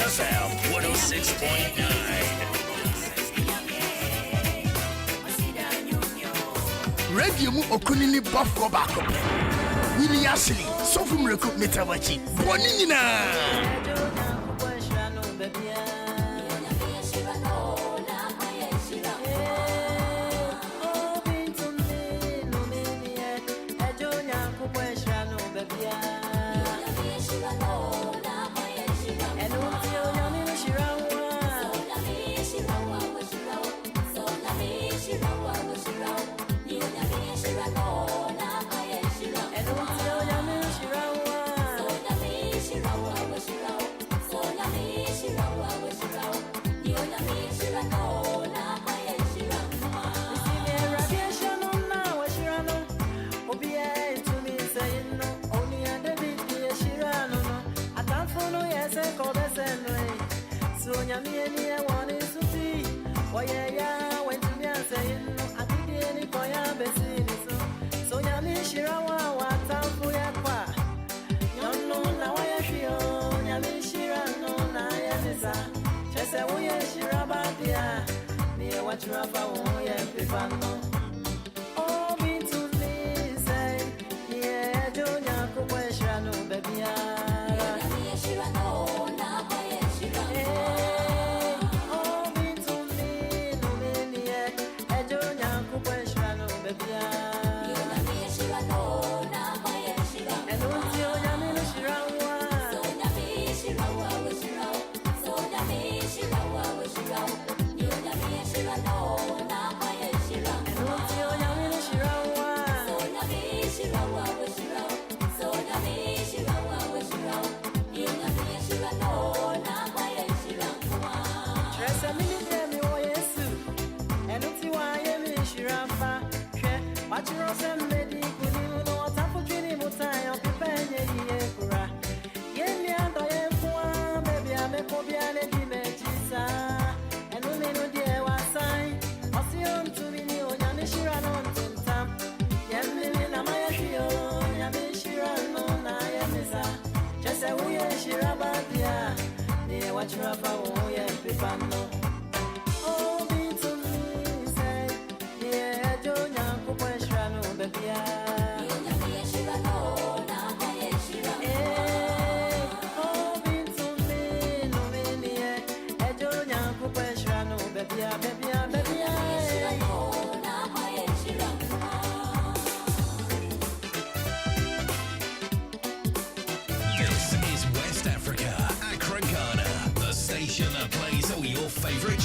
DLFM 106.9. Radio mu okunini bafo bako. Willy Ashley, so from Recoup Metawachi. Bonina.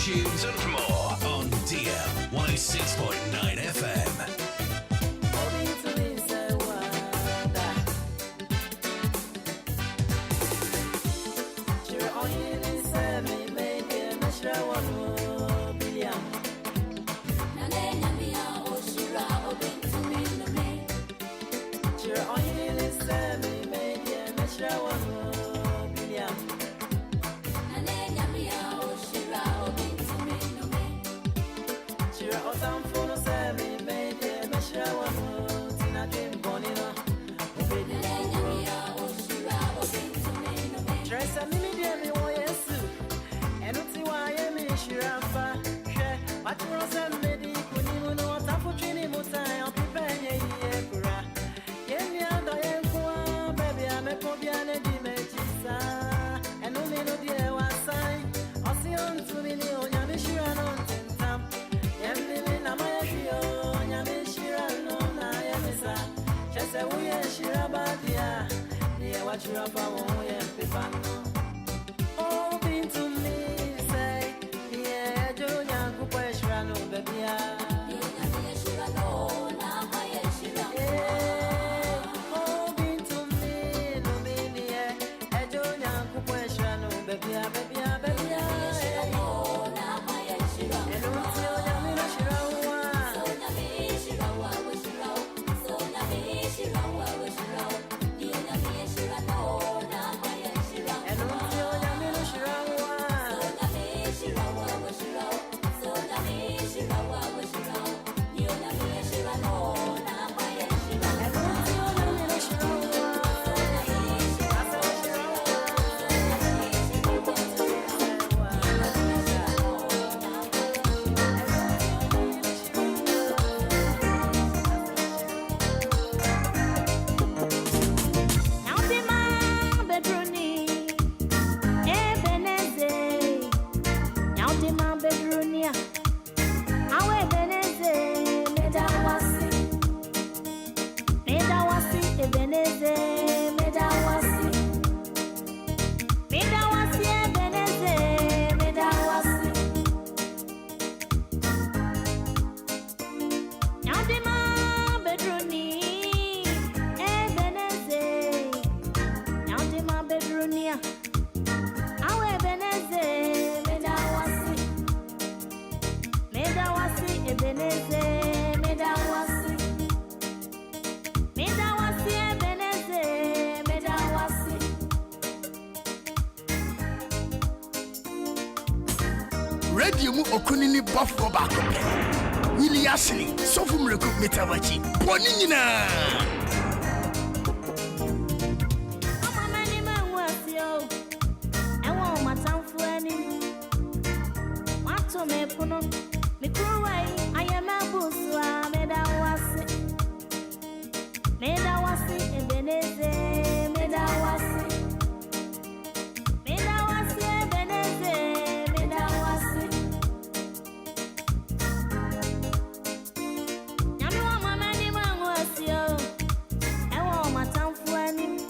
Tunes and more on DL 106.9 FM. And Ebeneze, Medawasi. Medawasi, Ebeneze, Medawasi. Yandima bedruni, Ebeneze. Yandima bedrunia. Awe Ebeneze, Medawasi. Medawasi, Ebeneze, Medawasi. Medawasi, Ebeneze, Medawasi. Radio mu okunini buffalo back. Willy Ashley, Sofum Recruit Metawachi. Boni nyina. Mama mani manwasio. Ewo matamfu ani. Wato me puno. Mikruwai ayema buswa medawasi. Medawasi, Ebeneze, Medawasi. Medawasi, Ebeneze, Medawasi. Nyami wa mama ni manwasio. Ewo matamfu ani.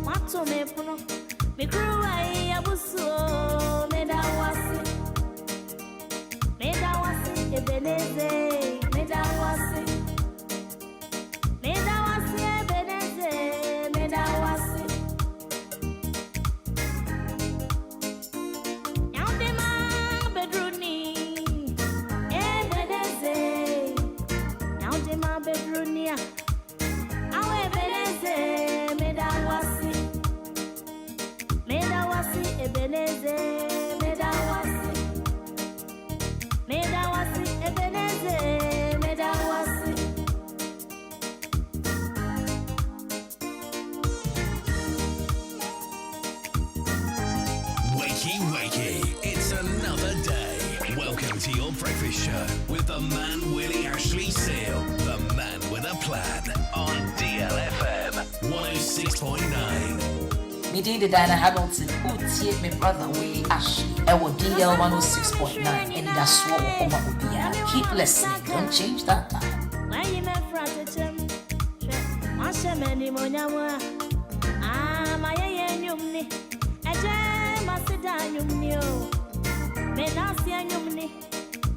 Wato me puno. Mikruwai abusuo medawasi. Medawasi, Ebeneze, Medawasi. Medawasi, Ebeneze, Medawasi. Yandima bedruni, Ebeneze. Yandima bedrunia. Awe Ebeneze, Medawasi. Medawasi, Ebeneze, Medawasi. Medawasi, Ebeneze, Medawasi. Wakey, wakey, it's another day. Welcome to your breakfast show with the man Willie Ashley Seal, the man with a plan, on DLFM 106.9. Me did the Diana Hamilton, who take my brother Willy Ashley. I will DL 106.9 Anidaso Wɔhɔ Obia. Keep listening, don't change that time. Why you me fratechem? Mashe meni monyawa. Ah, my nyumni. Eje masida nyumni o. Me nasi nyumni.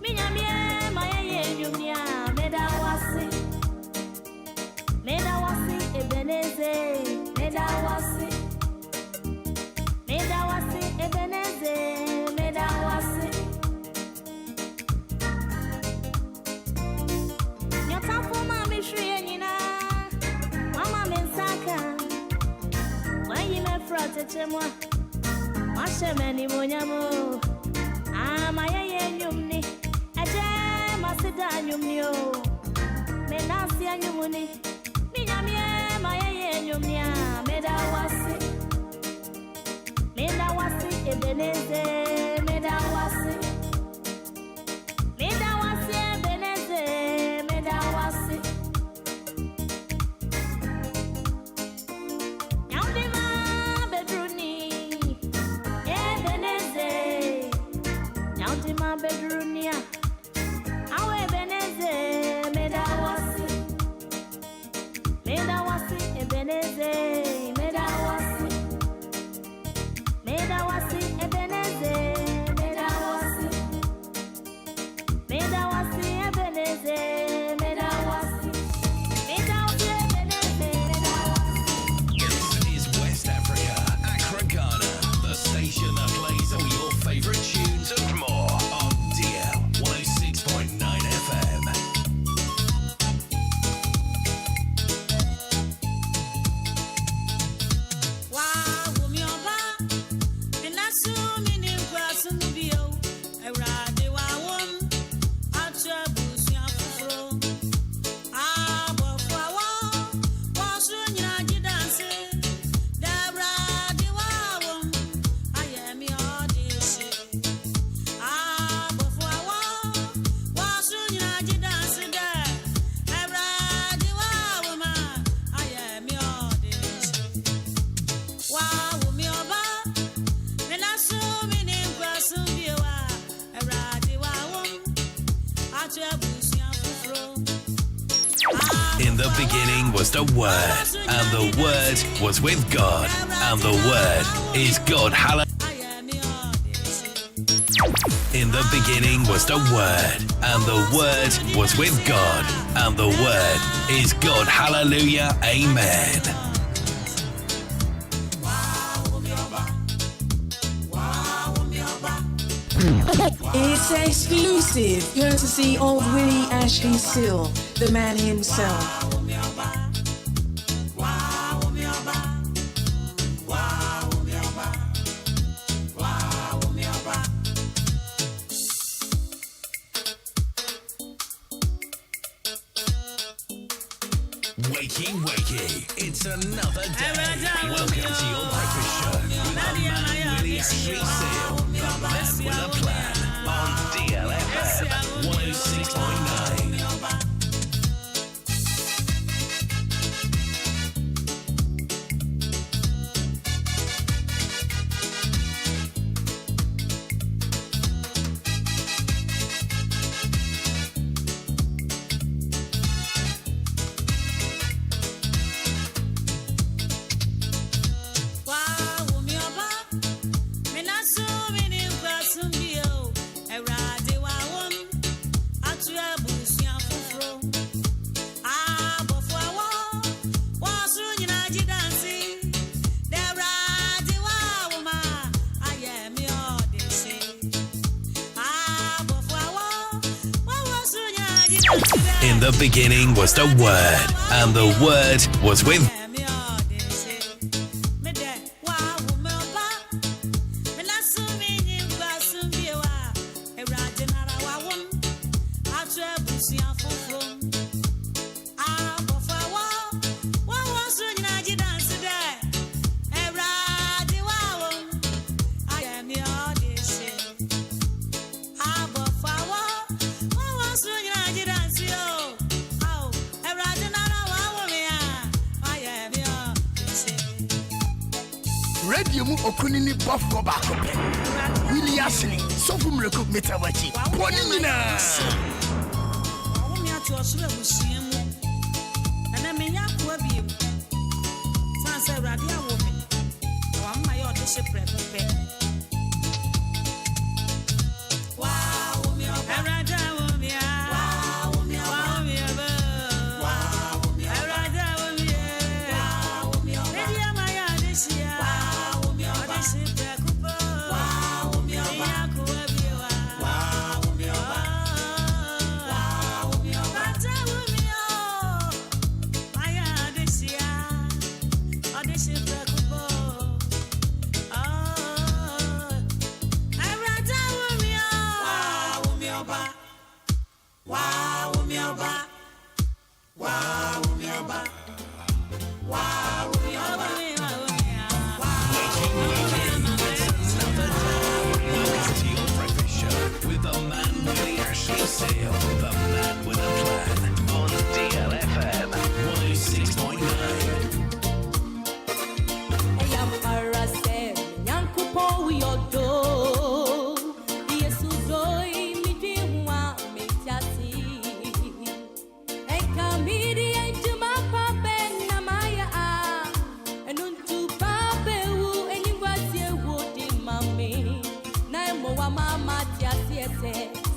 Minyamie my nyumni a medawasi. Medawasi, Ebeneze, Medawasi. Medawasi, Ebeneze, Medawasi. Nyotafu mami shriye nina. Mama mensaka. Wanyi me fratechemwa. Mashe meni monyamo. Ah, maye nyumni. Eje masida nyumni o. Menasi nyumni. Minyamie maye nyumni a medawasi. Medawasi, Ebeneze, Medawasi. Medawasi, Ebeneze, Medawasi. Yandima bedruni, Ebeneze. Yandima bedrunia. Awe Ebeneze, Medawasi. Medawasi, Ebeneze, Medawasi. Medawasi, Ebeneze, Medawasi. Medawasi, Ebeneze, Medawasi. Medawasi, Ebeneze, Medawasi. This is West Africa, Accra, Ghana, the station that plays all your favorite tunes and more on DLFM. beginning was the Word, and the Word was with God, and the Word is God. Hallelujah. In the beginning was the Word, and the Word was with God, and the Word is God. Hallelujah. Amen. It's exclusive, courtesy of Willy Ashley Seal, the man himself. Wakey, wakey, it's another day. Welcome to your breakfast show with the man Willy Ashley Seal, the man with a plan on DLFM 106.9. In the beginning was the Word, and the Word was with Radio mu okunini buffalo back up. Willy Ashley, so from Recoup Metawachi. Bonina.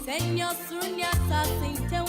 Señor, sunya sa sinte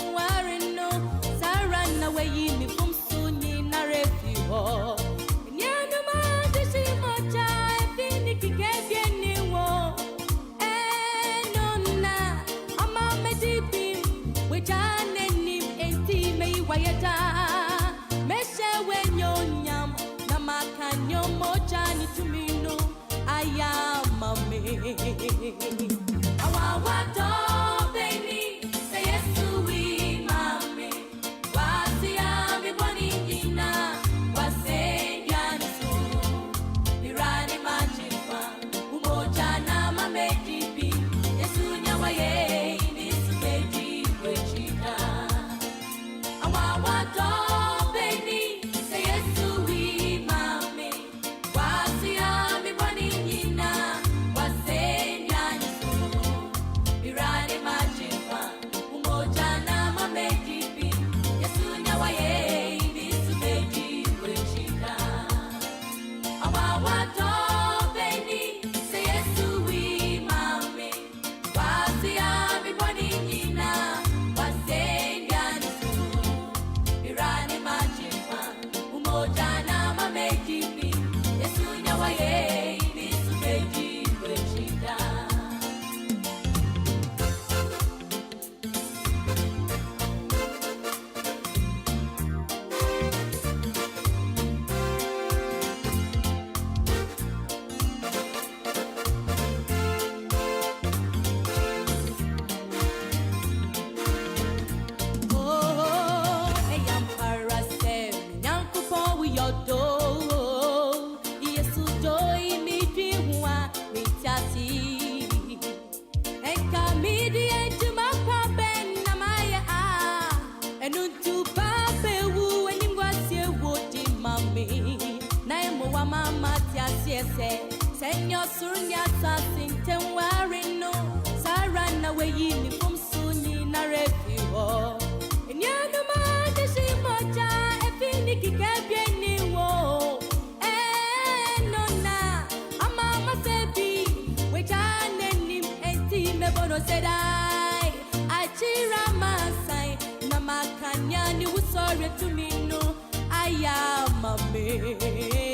say, Senor Surya Sassin, Tenwarino, Sarana, where you from Sunni, Narefio. And Yanama, the Shimoja, a Finiki Gabiani wo. And Nona, a Mama Sebi, which I named him and Team Ebono said I cheer Masai, Namakanya, you sorry to me, no, I am a man.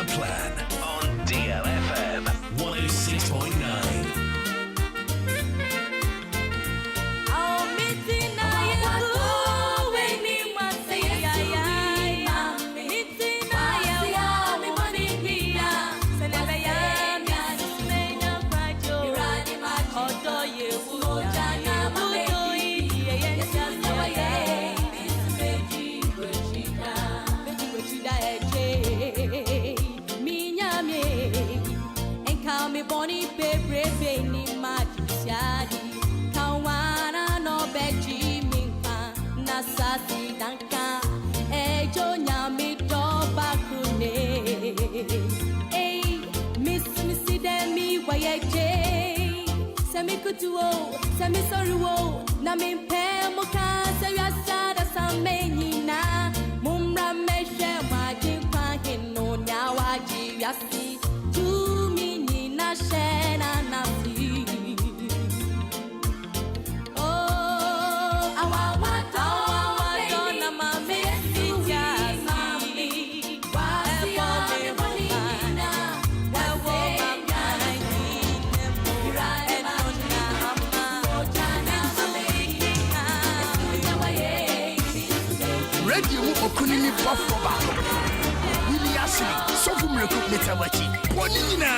Plan on DLFM 106.9. Bonnie baby beni madisiadi kawana no beji minka nasasi danka ejo nyami do bakune eh miss demi wayeje semi kutuo semi soruo na mi pe moka se yasada samenyina mumra meshe majimpa hino nyawaji yasi Shena nasi. Oh, awa dona mami mami. Wasi ame bonina, wawo mama ine mura enona ama. Ojana mami yawaye. Radio Okunini Buffalo. Willy Ashley, so from Recruit Metawachi. Bonina.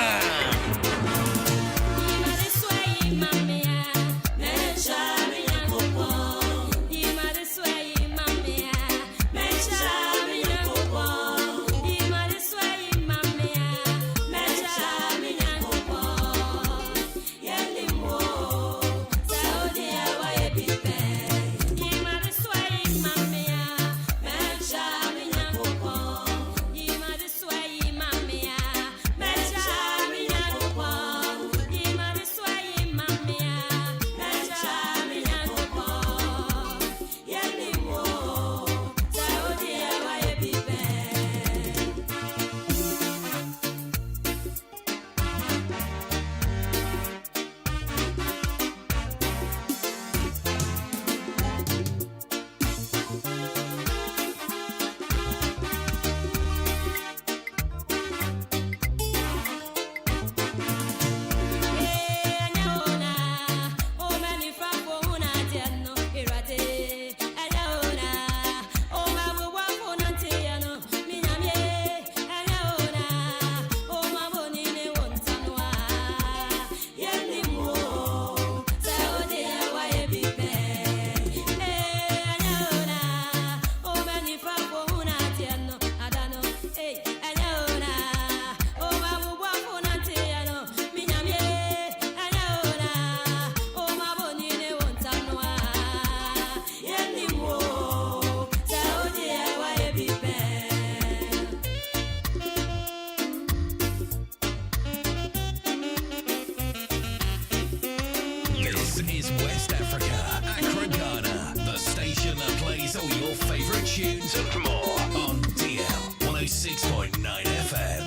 This is West Africa, Accra, Ghana, the station that plays all your favourite tunes and more on DL 106.9 FM.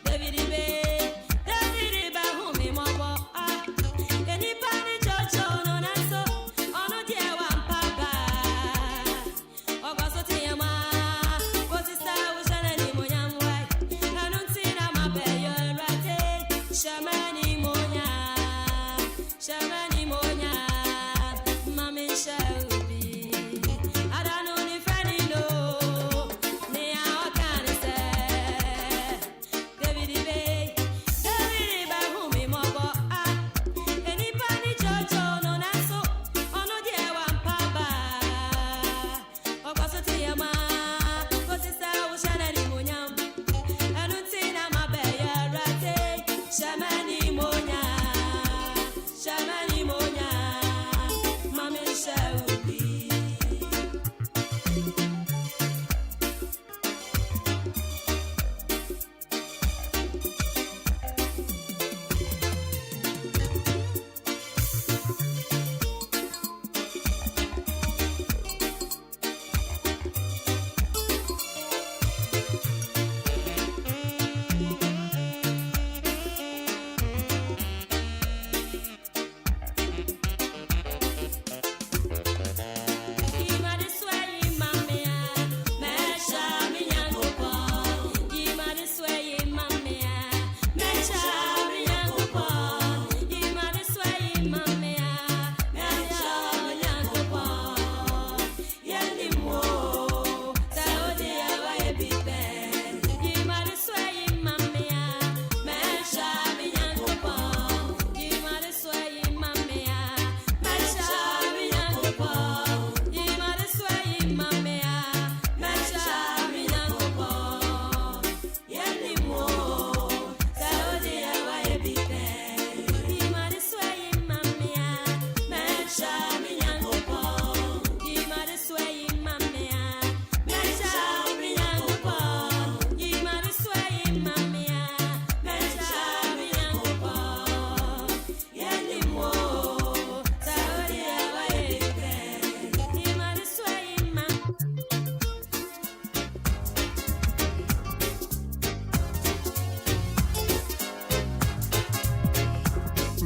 David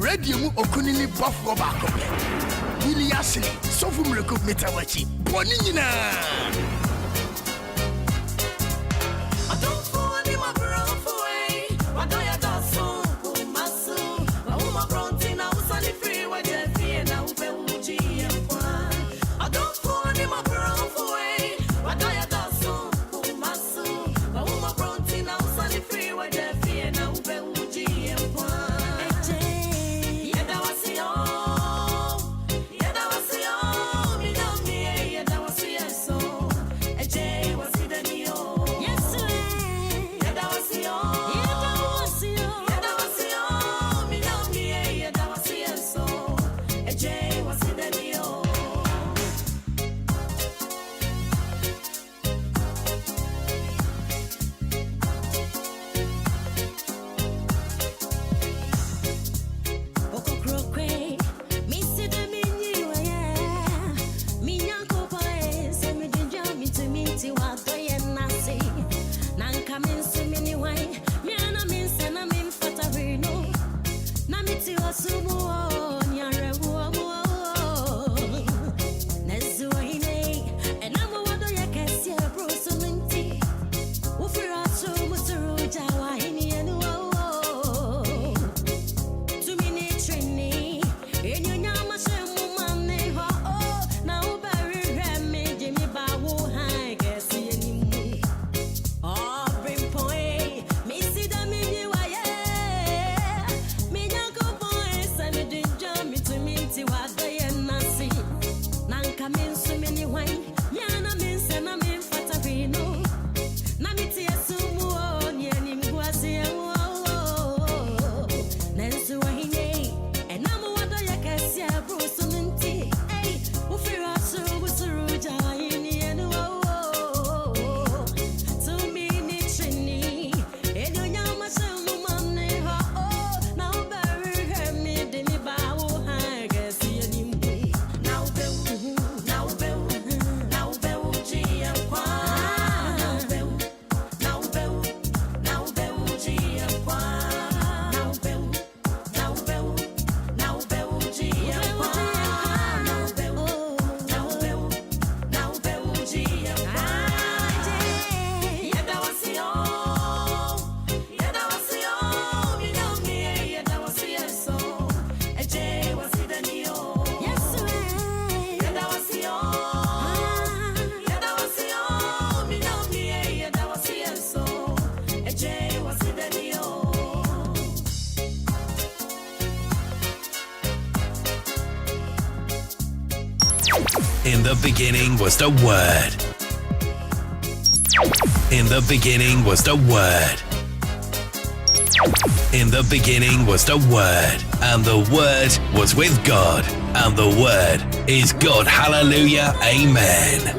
Radio mu okunini buffalo back up. Willy Ashley, Sofu Miracle Metawachi. Boninina. In the beginning was the Word. In the beginning was the Word. In the beginning was the Word, and the Word was with God, and the Word is God. Hallelujah. Amen.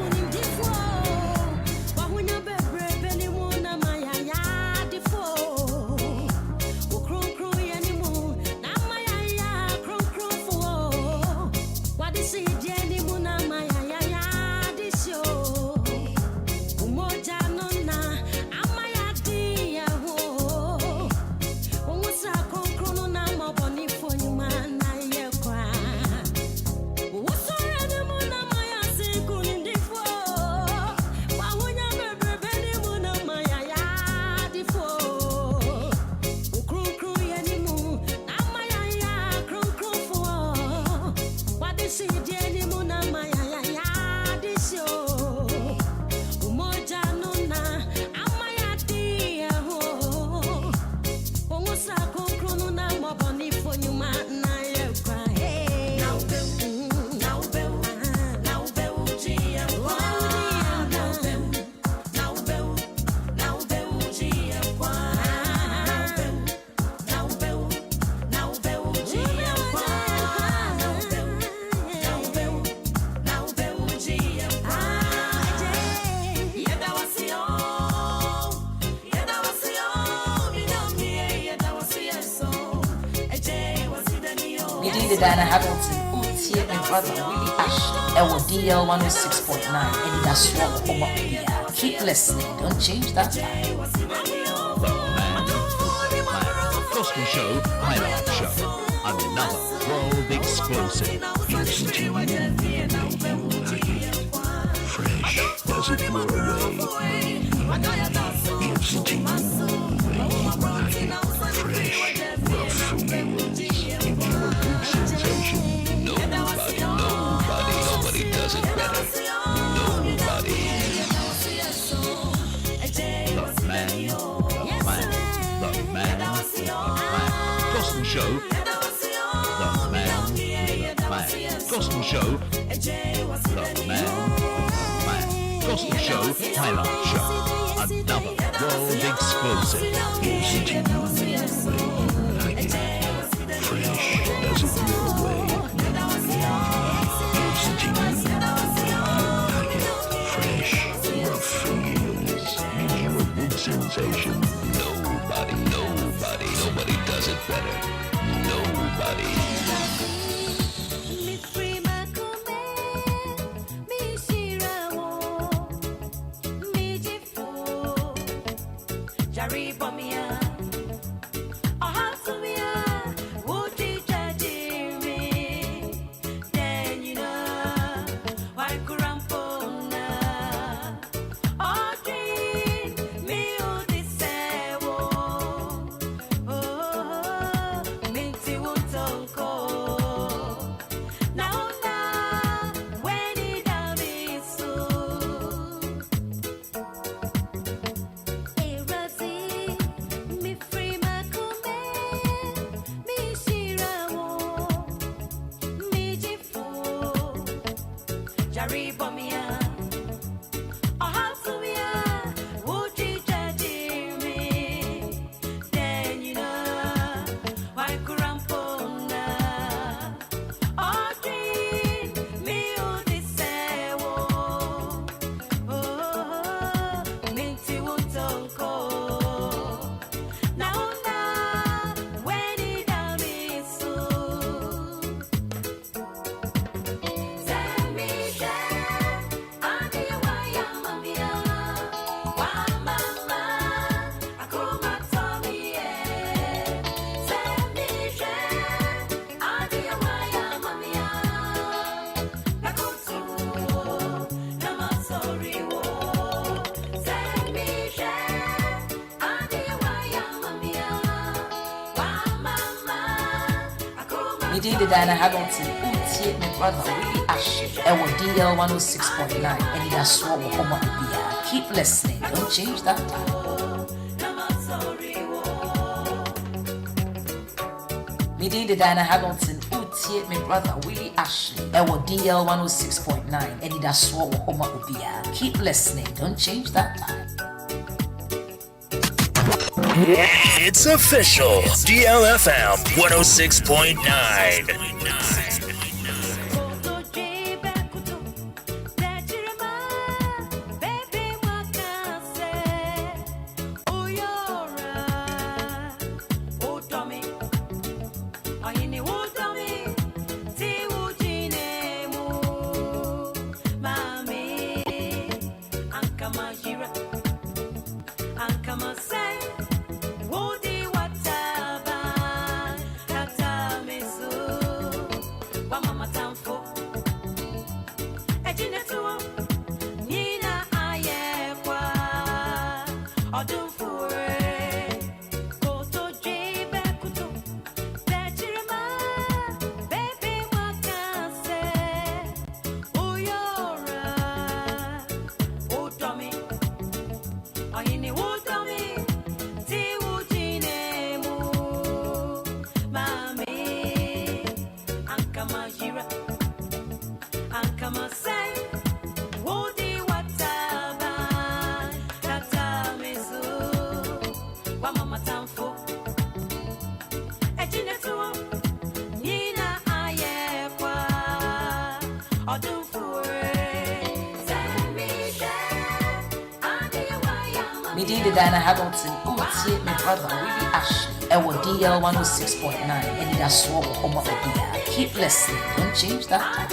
Diana Hamilton, Utie, my brother Willy DL 106.9, Anidaso Wɔhɔ, Obia. Keep listening, don't change that line. Gospel Show Highlight Show. Another world explosive. Fresh doesn't throw away. Fresh, rough feels. Sensation. Nobody does it better. Nobody. The man. Gospel show. The man. Gospel show. The man. Gospel show. Highlight show. Another world explosive. Fresh doesn't throw away. Fresh, rough feels. Good sensation. Nobody does it better. Nobody. Medina Dana Hamilton, Utie, my brother Willy Ashley, DL 106.9, Anidaso Wɔhɔ Obia. Keep listening, don't change that dial. Medina Dana Hamilton, Utie, my brother Willy Ashley, DL 106.9, Anidaso Wɔhɔ Obia. Keep listening, don't change that dial. It's official. DLFM 106.9. Medina Dana Hamilton, Utie, my brother Willy Ashley, DL 106.9, Anidaso Wɔhɔ Obia. Keep listening, don't change that dial.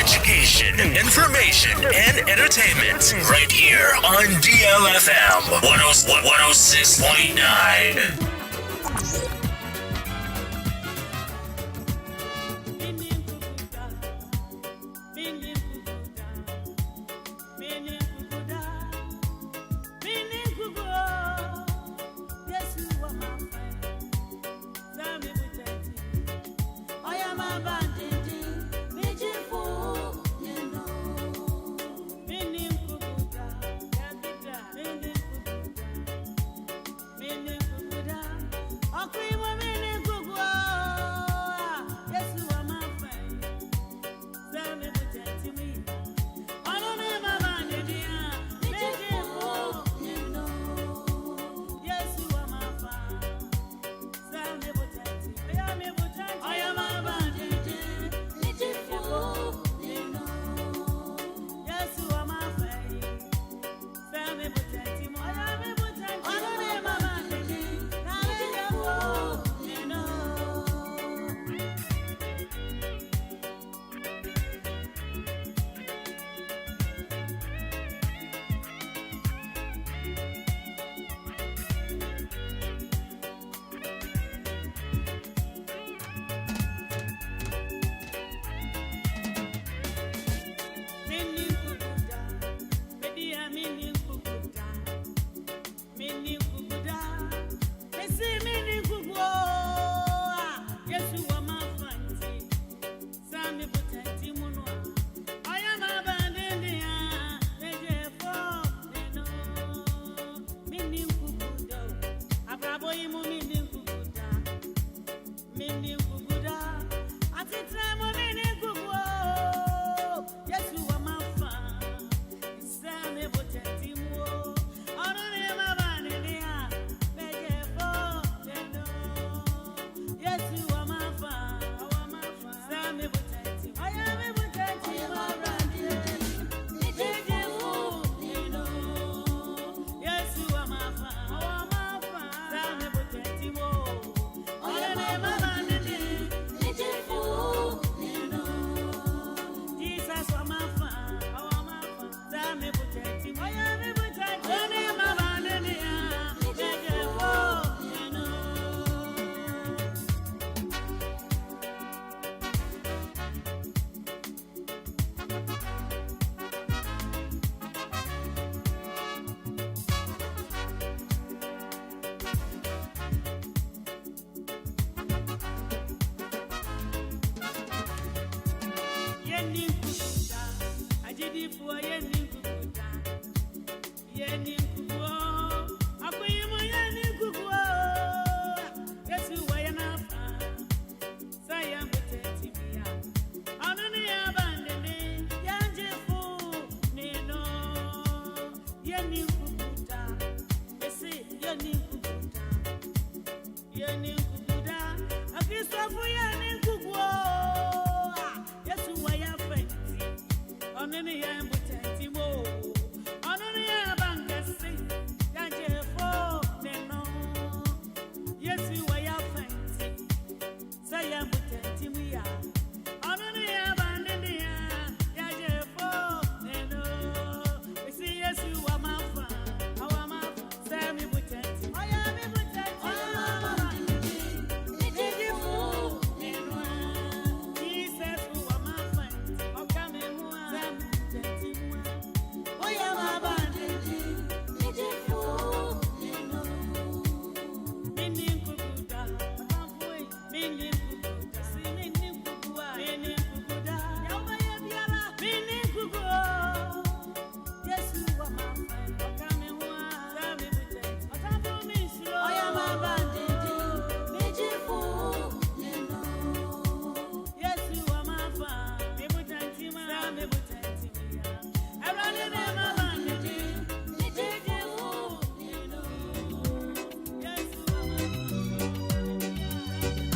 education, information, and entertainment. Right here on DLFM 106.9.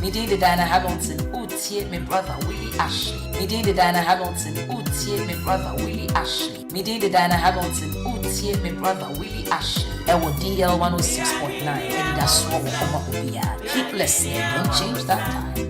Me did Diana Hamilton, Utie, my brother Willy Ashley. Me did Diana Hamilton, Utie, my brother Willy Ashley. Me did Diana Hamilton, Utie, my brother Willy Ashley. Ewo DL 106.9, Anidaso Wɔhɔ Obia. Keep listening, don't change that time.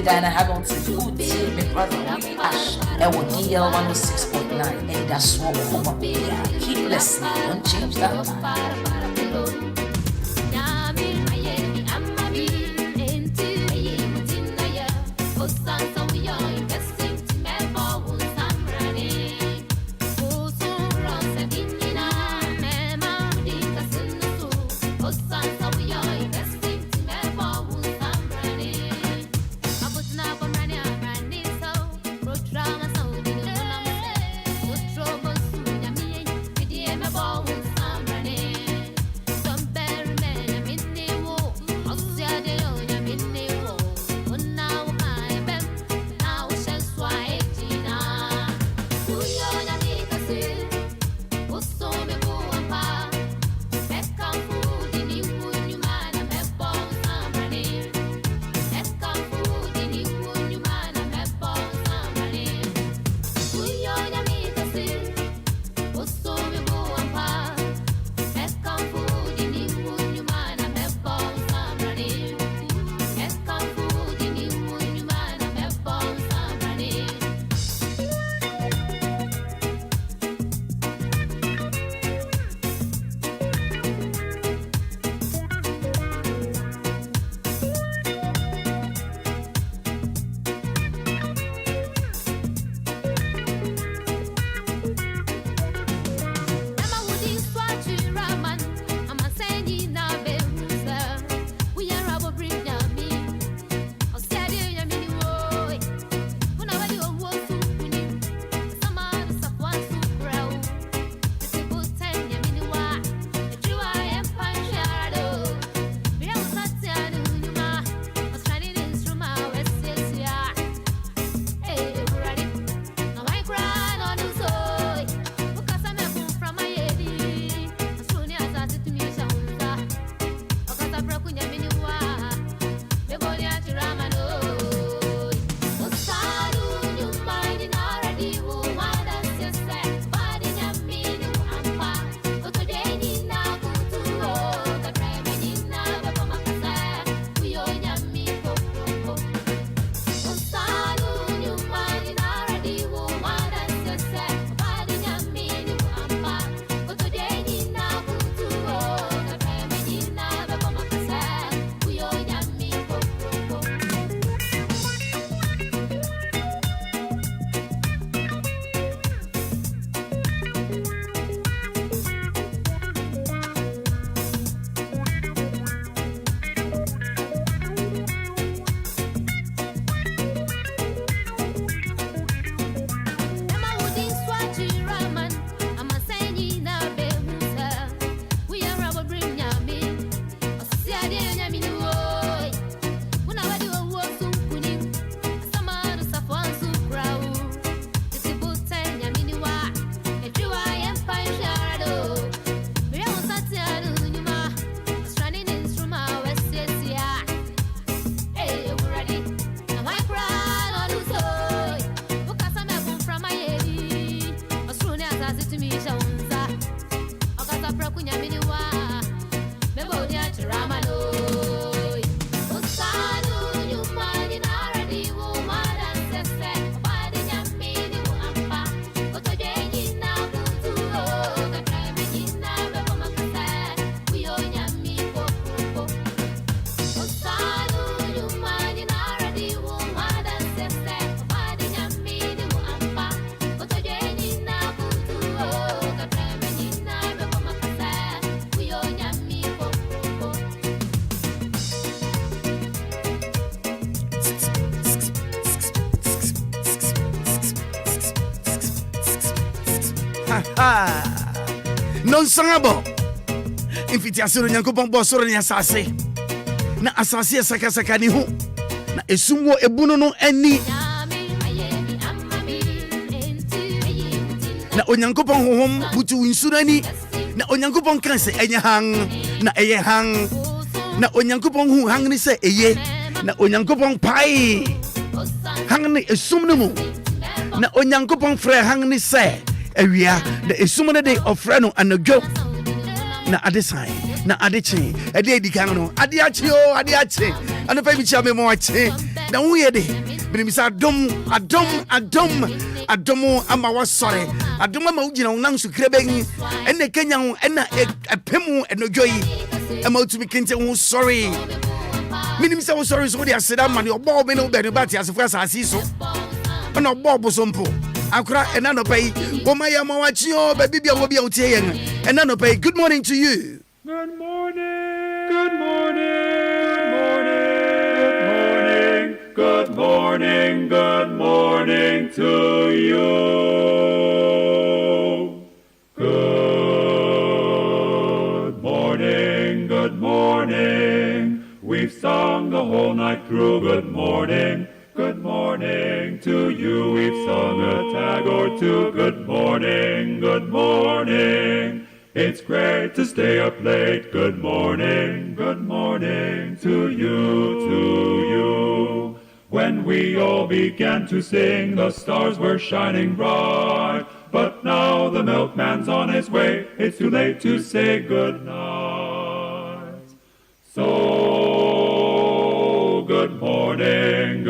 Diana Hamilton, Uti, my brother Willy Ash, DL 106.9, Anidaso Wɔhɔ. Keep listening, don't change that line. Non sangabo. Infiti asoro nyankopon bo soro ne asase. Na asase esaka ni ho. Na esumwo ebunu no ani. Na onyankopon honhom butu insuro ani. Na onyankopon kan se enye hang. Na eye hang. Na onyankopon hu hang ni se eye. Na onyankopon pai. Hang ni esum no mu. Na onyankopon frɛ hang ni se ewia the esum no dey ofrɛ no anadwo. Na adesan na adeche ede edikan no ade ache o ade ache ano pa bi chia me mo ache na hu ye de binimisa adom ama wasore adom ama ugina unan su kreben ene kenya hu ena epemu enodwo yi ama utumi kente hu sorry minimisa wo sorry so de aseda ma ne obo be no be no bati asefo asasi so ona obo bosompo Accra ena no pay woma ya ma wachi o ba bibia wo bia utie yen ena no pay. Good morning to you. Good morning. Good morning. Good morning. Good morning to you. Good morning. Good morning. We've sung the whole night through. Good morning. Good morning to you. We've sung a tag or two. Good morning. Good morning. It's great to stay up late. Good morning to you. When we all began to sing, the stars were shining bright. But now the milkman's on his way. It's too late to say good night. So, good morning.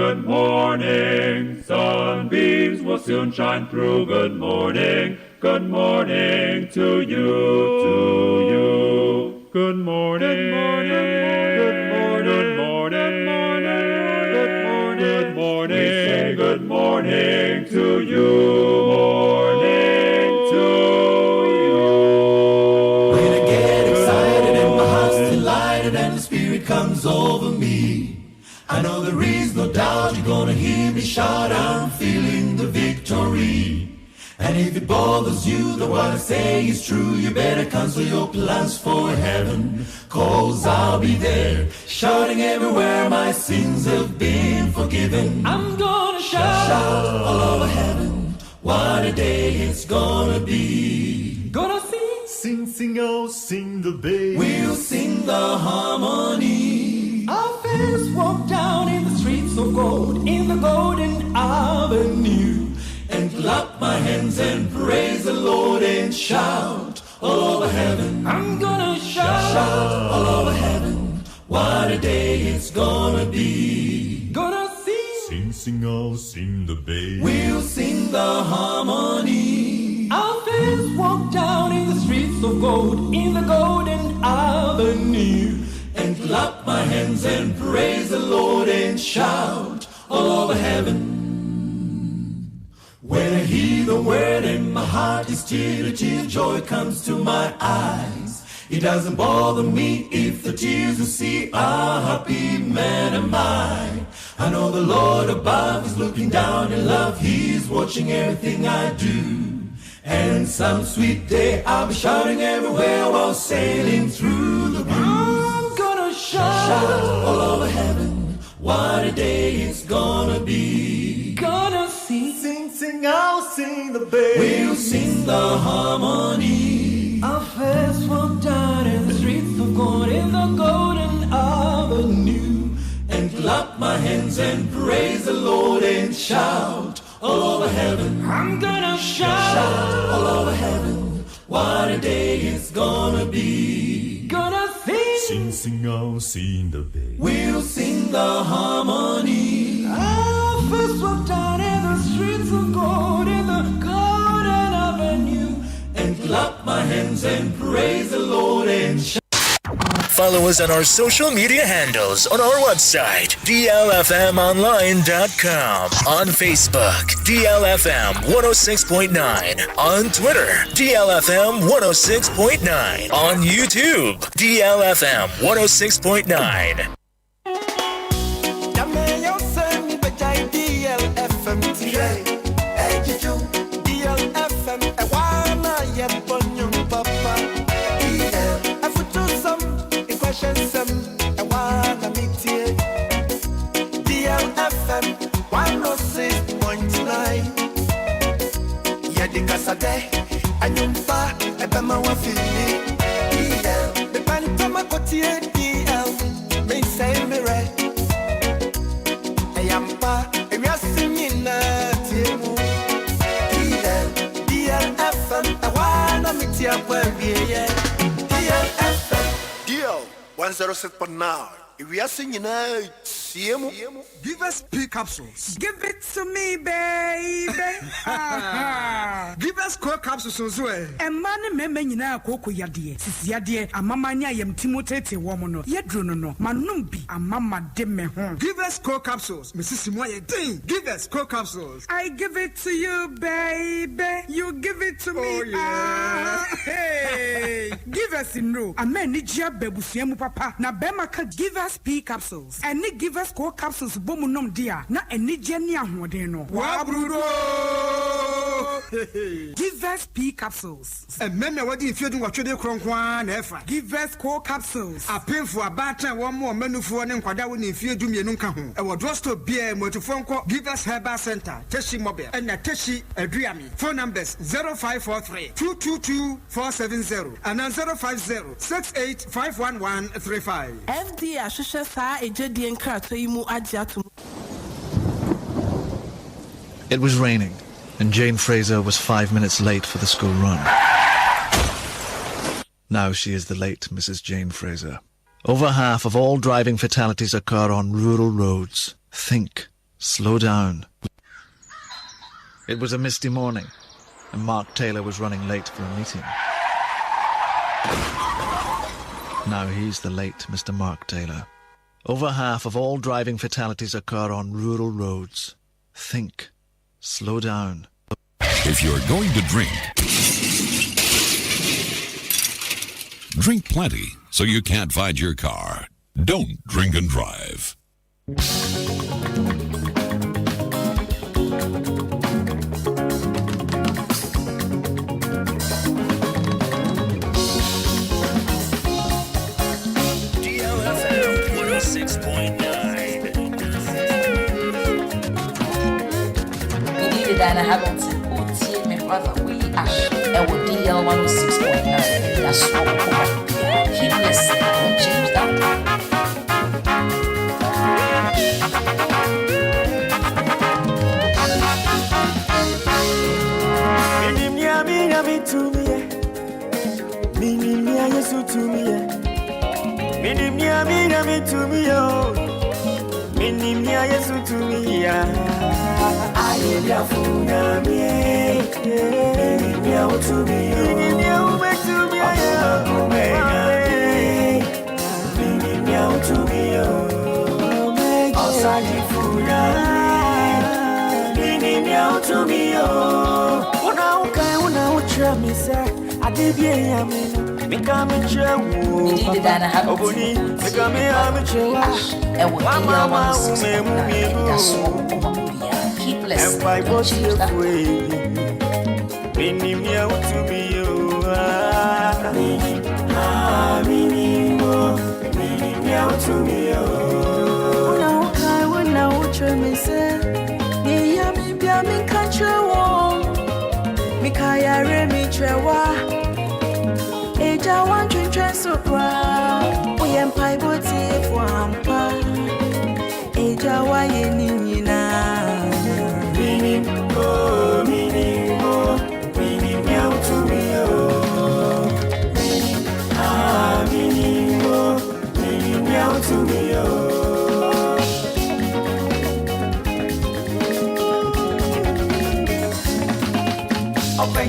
Sunbeams will soon shine through. Good morning to you, Good morning. We say good morning to you. Morning to you. When I get excited and my heart's delighted and the Spirit comes over me, I know there is no doubt you're gonna hear me shout, I'm feeling the victory. And if it bothers you that what I say is true, you better cancel your plans for heaven, 'cause I'll be there, shouting everywhere my sins have been forgiven. I'm gonna shout all over heaven, what a day it's gonna be. Gonna sing, oh, sing the bass. We'll sing the harmony. Our fears walk down in the streets of gold, in the golden avenue, and clap my hands and praise the Lord and shout all over heaven. I'm gonna shout all over heaven, what a day it's gonna be. Gonna sing, oh, sing the bass. We'll sing the harmony. Our fears walk down in the streets of gold, in the golden avenue, and clap my hands and praise the Lord and shout all over heaven. When I hear the word and my heart is tear, joy comes to my eyes. It doesn't bother me if the tears you see are happy man am I. I know the Lord above is looking down in love. He's watching everything I do. And some sweet day I'll be shouting everywhere while sailing through the blue. I'm gonna shout all over heaven, what a day it's gonna be. Gonna sing, I'll sing the bass. We'll sing the harmony. Our fears walk down in the streets of gold, in the golden avenue, and clap my hands and praise the Lord and shout all over heaven. I'm gonna shout all over heaven, what a day it's gonna be. Gonna Sing out, sing the bay. We'll sing the harmony. I first walked down in the streets of gold in the Garden Avenue and clap my hands and praise the Lord and shout. Follow us on our social media handles on our website, DLFMonline.com, on Facebook, DLFM 106.9, on Twitter, DLFM 106.9, on YouTube, DLFM 106.9. DLFM 106.9. Yadikasade, Anyumpa, Ebema Wafili. DL, the Pantama Kotie, DL, may say Mire. Ayampa, Ayasinina, Tiemu. DLFM, Awana Mitia, DLFM, DL 106.9. We are singing out. Give us P capsules. Give it to me, baby. Give us core capsules as well. And man, nyina akoko yade. Sisi yade amama nya yam timotete womono. Yedro no manumbi amama de me ho. Give us core capsules. Mrs. Moye ding. Give us core capsules. I give it to you, baby. You give it to me. Oh yeah. Hey. Give us in no. Amen ni jia bebusuemu papa. Na bema ka give us P capsules. And ni give us core capsules bomu nom dia. Na eni jeni ahoden no. Wa brudo. Give us P capsules. And men na wadi ifedu watwede kronkwan na efa. Give us core capsules. Apemfo abata wo mo manufo ne nkwada wo ne ifedu mienu nka ho. E wo drugstore bia motofo nko Give us Herbal Center, Teshi Mobile. And na Teshi Aduami. Phone numbers 0543 222 470 and 050 68 FD Ashusha Sa Ejedi Enkrato Imu Ajiatu. It was raining, and Jane Fraser was 5 minutes late for the school run. Now she is the late Mrs. Jane Fraser. Over half of all driving fatalities occur on rural roads. Think. Slow down. It was a misty morning, and Mark Taylor was running late for a meeting. Now he's the late Mr. Mark Taylor. Over half of all driving fatalities occur on rural roads. Think. Slow down. If you're going to drink, drink plenty so you can't find your car. Don't drink and drive. DLFM 106.9. Diana Hamilton, Otie, my brother Willy and with DL 106.9. That's what we call. Keep listening, don't change that. Keep listening, don't change that. Eja wan twentwen so kwa we empai boti for ampa eja wa ye ni nyina mini miau to me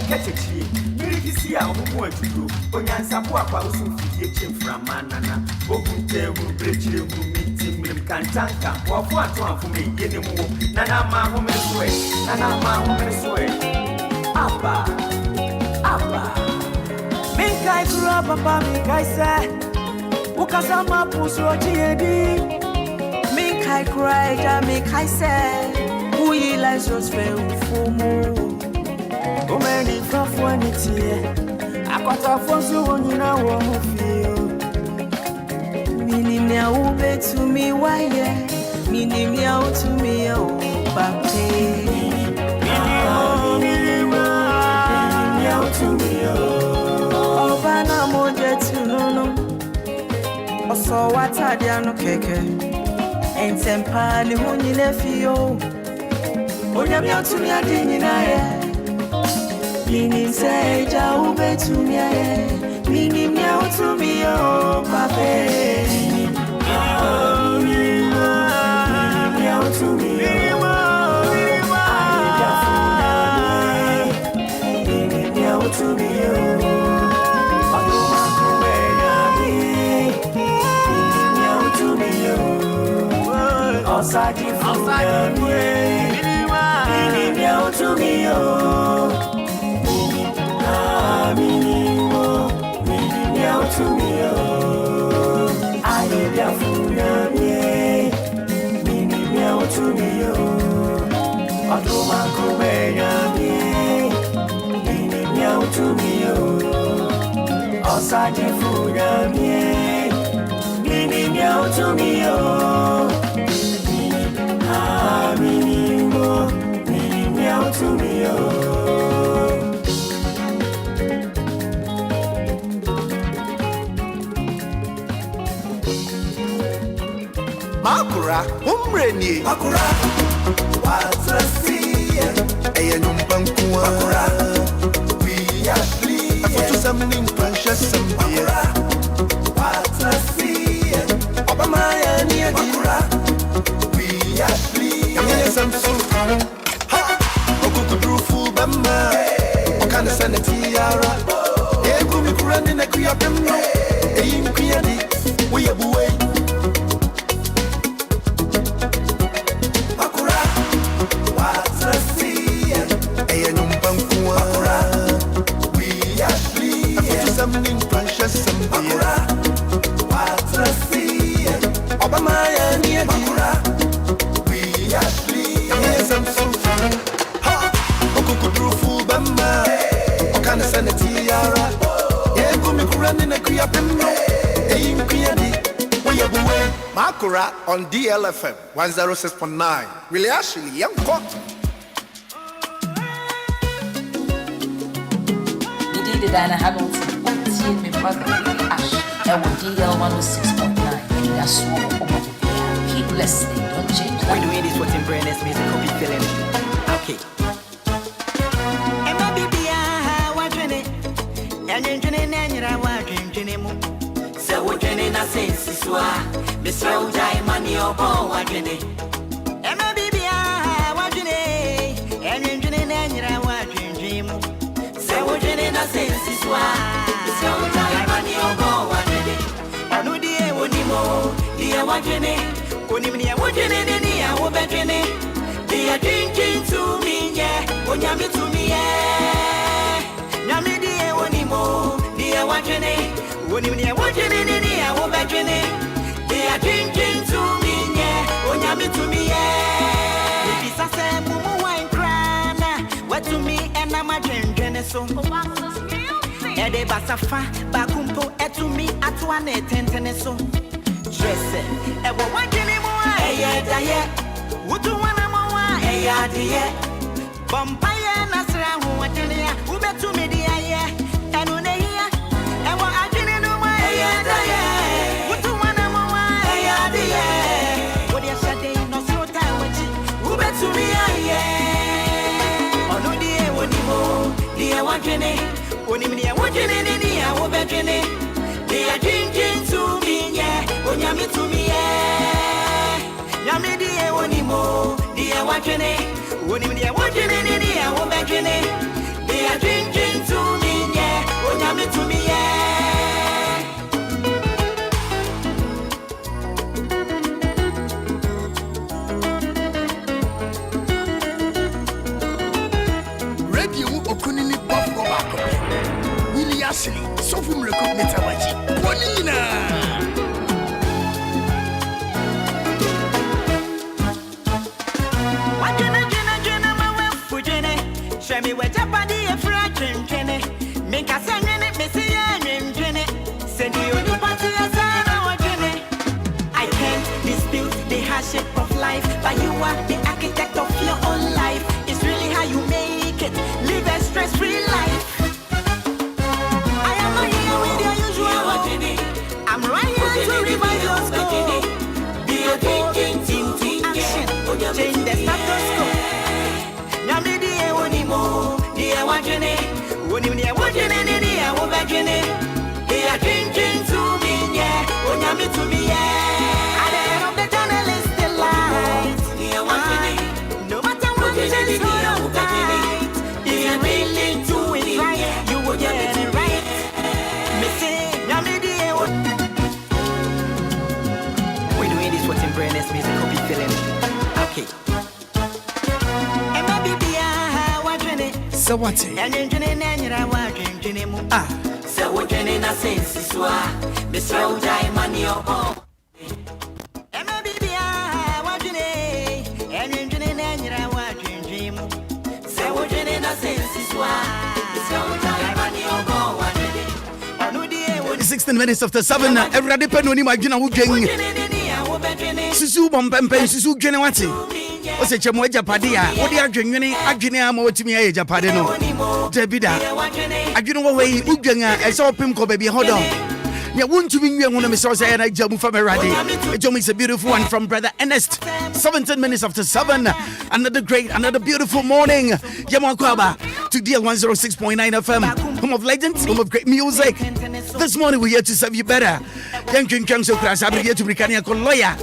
Catchy, Mirikisia, who want to do, Onyansa Papa, who feed from Manana, Ogunte, who bridge you, meeting him, Kantanka, or what for me, anymore. Nana, my woman's way, Nana, my woman's way. Abba, Make I grew up, Papa, make I say, Ukasama Pusro, make I cry, make I say, who ye lies was very full. Oh, many from Fuanity, I got off for so you know, feel. Meaning now, be to me, why, meaning now to me, oh, Papi. Meaning now to me, oh, Bana Moja to no. Oh, so what are they no cake? And Tempani, who you left you, oh, you're to me, I didn't. Meaning say, Jaube to me, meaning now to me, oh, Papa. Meaning now to me, meaning now to me, to me, oh, I need your food, meaning now to me, oh, Otoma meaning now to me, oh, Osage food, meaning now to me, oh, meaning now to me, oh. Maakora, umreni. Maakora, what's a sea? A numbankua. Maakora, we are free. I put something precious and Maakora, what's a sea? Obama and Maakora, we are free. Yes, I'm so proud. Ha! Oku drew full bamba. Okana sana tiara. Egu mi kurani na kuya bamba. Eyi mkuyani, we are buwe. Something precious and Maakora, what's a sea? Obama and Maakora, we are free. Yes, I'm so proud. Ha! Oku drew full bamba. Okana sana tiara. Egu mi kurani na kuya bamba. Eyi mkuyani, we are buwe. Maakora on DLFM 106.9. Willy Ashley, young court. Diana Hamilton, my brother Willy Ash, and with DL 106.9, Anidaso Wɔhɔ. Keep listening, don't change that. We're doing this for Tim Brennan's music, hope you feeling it. Okay. Emma Bibia, watching it, and engineering and you're watching him. So we're getting a sense, Miss Roja, money or ball, watching it. Emma Bibia, watching it, and engineering and you're watching him. So we're getting a sense. So money or go watching it. I know the air won't more. Dear watching it. When you near watching it, I will bet in it. They are drinking to me, yeah. When you meet to me, yeah. Yammy the air won't more. Dear watching it. When you near watching it, I will bet in it. They are drinking to me, yeah. When you meet to me, yeah. If it's a same wine crana, what to me and I'm a drinking so. Ede basafa bakumpo etumi atwane tentene so dress ewo wajene mo eye daye wutu wana mo eye adiye bompaye nasra hu wajene ya ubetumi di aye enu ne hia ewo ajene no mo eye daye wutu wana mo eye adiye wodi asade no so ta waji ubetumi aye onu di e woni mo di e wajene. When you are watching any, I will bet in it. They are drinking to me, yeah. When you meet to me, yeah. Yammy, dear, one more. They are watching it. When you are watching any, I will bet in it. They are drinking. Send you new party as I can't dispute the hardship of life, but you are the architect of your own life. It's really how you make it. Live a stress-free life. I am not here with your usual. I'm right here to revise your score. Be a action. Change the status quo. Yami die onimo, die wajene. Onim die wajene, die wajene. They are drinking to me, yeah. Onyami to me, yeah. At the end of the tunnel is the light. No matter what you say, so don't fight. If you really do it right, you will get it right. Me say, Yami die. We're doing this what's in brainless music, hope you feeling it. Okay. So what? So what can in a sense is why Mr. Ojai money or all. So what can in a sense is why Mr. Ojai money or all. 16 minutes after 7. Everybody pen when you might know who Susu Bompempe, Susu Genewati. What's a Chamoja Padia? What are you drinking? Agina Motimi Japadeno. Debida. I don't know where Uganga, I saw Pimco baby. Hold on. You want to be one of my sources and I jump from a radi. It's a beautiful one from Brother Ernest. 17 minutes after 7. Another beautiful morning. Maakora to DL106.9 FM. Home of legends, home of great music. This morning we're here to serve you better. Junction, I'm here to Bricania lawyer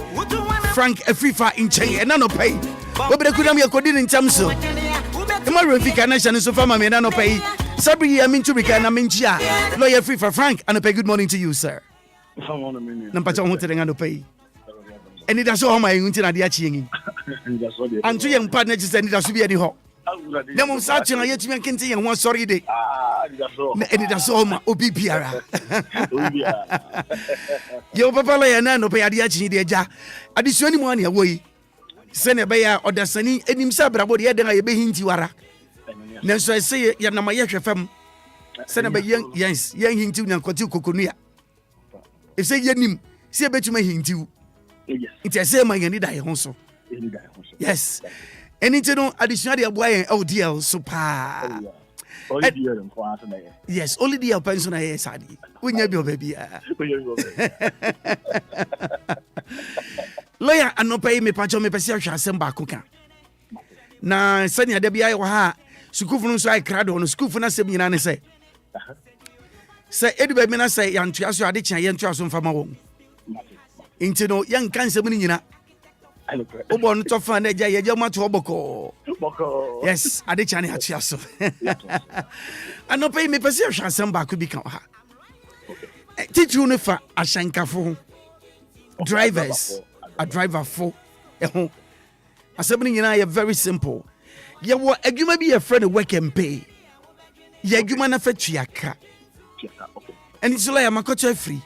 Frank Afrifa in Cheng and Nano Pay. But the Kudami according in terms of the Marifika Nation is so far, my Nano Pay. Sabri, I'm into Ricana Minchia, lawyer free for Frank, and a pay good morning to you, sir. Nampacha wanted to pay. And it does all my internet diaching. And 2 young partners and it has to be any hot. No more such and I yet can say and one sorry day. And it does all my OBPR. Your papa and Nano pay adiachi de ja. Additional money away. Send a bayer or the sunny and himself about the other I be hinty wara. Now, so I say, Yanamaya FM, send a young, yes, young hintu and Kotu Kokunia. If say Yanim, see a bet you may hintu. It's a same I need I also. Yes. And it's no additional boy ODL super. Yes, only the pension I sadi. When you be baby. Lawyer and no pay me patch on me perception samba cooker. Na sanya debia wa school for no so I cried on school for na se nyina ne say edu be me na say yantua so ade kyan yantua so mfama wo nti no yan kan se mu nyina obo no to fa na ja ye ja mato oboko yes ade kyan atua so ano pay me perception samba ko bi kan ha titru no fa ashankafo drivers a driver for asabni nyina ye very simple. You were a guma be a friend of work and pay. Ye guma na fetchiaka. And it's like a makocha free.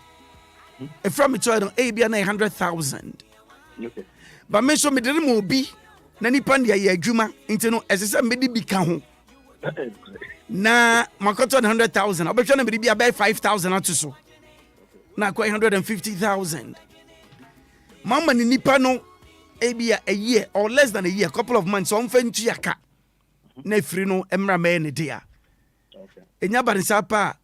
A from it on ABA 900,000. But me so me didn't move be Nani Pandia ye guma into no as a medi become. Na makocha 100,000. I'll be trying to be about 5,000 or so. Now quite 150,000. Mama ni nipano ABA a year or less than a year, couple of months on fenchiaka. Na free no emra me ne dia enya barisa pa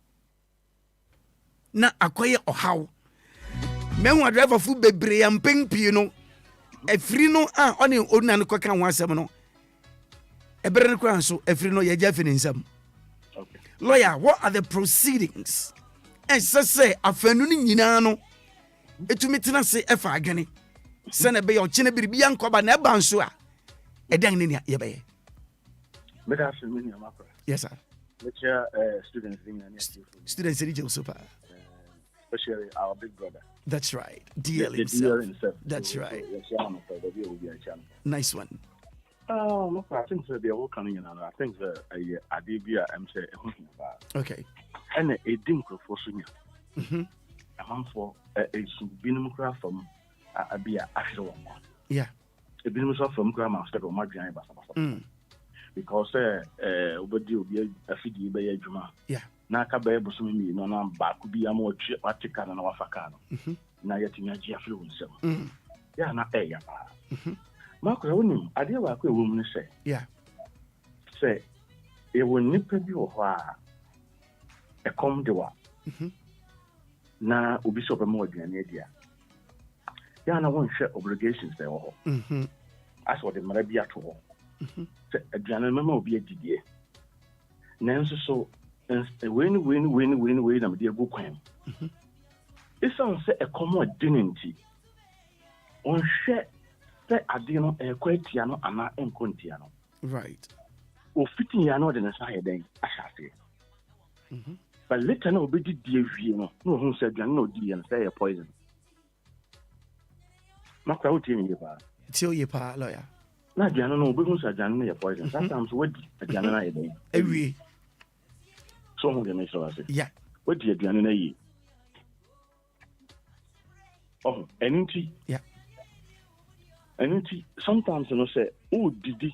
na akoye ohaw me hu driver fu bebre am pengpi no e free no a oni ona no kwaka ho asem no e bere no kwan so e free no ye ja fini nsam. Lawyer, what are the proceedings? And say afanu ni nyina no etumi tena se e fa adwene se na be yo chene biribi ankoba na e ban so a e dan ni ye be. Yes, sir. Students in super. Especially our big brother. That's right. DL himself. That's right. Nice one. Look, I think they're all coming in. I think Adibia MC. Okay. And a dink for senior. A month for a binum craft from Abia Ashton. Yeah. A binum from Grandmaster or Margian. Because Obia a figure by a Juma. Yeah. na aka bɛyɛ bosom mmienu na baako bi ama wate ka no na wafa ka no na yɛtumi agye afiri wo nsɛm yɛ na ɛyɛ paa Maakora wonim adeɛ baako ɛwɔ mu no sɛ sɛ yɛwɔ nnipa bi wɔ hɔ a ɛkɔm de wa na obi sɛ ɔbɛma aduane adi a yɛ na wonhwɛ obligations sɛ ɛwɔ hɔ asɛ ɔde mmara bi ato hɔ sɛ aduane no mɛma obi adidie nanso so wei na mede agu kwan mu ɛsiane sɛ ɛkɔm ɔde no nti ɔnhwɛ sɛ adeɛ no ɛkɔ atia no anaa ɛnkɔ ntia no ɔfiti yɛ na ɔde ne nsa ayɛ dɛn ahyɛ aseɛ but later na ɔbɛdi die wie no na ɔhu sɛ aduane na ɔdiiɛ no sɛ ɛyɛ poison Maakora wotie ne yie paa tie o yie paa lawyer na aduane no ɔbɛhu sɛ aduane no yɛ poison sometimes wadi aduane no ayɛ dɛn awie so ɔhu deɛ mehyɛ ase wadi aduane no ayie ɔho ɛno nti sometimes no sɛ wodidi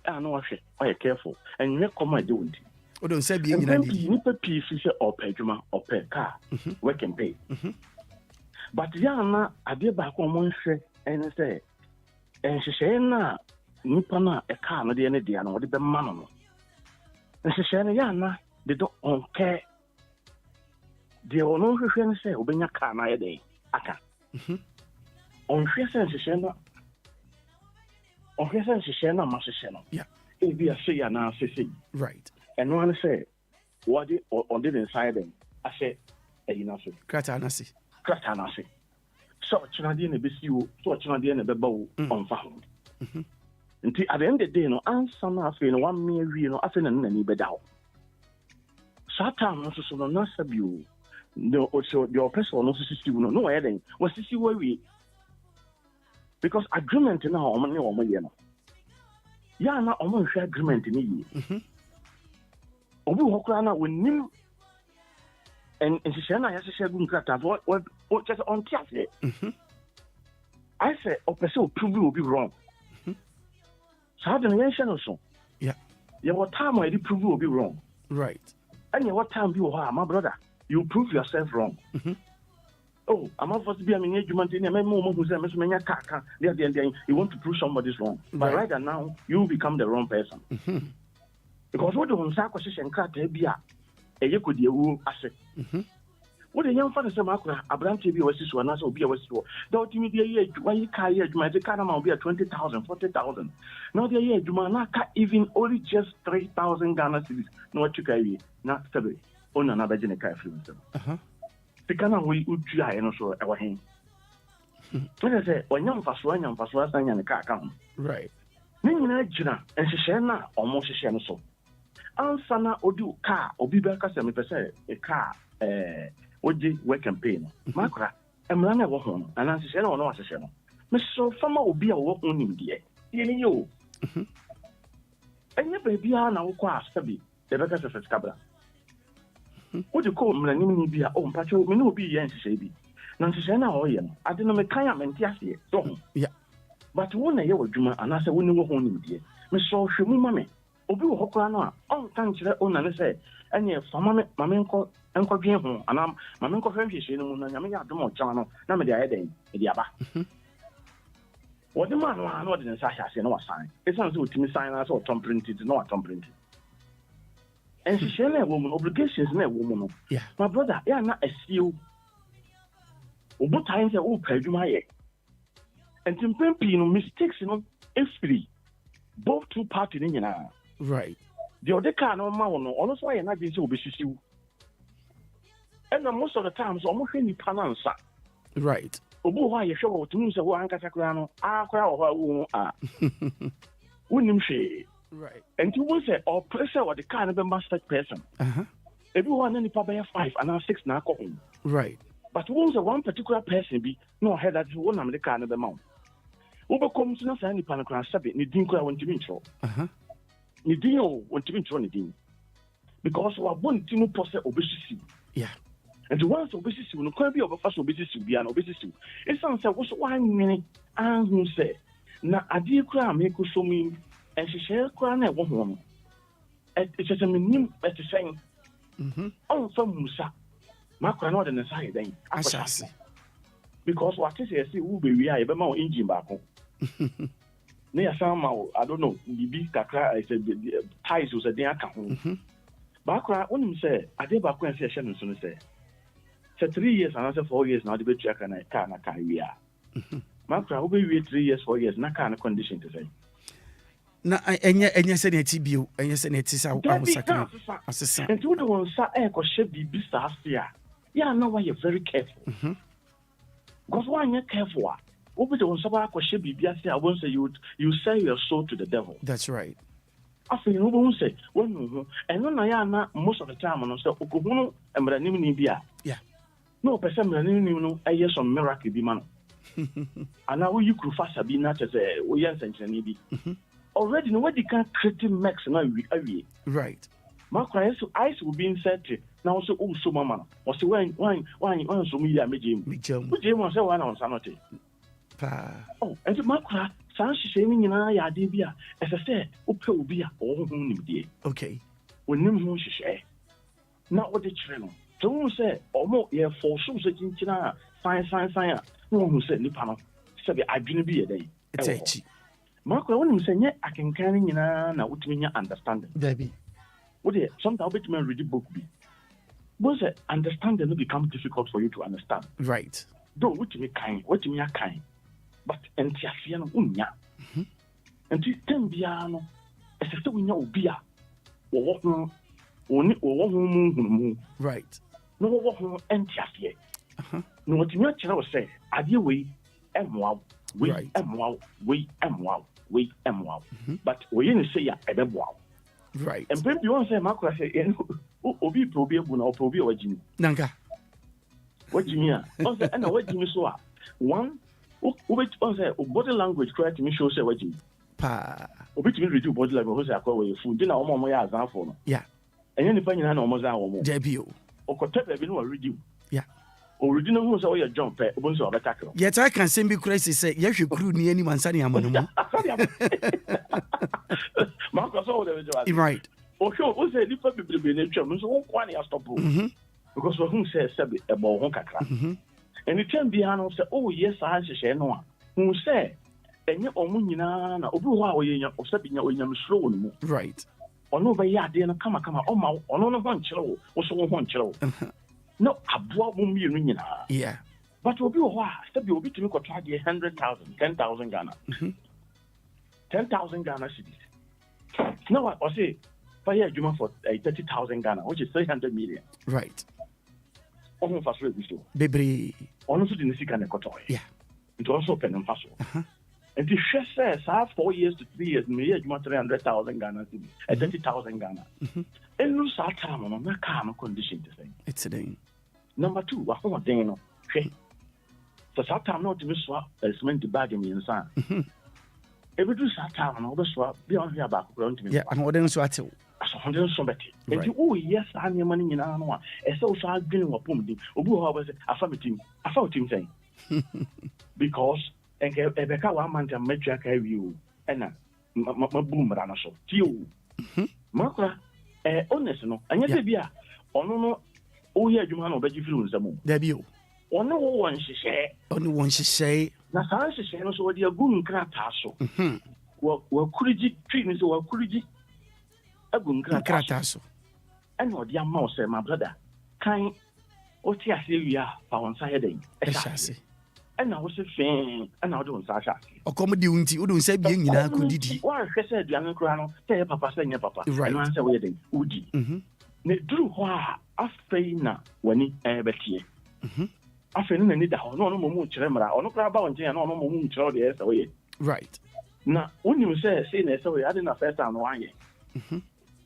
a na wahwɛ ɔyɛ careful ɛnyɛ kɔm a ɛde wo nti wode sɛ bie nyina di nipa pii fi sɛ ɔpɛ adwuma ɔpɛ car work and pay but yɛana adeɛ baako a ɔmonhwɛ ɛne sɛ nhyehyɛeɛ no a nipa no a ɛkaa no deɛ ne deɛ no wɔde bɛma no no nhyehyɛeɛ no yɛana de dɔ ɔnkɛ deɛ ɔno nhwehwɛ no sɛ wobɛnya car no ayɛ dɛn aka ɔnhwɛ sɛ nhyehyɛeɛ no a mahyehyɛ no ebi asɛ anaa asɛsɛ ɛno ano sɛ ɔde ne nsa yɛ dɛn ahyɛ ayi no so krataa no ase sɛ ɔkyenadeɛ na ɛbɛsi wo sɛ ɔkyenadeɛ na ɛbɛba wo ɔmfa ho nti at the end of the day no ansa no afei no wammea wie no afei na ne nani bɛda wo saa time no so no na sa bio deɛ ɔpɛ sɛ ɔno nso sisi wo no na wɔyɛ dɛn wɔsisi wo awie because agreement no a ɔmo ne ɔmo yɛ no yɛa na ɔmo nhwɛ agreement no yie obi wɔ hɔ koraa na wɔnim nhyehyɛ no a yɛhyehyɛ gu nkrataafo kyɛ sɛ ɔnte aseɛ ayɛ sɛ ɔpɛ sɛ ɔprove obi wrong saa de no yɛnhyɛ no so yɛwɔ time a yɛde prove obi wrong ɛne yɛwɔ time bi wɔ hɔ a my brother you prove yourself wrong oh, I'm not supposed to be a mini human thing. I'm more who said, Mr. Kaka, you want to prove somebody's wrong. But right now, you become the wrong person. Because what the acquisition card be a you could you asset. What the young father said, Maakora, a branch of your sister, and also be a West War. Don't you mean why you carry you might be a 20,000, 40,000. Now the year, you might not even only just 3,000 Ghana cedis. No, what you carry, not 7 on another Geneca influence. Pikana we utua eno so e wa hen when say onyam faso asanya ne ka ho right ne nyina gyina nhyehyɛ na ɔmo hyehyɛ no so ansa na odi car obi ba ka sɛ me pɛ e car oji work and pay no Maakora emra na ɛwɔ ho no ana nhyehyɛ na ɔno ahyehyɛ no me so fama obi a wɔ ho nim deɛ yɛ yo ɛnyɛ baabi a na wokɔ asabi e bɛka sɛ kabra what you call me be a own patcho, me no be yen to say be. Nansana or yen, I didn't make kind of mentias so. Yeah. But one a year with Juma and I said, when you were home, dear, Miss So Shimu Mammy, Obi Hokrana, on thanks to the owner, say, and yes, Mamenko, Uncle Jim, and I'm Mamenko French, and Yamia Domo Channel, Namadi Eden, Idiaba. What the man was in Sasha, no sign. It sounds to me sign us or Tom printed, not Tom printed. And she share a woman obligations na woman. Yeah. My brother, yeah, not a seal. Obo times a old peduma. And Timpempino mistakes, if free. Both two parties in yana. Right. The other car no man, also I not been so busy. And most of the times almost any panansa. Right. Obo why you show to me so Anka Sakrano, Wouldn't she? Right. And you will say, or pressure or the kind of a master person. Everyone any probably 5 and 6 now home. Right. But once one particular person be no head that one of the kind of the mount. Over comes not any panacran subject, ni didn't want to be intro. Ni didn't want to be intro, because we want to possess obesity. Yeah. And the ones obesity will not be over first obesity be an obesity. It sounds like what's 1 minute and who say, now a dear crime make so mean. And she share crown at one woman. It's just a minimum at the same. On from Musa, Maakora no the side then. Ashasi. Because what is say we are a engine back home. Near somehow, I don't know, the big Accra, I said the ties was a day account. Maakora, when you say, I did back when I said, so 3 years and after 4 years now, the bit check and I can't carry. Maakora, will be 3 years, 4 years, not kind of condition to say. Na enya se ne tibio enya se ne tisa awusaka asesa and you don't say e ko she bibi sa afia yeah now why you're very careful because when you're careful obi don't say ko she bibi afia I won't say you sell your soul to the devil. That's right. After you won't say when and no ya na most of the time no say okohunu emranim ni bia yeah no person emranim ni no eye some miracle bi man and now you could fast be not as a we yan senchani bi already no what you can create max now we right Maakora so ice will be inside now so so mama was when so me jam say one on sanity oh and Maakora san hye ni nyina ya de bia as I said ope obi a o hu nim die okay onim hu hye na what the chere no so who say omo ye for so kinchina sign no who say nipa no say be adwene bi ye den it's echi Maakora when you say I can carry nyina na utimi nya understanding baby what is sometimes bit me read the book be but understanding will become difficult for you to understand right do utimi kind but entiafia no unya enti tembia no esese unya obi a wo ho mu right no wo ho entiafia no utimi a kire wo say ade we emwa we emwa but we you say ya ebeboa right and maybe you want say Maakora say obi probi ebu na probi wajimi nanga wajimi a on say na wajimi so a one which on say body language correct me show say wajimi pa obi to read body language say akwa we food na omo ya azanfo no yeah enye nipa nyina na omo za omo debio okotebe bi no read yeah original who say we jump e obo so obetakro yet I can send be crazy say yehwe kru ni ani mansani amano mu Maakora so the right okay o say nipa bibrebe na twam so won kwa na stop because who say sabe e bo ho kakra and the time behind say oh yes I hye no a who say enye omu nyina na obi ho a oyenya o sabe nya onyam slow no mu right ono be ya de no kama o ma ono no ho nkyere wo so ho nkyere wo no aboa mu mi no nyina yeah but obi ho a sabe obi tumi ko twa de 100,000 10,000 Ghana 10,000 Ghana cedis no I say buy a juma for 30,000 Ghana which is 300 million right on fa so ebi so bebre ono so de nisika na koto yeah it also pen and faso and the chef says 4 years to 3 years me ya juma 300,000 Ghana cedis 30,000 Ghana and no sa time no na ka no condition to say it's a thing number 2 wa ho den no hwe so sa time no to me so cement bag me insan every do sa time no be so be on here back go to me yeah and oden so atew aso honden so beti and oh yes anya man nyina no a ese wo so adwene wo pom di obi ho ba say afa metim say because enke ebeka wa manta matwa ka wi o ena mabu mra na so ti o Maakora honest no anya te bia ono no o ye adwuma na obeji firi nsamo da bi o ono wo won hyehyɛ na saa hyehyɛ no so wodi agu nkrata so wa kuriji twi ni so wa kuriji agu nkrata so ɛna ɔde ama wo sɛ my brother kan ɔte ase wia fa wɔn nsa yɛ den ɛhyɛ ɛna wo se fɛn ɛna ɔde wɔn nsa ahyɛ ase ɔkɔm de wunti wode nsa bie nyinaa ko didi wɔahwɛ sɛ aduane koraa no sɛ yɛ papa sɛ nyɛ papa ɛno ansɛ woyɛ den wodi na duru hɔ a afei na w'ani ɛbɛteɛ afei no n'ani da hɔ na ɔno mɔmu kyerɛ mmara ɔno koraa ba wo nkyɛn na ɔno mɔmu kyerɛ wo deɛ ɛsɛ woyɛ right na wonim sɛ sei na ɛsɛ woyɛ ade na first time no woanyɛ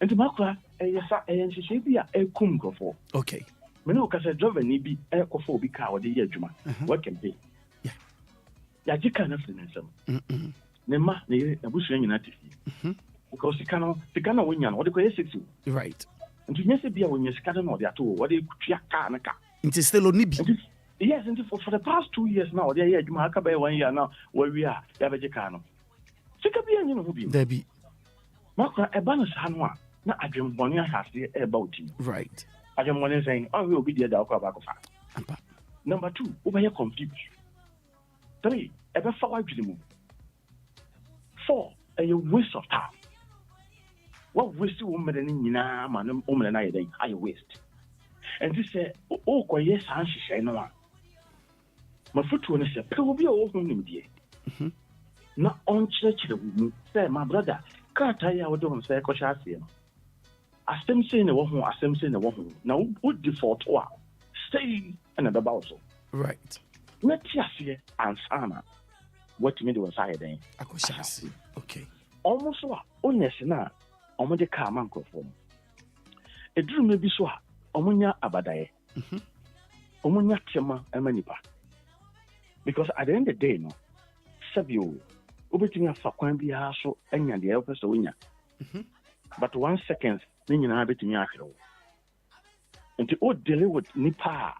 nti Maakora ɛyɛ nhyehyɛ bi a ɛkum nkurɔfoɔ okay mene wo ka sɛ driver ni bi ɛkɔfa obi kaa wɔde yɛ adwuma wɔkɛmpe yɛagye kaa no afiri ne nsɛm ne ma ne yere n'abusua nyinaa te fie because sika no wonya no wɔde kɔyɛ 60 right nti nyɛ sɛ bi a wɔnya sika no na ɔde ato wɔde tua kaa no ka nti still oni bi yes nti for the past 2 years now wɔde yɛ adwuma aka bɛyɛ 1 year na wɔawie a yɛabɛgye kaa no sika bi anyɛ no ho bi dabi Maakora ɛba no saa no a na adwembɔne ahyɛaseɛ ɛba wo tim right I don't want to say, oh, we'll be the alcohol. Number 2, over here confused. 3, ever 4 dream. 4, a waste of time. What waste woman in man, woman and I waste. And this said, oh, yes, and she said, no one. My foot one is a probably old woman, dear. Not on church, say, my brother, can't I don't say, Cochasian. As them saying a woman, as them saying a woman. Now, would default or stay another bousel. Right. Not just here and Sana. What to me was I then? I could see. Okay. Almost what? Only now. On the car microphone. A dream may be so. Omunya abadaye. Omunya tema emanipa. Because at the end of the day, no, Sabio, obeting a fakwan be so enya the help so winya. But 1 second, then you know betting yakro. And the old delay with nipa,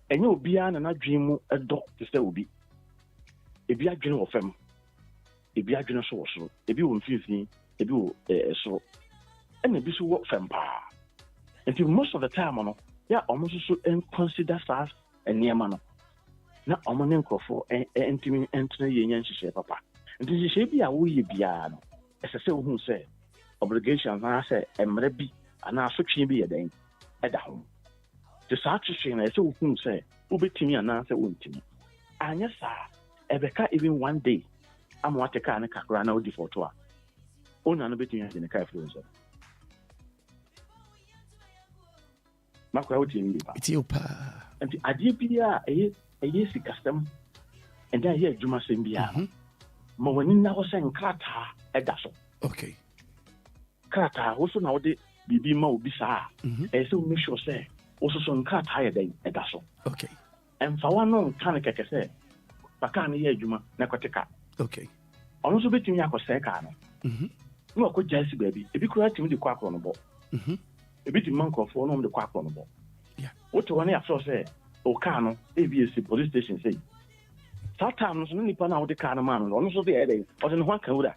and you'll be an a dream a dog to say will be. If you are general of them, if you are general so, if you won't feel me, if you so, and if you work fem pa. Until most of the time, yeah, almost so consider us a near man. Now, I'm an uncle for entering Union, she said, Papa. And this is a wee piano. As I say, who say, obligations, I say, and maybe, and I should be a day at home. The satisfaction, I say, who say, who be to me and answer, won't to me. And yes, sir, Ebeka, even one day, I'm what a car and a Accra now default to her. Oh, none of it in the car fluencer. Maakora in Ethiopia. And the idea be a yes custom, and then here Juma Sembia. When I was saying Krata at Dasso. Okay. Krata also now the Bibi Mo Bisa, and so make sure say also some Krata higher than at Dasso. Okay. And for one non Kanaka say, Pakani here Juma Nakoteka. Okay. Also between Yako Sekano. No, could Jesse baby, if you could him the quack on the ball. A bit monk of one on the quack on the ball. Yeah. What one I saw say, Okano, ABS police station say. Sometimes only pan out the car man, also the headache, or in one coda.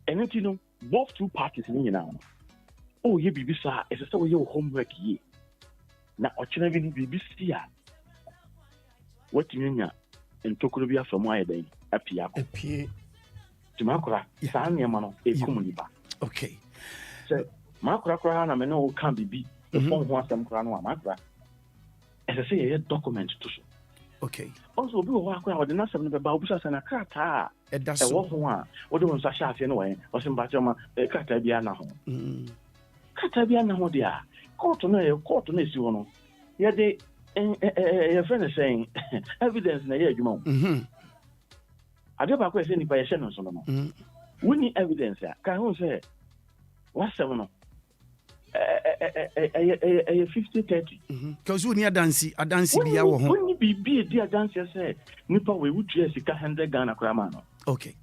And you know, both 2 parties in now. Oh, ye be bizarre, as a so your homework ye. Now, what you never be bizarre. What you mean, and Tokurubia from my day, a piaco. To Maakora, Sanya Mano, a comuniba. Okay. So, Maakora, I know can't be the phone wants them crown Maakora. As I say, a document to show. Okay. Also, we walk out the Nasa and the Baubusas and a Krata. And that's one. What do Sasha anyway? Was in Bajama, a Katabiana home. Katabiana, what they are. Court on you know. Yeah, they, a friend is saying, evidence in a year, you know. I don't know any by a sentence on them. We need evidence. Can you say, what's 7? 50-30. Because we need a dance be our home. When you be a dear dancer, say, Nipa, we would chase a 100 Ghana Kramano. Okay.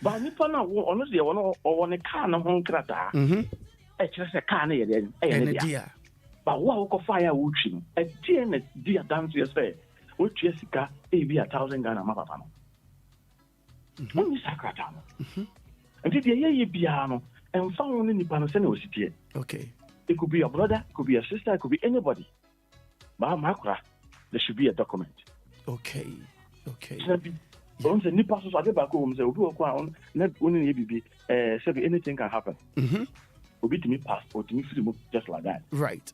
But Nipa now, honestly, on a car no home crata. Just a carny then, a dear. But what will fire watching? A dear dancer, say, which Jessica, a be 1,000 Ghana Mapano. Only Sacratano. And did you piano? And found in the Panaseno city. Okay. It could be a brother, it could be a sister, it could be anybody. But Maakora, there should be a document. Okay. Okay. Once the Nipassos are back home, they will go around, not only be anything can happen. Will to me pass or to me free just like that. Right.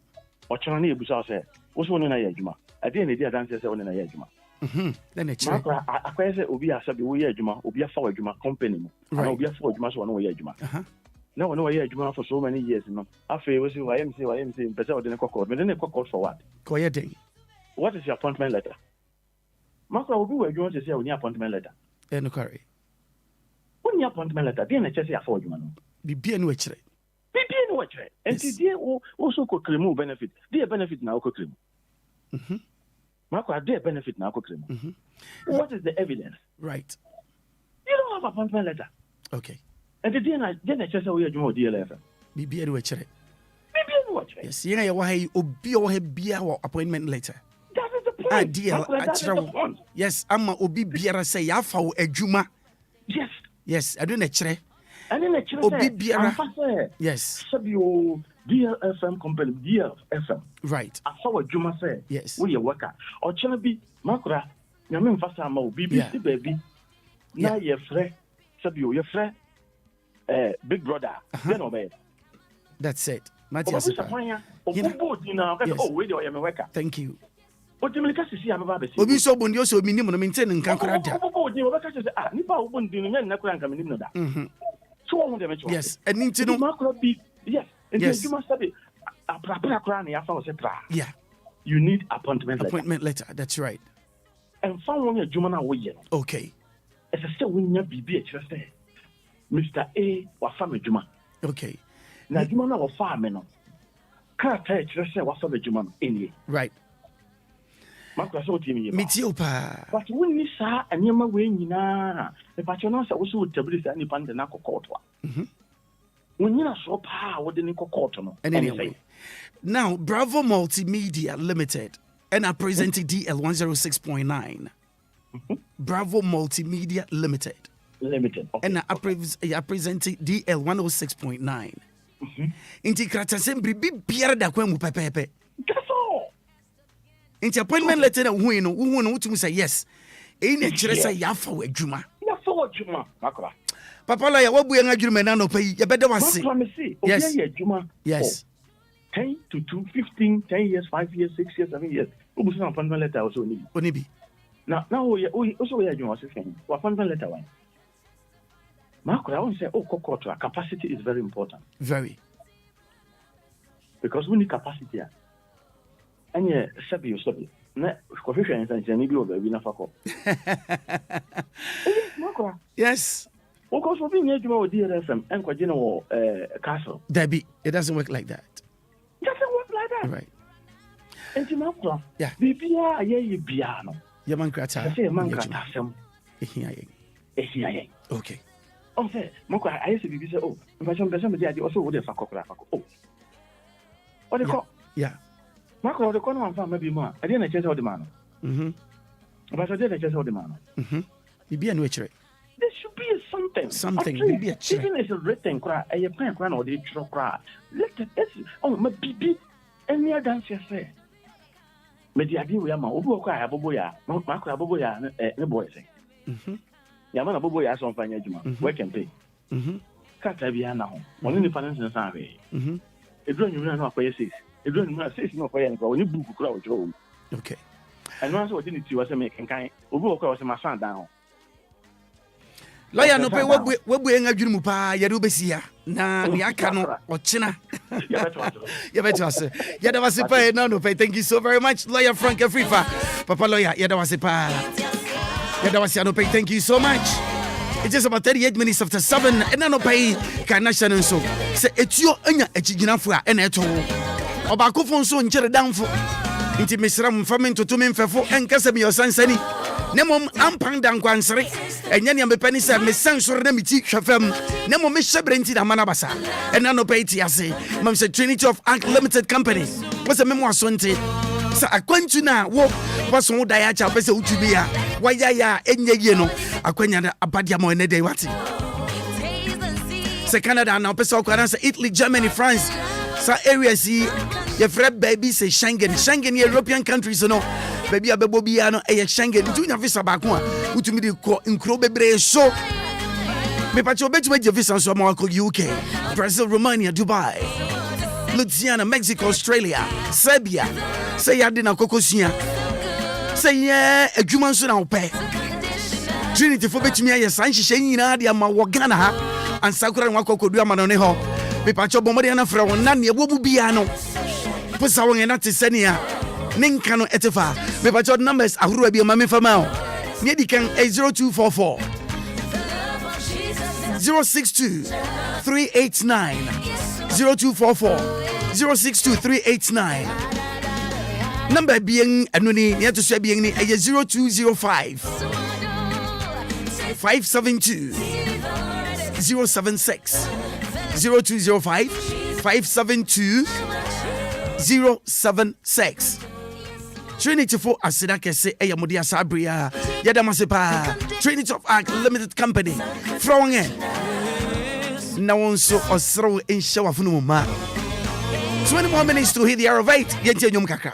Or Chinese Busa said, what's one in a Yajuma? I didn't idea dances on in a Yajuma. Then it's Maakora, I say Obia Sabi Yajuma, Obia for Juma company. Right. Obia for Juma, one way Yajuma. No, no, I Juma for so many years. No, I feel I am saying, better than a cockle. But then a cockle for what? Quieting. What is your appointment letter? Maakora will be where you want to say on your appointment letter. No curry. On your appointment letter, then a chessy afford you. Be bien which. Be bien which. And dear also could claim benefit. Dear benefit now could claim. Maakora, dear benefit now could claim. What is the evidence? Right. You don't have appointment letter. Okay. And then I just say we are doing DLFM. Be bien which. Yes, you know why Obia appointment letter. That is the point. Dear, yes, I'm Obi Biara say Yafa Ejuma. Yes. Yes, I don't know. And then a Obi Biara. Yes. Yes. Sabio, DLFM company, DLFM. Right. I saw what Juma said. Yes. We are worker. Or chana be Maakora. Yamin fasa mo BBC baby. Now your friend, Sabio, your friend, big brother. Then obey. That's it. Matthias. Thank you. Obi so bondi so minimum no maintain nkankora da. Yes, and into no. Yes. Yes. Yeah. You need appointment letter. That's right. And found one Juma na we. Okay. As I said, when you be Mr. A was family Juma. Okay. Now Juma na was farming. Can't tell you what's up with Juma in right. But when you saw a near my way, the patronus also would tell you any pandanaco court. When you are so power, what didn't court on anyway. Now, Bravo Multimedia Limited, and I presented DL 106.9. Bravo Multimedia Limited. Okay. And I presented DL 106.9. Inti krata sembri bibiara da kwa mu pepepe. Inti appointment letter na hu no utum say yes. E na kire say ya fa wadwuma. Ya fa wadwuma Maakora. Papa la ya wabu ya adwuma na no pay. Ya beda wase. Yes. Adwuma. Yes. 10 to 15, 10 years, 5 years, 6 years, 7 years. Who was appointment letter also need. Onibi. Now we also we adwuma say appointment letter one. Maakora, I want to say, cultural capacity is very important. Very. Because we need capacity. And yeah, sabi. Coefficient is an maybe over we never call. Maakora. Yes. Because we're being here to DLFM and Quadino Castle. Debbie, it doesn't work like that. It doesn't work like that. Right. And to Maakora. Yeah. Bibia, yeah, piano. Yaman Krata. I say, Mankata. Okay. Okay, Maakora, I used to be say, oh, if I also would have a cockra. Oh, what they call? Yeah. Maakora, the corner of maybe more. I didn't change all the man. But I didn't change all the man. You be a witcher. There should be something. Something. Maybe a check. Even if it's written cry, a pen cry or the true cry. Let it. Oh, my baby. And near dance, you say. Media deal with my Obu cry, Aboboya, Maakora Aboboya, a boy say. Yamana Aboboya, some fine juma. Work and pay. Can't have you now. One independence and survey. A drone you run off for your sis. A drone you run 6 no for you book crowd. Okay. And once what didn't you was a making kind. Obu was my son down. Lawyer no pay what we adwuma pa ya do besia na ni aka no ochina ya beto say ya da wase pa no pay. Thank you so very much Lawyer Frank Afrifa Papa Lawyer ya da wase pa ya da wase no pay. Thank you so much. It is about 38 minutes after 7 and no pay can national so say etuo anya achiginafo a na eto oba kofo so nkere danfo nti mesra mfam ntoto memfefo enkasa mi yosansani nemom ampan dan kwansere enya ne mepani se mesansoro na miti hwafam nemom me hyebrenti na manabasa ena no pay ti ase mam se Trinity of Arc Limited Company was a memo asonte sa akwantu na wo waso da ya cha pese utubi ya waya ya enye ye no akwanya na abadia mo ene dey wati se Canada na pese okwana se Italy, Germany, France sa areas yi ye freb baby say Schengen European countries no baby abebo bia no e Schengen ntu nya visa ba ko a utumi di ko nkro bebre so me pa cho betu je visa so ma ko UK, Brazil, Romania, Dubai, Louisiana, Mexico, Australia, Serbia. Say ya de na kokosia say ye adwuma so na ope Trinity fo betumi aye san hihye nyina de ama wo Ghana ha ansakura nwa kokodu ama no ne ho me pa cho bomode na fra won na ne bobu bia no posa won na te senia ninka no etefa me pa cho numbers ahuru bia ma me fama o ne di kan 0244 062 389 0244 062 389 number being anuni near to say being 0205 572 076 0205 572 076 Trinity for Asida Kese Eyamudia Sabria Yadamasepa Trinity of Arc Limited Company Throwing in now so osro in shower funuma 20 more minutes to hit the hour of 8. Yenche nyum kaka.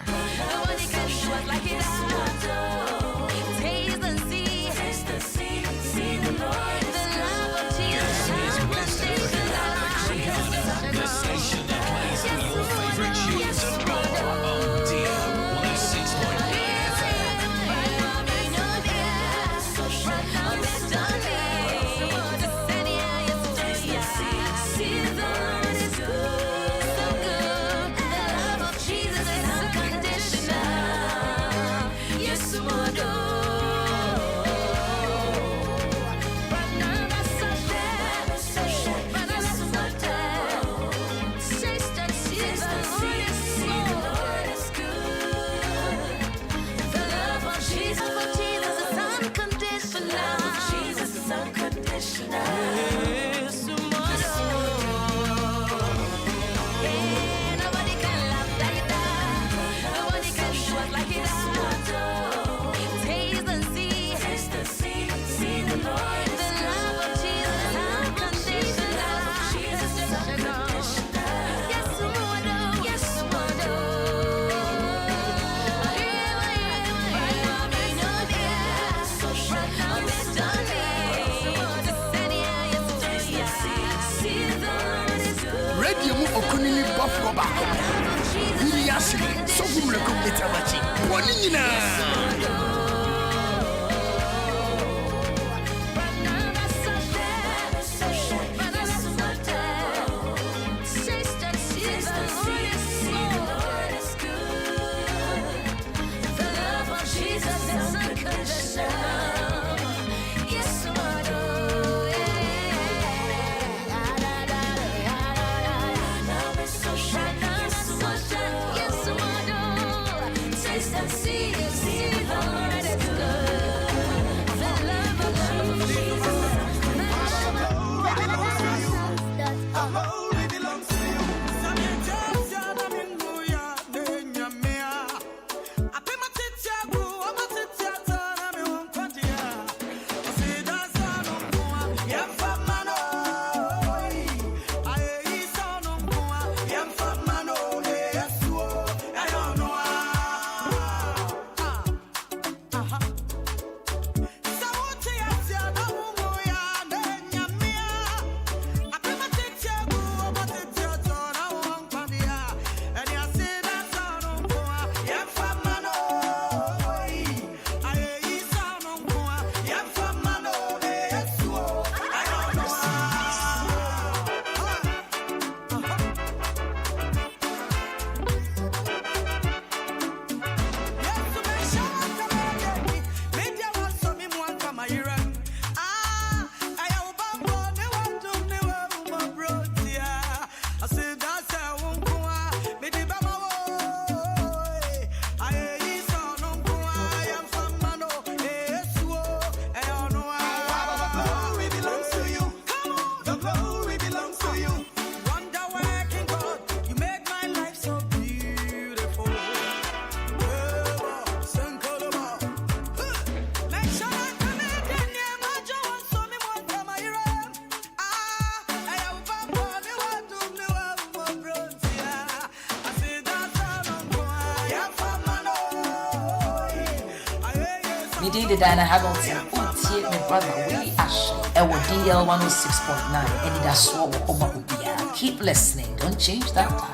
The Diana Hamilton, Utie, my brother Willy Ashley, DL 106.9, Anidaso Wɔhɔ Obia. Keep listening, don't change that time.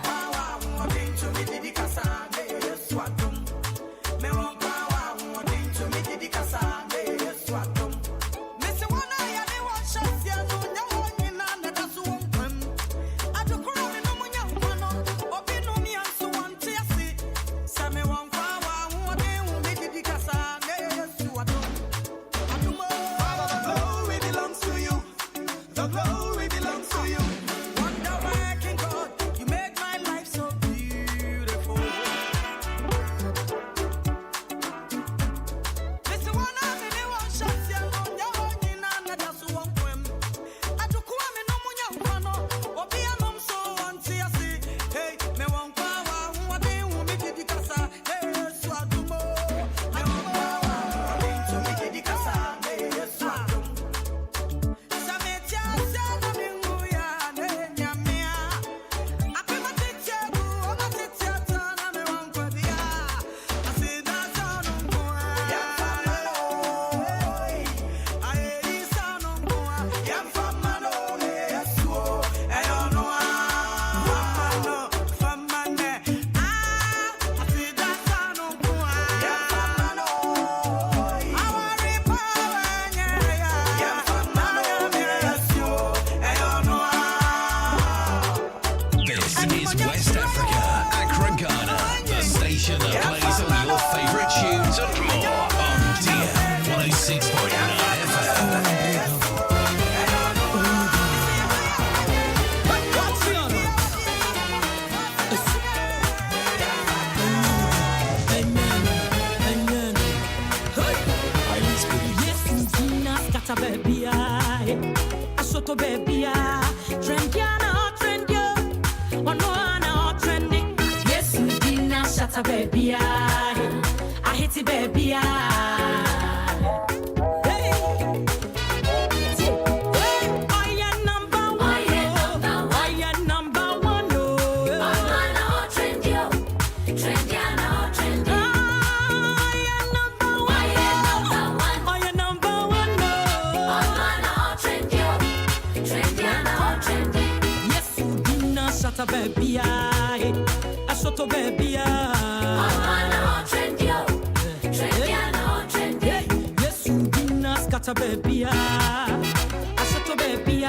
The glory belongs to you. Wonder working God, you make my life. shatter baby, I soto baby, trendiana, trendio, one trending. Yes, you did not shatter baby, I hit it baby. Baby, I soto baby, yes, you did not scatter baby, I soto baby,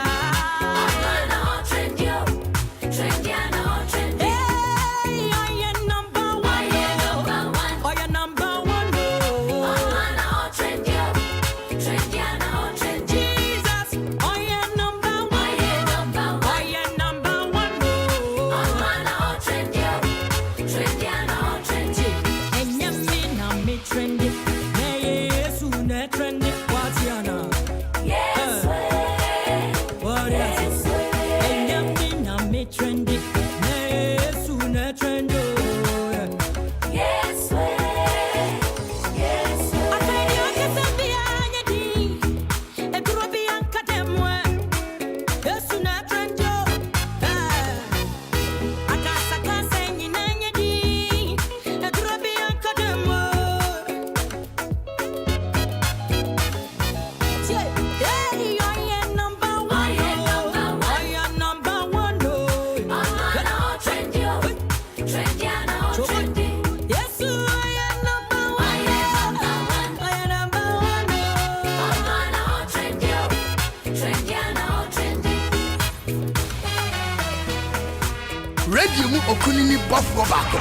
Okunini Buffalo back.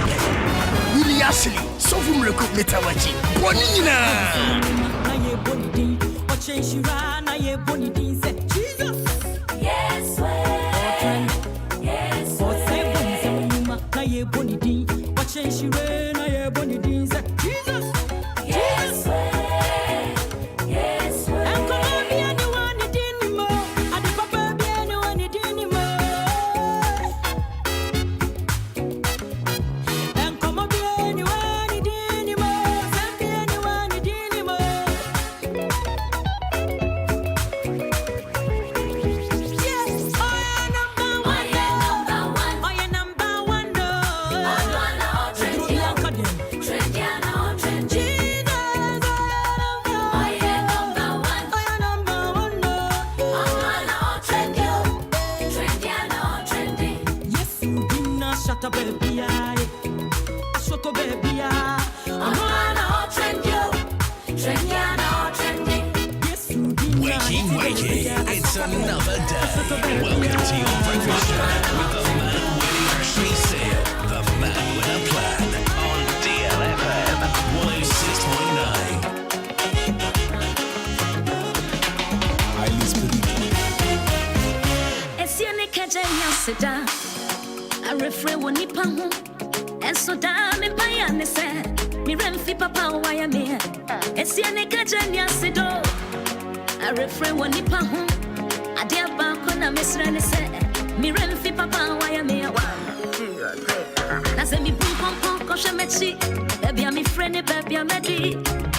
Willy Ashley, so from Recoup Metawachi. Bonina. Yes, yes, Wakey, it's another day. Welcome to your breakfast show with the man Willy Ashley Seal, the man with a plan on DLFM 106.9. Seda, I refrain when nipa ho, and so da me paya ne se, mi remfi papa waya me, esi ane kajanya sedo, I refrain when nipa ho, adia ba kona mesra ne se, mi remfi papa waya me wa. Na se mi bum pom pom kosha mechi, ebi a mi friend e baby a medi,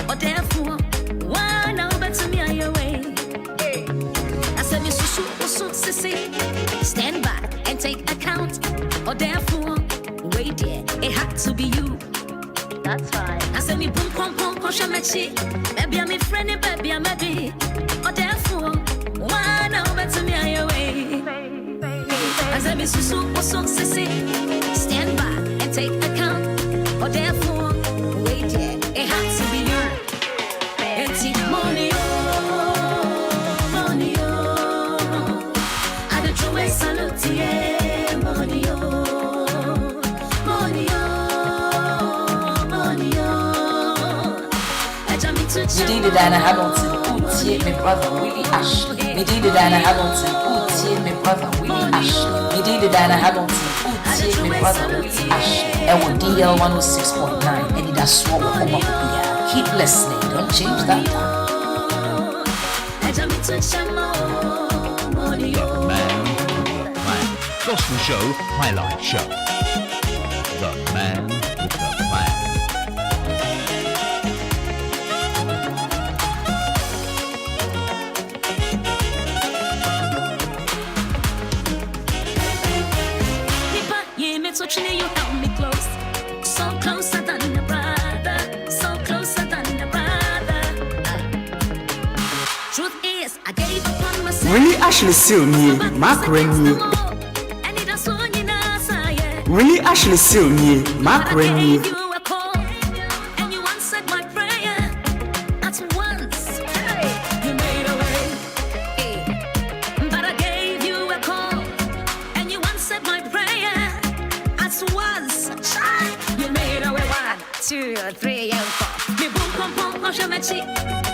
o therefore, why now better me away. I said, Miss Sissy, stand back and take account. Or therefore, wait there, it had to be you. That's right. I said, me boom, pom, pom, kosha mechi. Baby, I'm a friend, baby, I'm a day. Or therefore, why now better me away? I said, Miss Sissy, stand back and take account. Or therefore, wait there, it had to be you. It's money. Me did the Diana Hamilton, Utie, my brother Willy Ashley. Me did the Diana Hamilton, Utie, my brother Willy Ashley. Me did the Diana Hamilton, Utie, my brother Willy Ashley. And with DL 106.9, Anidaso Wɔhɔ. Keep listening, don't change that. Man with a Plan. Gospel Show Highlight Show. The Man with the Plan. Touching you held me close, so closer than a brother, so closer than a brother. Truth is, I gave up on myself. Willy Ashley Seal me, Maakora ni. Willy Ashley Seal me, Maakora ni.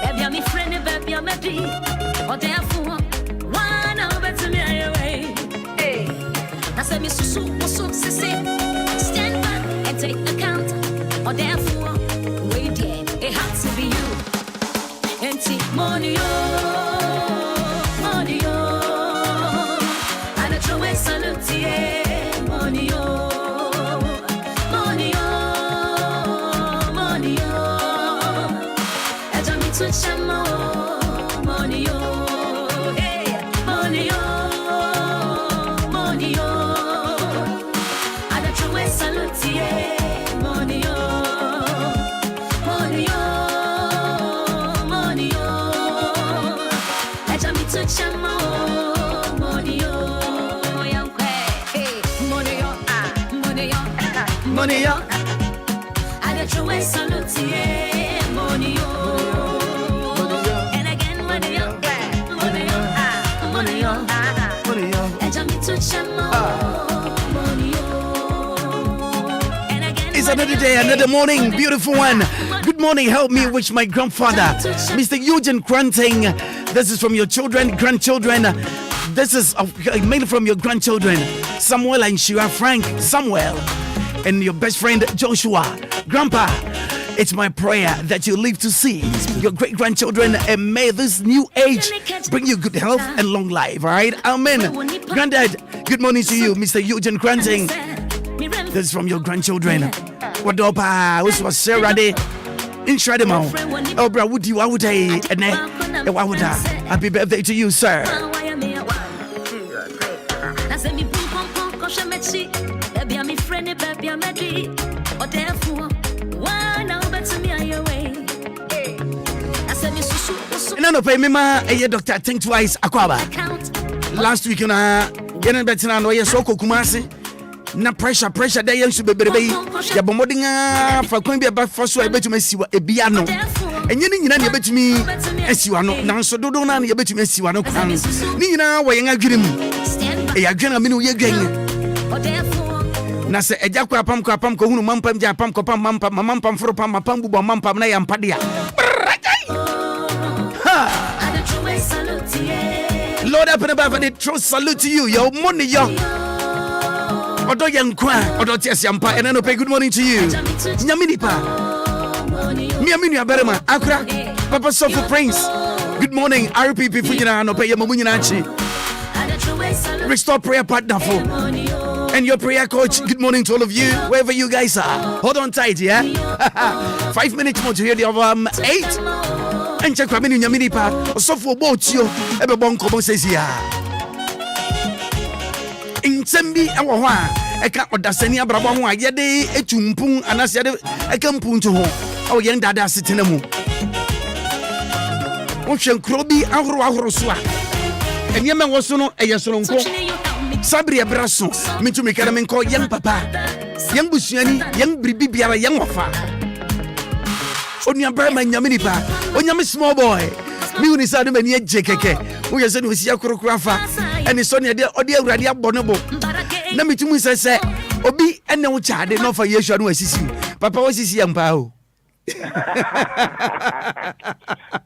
Baby, I'm friend, baby, I'm or therefore, one over to me away. Hey, I said, Mr. So, stand back and take account, or therefore, wait, yeah, it has to be you. And take money, and a true salute, yeah, money, switch some more money, oh, hey, money, oh, money, oh. I don't true way salute, yeah, money, oh, money, oh, money, oh. I just switch some more money, oh, young hey, money, oh, money, oh, money, oh. I don't true way salute, yeah, money, oh. It's another day, another morning, beautiful one. Good morning, help me wish my grandfather, Mr. Eugene Granting. This is from your children, grandchildren. This is mainly from your grandchildren, Samuel and Shira, Frank, Samuel, and your best friend, Joshua. Grandpa, it's my prayer that you live to see your great-grandchildren and may this new age bring you good health and long life, all right? Amen. Granddad, good morning to you, Mr. Eugene Granting. This is from your grandchildren. Wadopa, who's was Sarah Day, Inshrademo. Obra, would you, I would say, and happy birthday to you, sir. No, pay me, ma, doctor, think twice, Akwaba. Last week, getting better now, you're so kumasi. Na pressure, there you should be baby. Ya bomodinga for going be about first way, bet you may see what a piano. And you know, bet me as you are not now, so don't know, you bet you may see one. Nina, why you agree? A general minu ye gang. Nasa a jacka pam crapam, kohunu mampam, japam, copam, mampam, for pam, pambu, mampam, nayam padia. Lord, up and above, the true salute to you, your money, your. Odo yankwa, odo tias yampa, and then pay good morning to you. Nyaminipa. Miamini Aberema, Accra, Papa Sofa Prince. Good morning, RPP Fujina, no pay Mamuninachi. Restore prayer partner for. And your prayer coach, good morning to all of you, wherever you guys are. Hold on tight, yeah? 5 minutes more to hear the of 8. And check Ramini Nyaminipa, so for both you, ever bonko says, yeah. In Sembi, our one, I can't understand Abraham, yede, etumpung, and I said, I can't put to home. Our young dada sitting a moon. Ocean Krobi, our Swa. And Yemen was no a yason. Sabri Abrasso, me to make a call young papa, young Busiani, young Bribia, young wafa. On your Burman Yaminipa, on your small boy. Me is Adam and yet JKK, who has said with Yakurographer. And it's on your dear Radia Bonobo. Let me to me say, Obi and no child, not for years, I see you. Papa was his young pal.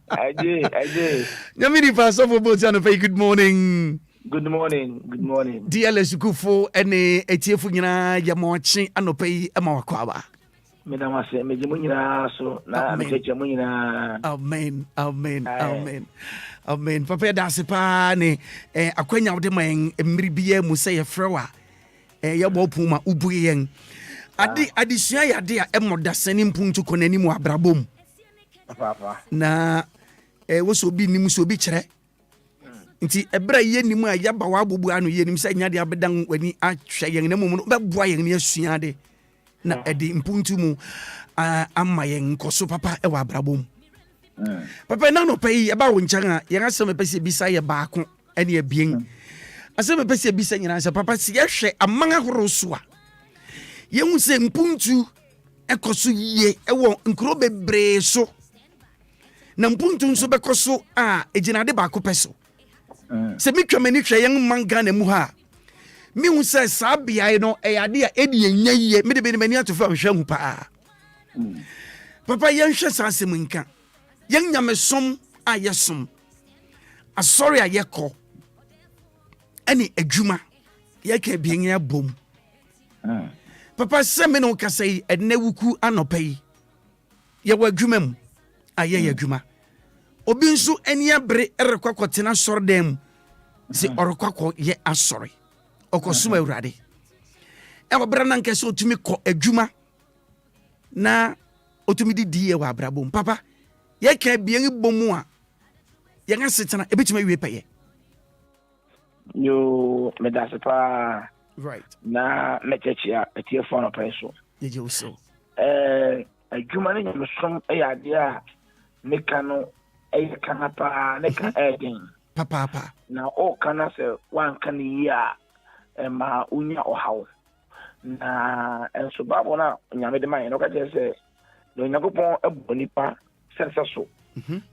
I did. Yamini pass over both and pay good morning. Good morning. DLFM and a TFUina Yamochi and no pay a Maakora. Madam say Mejimunina so na Mejimunina. Amen. Amen. Papa dase pa ne akwanya wode man mribie mu say yefrewa ye bopu ma ubuye yen. Adisua yade a emodasani mpuntu konani mu abrabom. Papa. Na wo so bi nim so bi kire. Nti ebra ye nim a yaba wa abubu anu ye nim say nyade abedan wani ahwe yen na mum no beboa yen ne asua de. Na edi mpuntu mu amma yen koso papa e wa abrabom. Papa na no pay eba wo nchan a yen asem pese bisa ye baako ene abien. Asem pese bisa nyina se papa si ye hwe amanga horo so a. Yen se mpuntu ekoso yie e wo nkro bebre so. Na mpuntu nso bekoso a ejinade baako peso. Se mi twamani hwe yen manga na mu ha. Mi hu se sabia no eyade a edi enya yie me de be mani atofa hwe hu pa. Papa yen hwe sanse munka. Yen nyamesom a yesom. Asori a yekọ. Ani adwuma. Yeka bien ya bom. Papa se me no kasai edna wuku anopai. Ye wa adwuma mu. Aye adwuma. Obi nso ani abre erekwakotena sordem. Se orokwakọ ye asori. Okosuma urade. E obra na nkese otumi kọ adwuma. Na otumi di ye wa abrabom. Papa ye ka bien bomu a ye nga setena ebetima wie peye. Yo medaspa right na mechechia etie phone operation ye je so adwuma ne nyamesom eyade a meka no eyeka pa ne ka edin papa na o kana se wan kan yi a ma unya ohaw na enso babo na nyame de man no ka je se no nyakopon ebonipa sensaso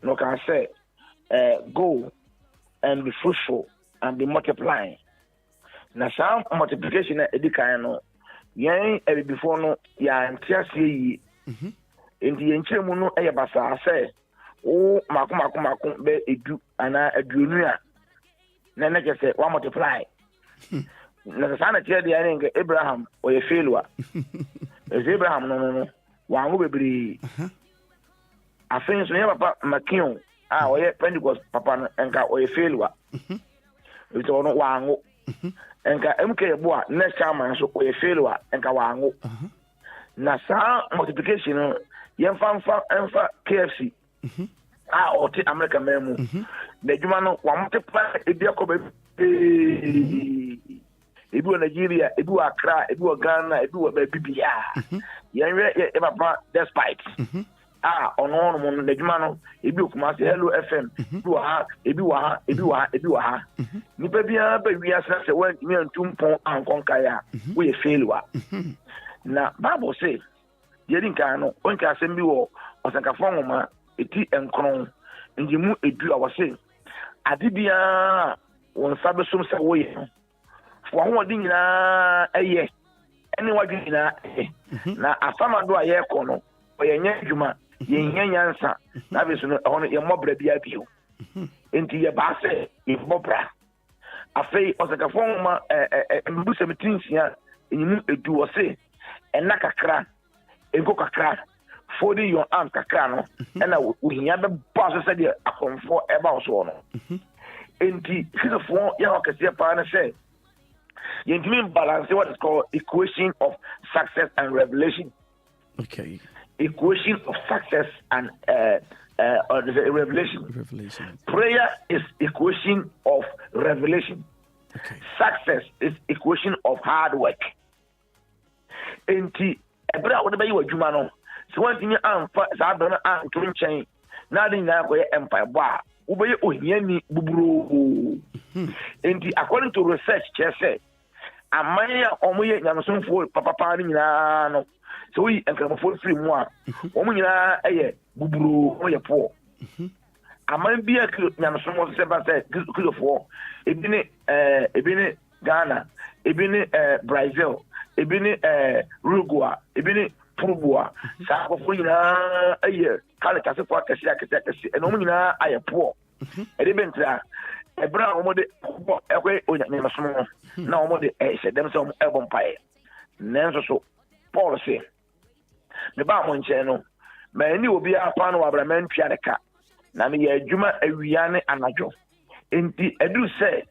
no ka say go and be fruitful and be multiplying. Na some multiplication edikan no yen before no ya ntiase yi enti yenchemu no basa say o mako be edu ana aduonu a na na say wa multiply na sana tie de ya nke Abraham o ye failure Abraham no wa ngo bebre afin so ya papa makion o ye Pentecost papa no enka o ye failure ito no wa ngo enka MK boa next time so o ye failure enka wa ngo na sa multiplication no yemfa KFC o ti America memu na djuma no wa multiply ebi akoba ebi wa Nigeria ebi wa Accra ebi wa Ghana ebi wa Bibia yenwe e papa despite ono mo na djuma no ebi okumase Hello FM ebi wa ha ni pa bia ba wi se wan mi antumpon ankonka ya we failure na Bible say yeri nka no onka asem bi wo osanka fonwoma eti enkron njimu edu awase adibia won sabe som se wo ye fo ho odi nyina eye ene wadu nyina na afamado a ye ko no oyenye adwuma yenye nyansa na beso no hono ye mobra bia bio enti ye ba se ye mobra afei osanka fonwoma mbu 17 nyimu edu wose ena kakra enko kakra folding your arm kakra no and we hear the boss said you akonfo eba so no enti kisofo ya okese pa na say you mean balance what is called equation of success and revelation. Okay. Equation of success and or the revelation. Prayer is equation of revelation. Okay. Success is equation of hard work. Enti ebra wo de bayi wadwuma no so one thing amfa sa do na anto nchen na de na ko empire bo a wo be ohiani buburo enti according to research che say amanya omoye nyamsonfo papa ni nyina no so wi enkramofo free mu a omo nyina eye buburo oye po aman bia nyamsonfo se ba say kilofo ebini Ghana ebini Brazil ebini Uruguay ebini Purubua sa ko nyina aye kale kase kwa kase eno nyina aye po ede bentra ebra omode ko ekwe onyamasomo na omode se dem so ebon pae nenso so Paul say me ba mo nche no ma ni obi apa no wabra man tua de ka na me ye adwuma awia ne anadwo enti edu say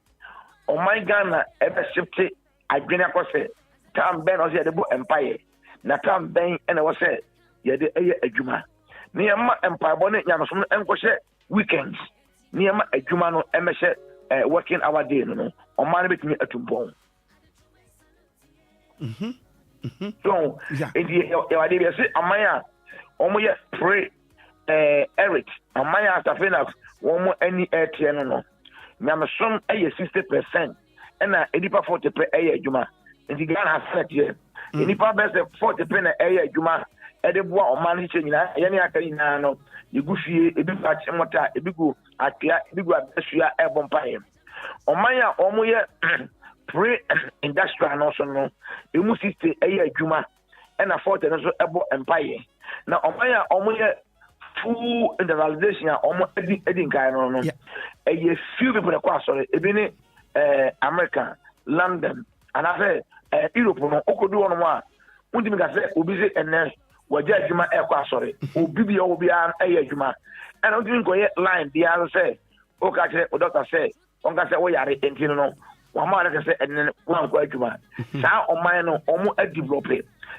o my Ghana ebe shifte adwene akose tam ben o say de bo empire na tam ben ene wo say ye de eye adwuma ne yema empire bo ne nyamesom enko hye weekends ne yema adwuma no emehye working hour day no o man betimi atumpon so enti ya de be say amaya omo ye pray Eric amaya tafena womo ani etie no nyamesom eye 60% ena edipa 40% eye adwuma enti Ghana set ye edipa best 40% na eye adwuma edebua oman che nyina ye ne aka nyina no yegufie ebifa chemota ebigu atia ebigu abesua ebompaye omanya omo ye pre industrial no so no emu 60 eye adwuma ena 40 no so ebo empire na omanya omo ye full industrialization omo edi nkai no eye few people na kwa sorry ebi ni America London and I say Europe no okodu ono a undi mi ga say obi say ene waje adwuma kwa sorry obi bi an eye adwuma and undi mi go ye line dia say o ka kire o doctor say on ga say wo yare entino no wa ma na say ene wan kwa adwuma sa o man no omo a develop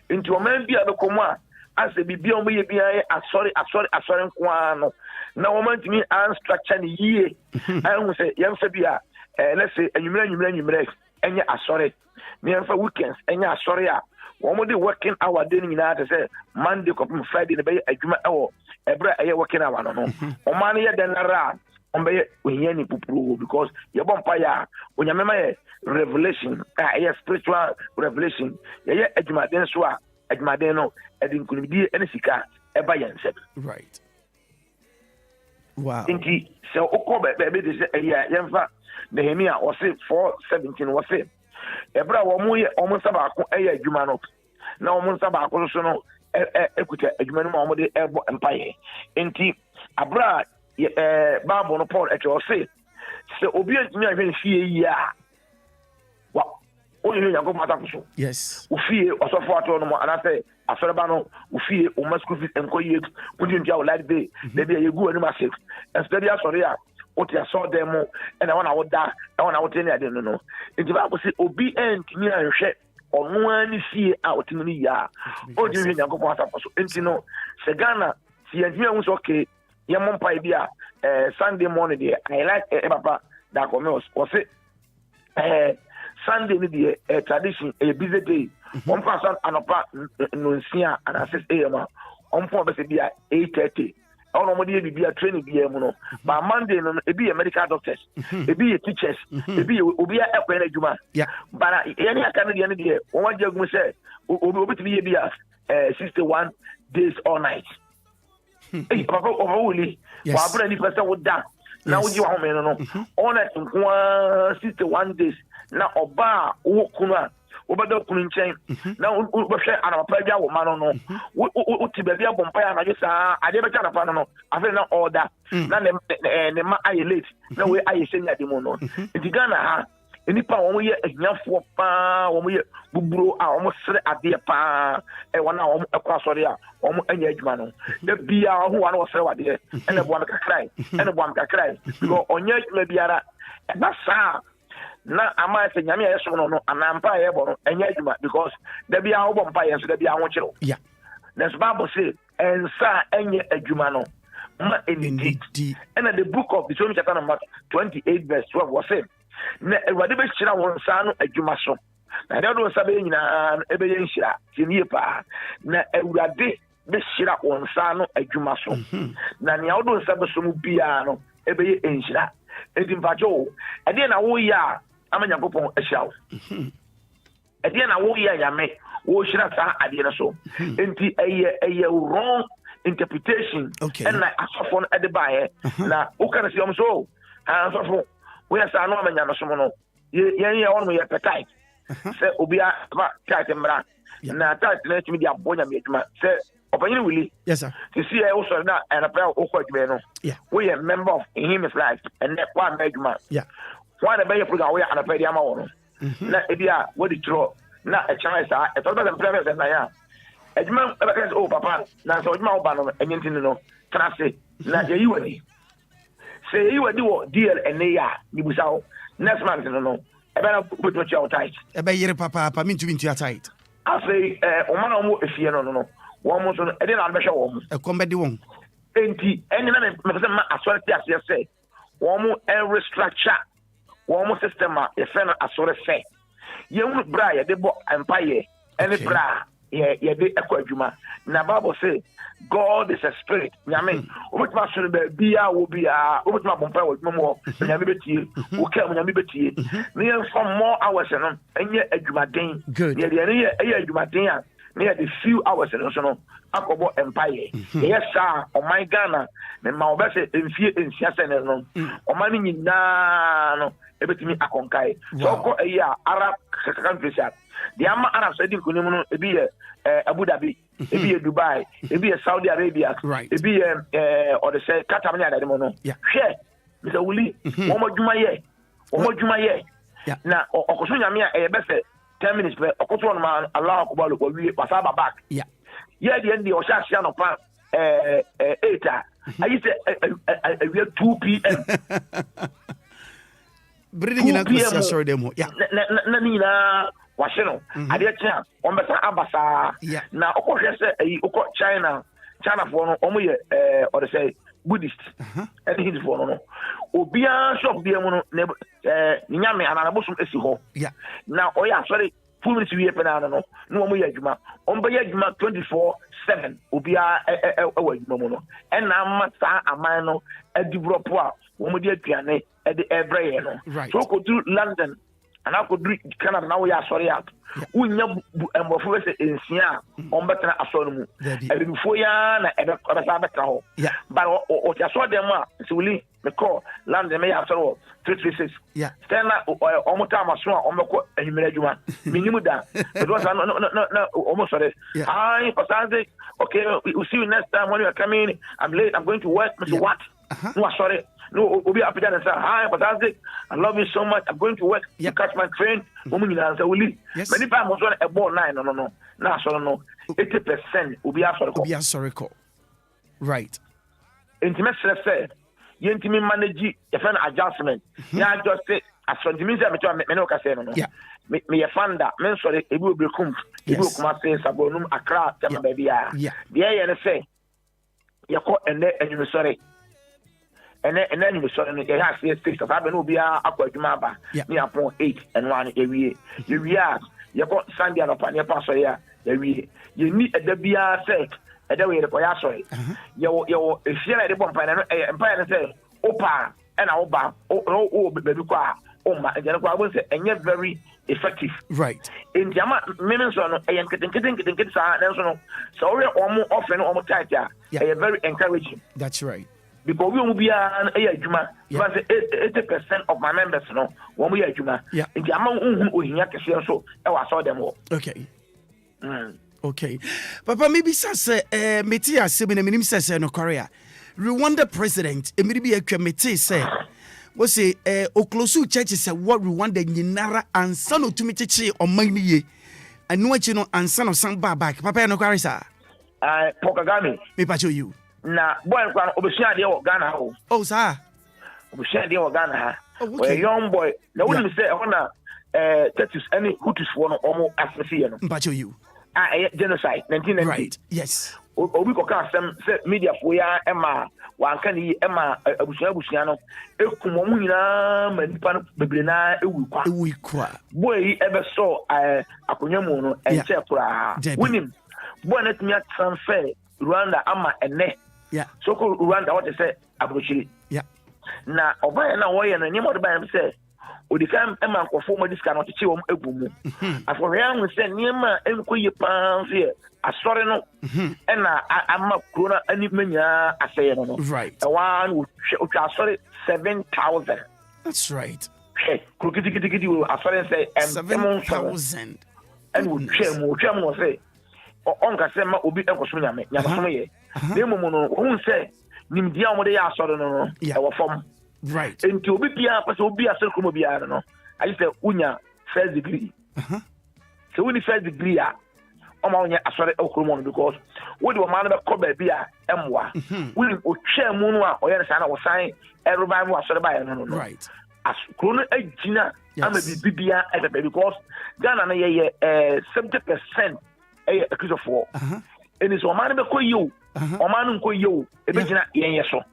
into o man bi adokomo a ase bibia omo ye bia asori nko no na o man timi an structure ni yie an say yam say bia let's say enyumre enye asori me am for weekends enye asori a wo mo dey working hour day ni na say Monday ko Friday ne be adwuma ewo ebra eye working hour no o man ye den ra on be ohia ni pupuru because ye bompa ya onyamema ye revelation ye spiritual revelation ye adwuma den so a adwuma den no edin kunibidi ene sika eba yense right wow inti so okobe be dey say yemfa Nehemia was say 4:17 was say ebra wo mu ye omo sabako eye adwuma no na omo sabako so no ekuta adwuma no omo de ebo empire enti abra Bible no Paul echo say obi antimi ahwe fie yi a wa onye yango mata so yes ufie osofo ato no mo ana say asoreba no ufie o masku fit enko ye odi ntia o like day dey yegu ani masif especially asori a what you saw them and I want to da I want to tell you no nti ba ko say obi antimi ahwe ono ani fie a otimi ya o di yango mata so nti no se Ghana si antimi ahun so okay yamon pa bia Sunday morning there I like papa that come was say Sunday ni the tradition a busy day one person anopa no nsia and 6 am on po be say bia 8:30 ono mo dey bia training bia mu no but Monday no e be medical doctors e be teachers e be obi ekwa na adwuma but any aka no dey dey won jagum say obi tbi bia 61 days all night eh papa Willy wa bra ni person wo da na wo ji wa home no all night nko 61 days na oba wo kunu a obada kunu nchen na wo hwe anapa bia wo ma no wo ti ba bia bompa ya na jo sa ade be kana pa no afi na order na ne ma aye late na we aye senya de mo no nti Ghana ha enipa wo ye ahiafo pa wo ye buburo a wo sere ade pa wona wo ekwa sori a wo anya adwuma no da bia ho wa na wo sere wade ene bo am kakrai because onya adwuma biara na sa na ama se nyame ya so no anampa ya bo no anya adwuma because da bia wo bompa ya so da bia ho kiro na Bible say ensa anya adwuma no ma enidi and the book of Deuteronomy chapter number 28 verse 12 was say na ewade be hira won sa no adwuma so na da do sa be nyina ebe ye hira tinie pa na ewade be hira won sa no adwuma so na nia wo do sa be so mu bia no ebe ye enhira edimfajo ade na wo ya amanya kopon ehyawo ade na wo ya yame wo hira sa ade na so enti eye wrong interpretation and na asofo no ade bae na wo kan si om so asofo we are no amanya no so no ye won ye petai se Obia ba tight mbra na tight na timi dia bonya me adwuma se opanyin Willy yes sir you see I also na and a o ko adwuma no we are member of him is life and that one adwuma why the be program we are na dia ma wono na e dia we di tro na e chance e to be premise na ya Edman oh papa na so Edman oba no enyentin no kana se na ye yiwani say you do deal and ya ni busa next month no e be na put your tight e be yere papa me to into your tight I say o man o mo efie no wo mo so e dey na be hwe wo mo e kombe de won enti eni na me say ma authority as say wo mo restructure wo mo system a e fe na authority say ye hu bra ye de bo empire any bra ye de ekwadwuma na Bible say God is a spirit. Nyame, obetuma so be bia wo bia, obetuma bompa wo dwuma mo, nyame betie, wo ka nyame betie. Me for more hours no, enye adwumaden. Ye de adwumaden a, me the few hours no so no, akobo empire. Yes sir, o my Ghana, me ma obese enfie ensia se no. O ma ni nyina no, ebetimi akonkai. So ko eya Arab countries a. The ama Arab said in Kunimuno, ebi Abu Dhabi, ebi Dubai, ebi Saudi Arabia, ebi or the say Qatar na demono. Share, Mr. Willy, omo juma ye. Na okoso nyame e be say 10 minutes per okoso no man Allah akbar ko wi pasaba back. Yeah. Yeah, the end the osha sia no pa 8 I say 2 p.m. Breeding in a sorry demo. Yeah. Na washino ade tia on beta abasa na okohwe se oko China for no omo ye or say Buddhist and his for no Obia shop bia mu no nyame ananabosum esi ho na oya sorry full minutes we pena no omo ye adwuma on be ye adwuma 24/7 Obia ewa adwuma mu no and na mata aman no develop a omo de aduane e de ebreye no so ko do London and I could read Canada now. We are sorry out. We neverembofo se ensia on better asonu mu. E before ya na e be better ho. But o ti aso dem a se Willy me call land me after all 336. Yeah. Stand almost time aso on me ko ehimere adwuma. Minimu da. Because no almost sorry. Hi Pasanze. Okay, we see you next time when you are coming. I'm late. I'm going to work. What? No sorry. No, Obia up there and say, hi, Pasanze. I love you so much. I'm going to work. You catch my train. Woman in answer Willy. Many times was a ball 9. No. Now so no. 80% Obia sorry call. Right. Intimate say, you intimate manage your friend adjustment. Yeah, just say as for the music me no ka say no. Yeah. Me fanda, men sorry, e bi obekum. E bi okuma say sabonum Accra, tell baby ya. Yeah. There say, you call and you sorry. And then you saw it has 6 of Aben Obia Aquaduma ba near upon 8 and 1 every year. You got Sunday and upon your pastor here every year. You need a debia set a day with the Poyasoy. You if you're at the bomb and say, Opa and Oba, oh, baby, oh, my, and I will say, and yet very effective. Right. In Jama, Minnesota, I am getting so we're almost often almost tight. Yeah, very encouraging. That's right. Because we will be an Juma. 80% of my members know when we are Juma. Yeah. In the amount who here so I saw them all. Okay. Okay. Papa, maybe says Metia Sebin minim says no Korea. Rwanda president, maybe a committee say was say Oklosu church is what Rwanda Ninara and son of Tumichi on my knee. And no you know and son of some back. Papa no Carissa. Pokagami. Me pacho you. Na boy kwan obesia de o Ghana ho. Oh sir. Obesia de o Ghana ha. Okay. A young boy. Na when me say na Texas any Hutus for no omo asese no. Mpacho you. Genocide 1990. Right. Yes. Obi ko ka sem say media for ya ema wan kan yi ema abusia no ekumo mu nyina manipa no bebre na ewu kwa. Boy ebe so akonya mu no enche kura. Winim. Boy na timi transfer Rwanda ama ene. Yeah. So ko Rwanda what say abrochiri. Yeah. Na oba na wo ye no nyimo de ba say odikam ema nkofo mo diska no teche wo ebu mu. Afohwe an say nyema enkoye pan so asore no na ama krona ani manya aseye no. Right. The one wo asore 7,000. That's right. Hey, krokiti wo asore say 7,000. And wo twem no say onka say ma obi enkoso nyame ye na momo no won say nimdia omode ya asoro no e wo fom right enti obi bia pese obi asoro komo bia no I say unya first degree so when first degree a Omo nya asore okromo because we do man be ko ba bia emwa we otwa mu no a oye sa na wo san revival asore ba no right as krono agina ama bibia because Ghana na ye 70% accused and is man be ko you man ko you e be gina yen so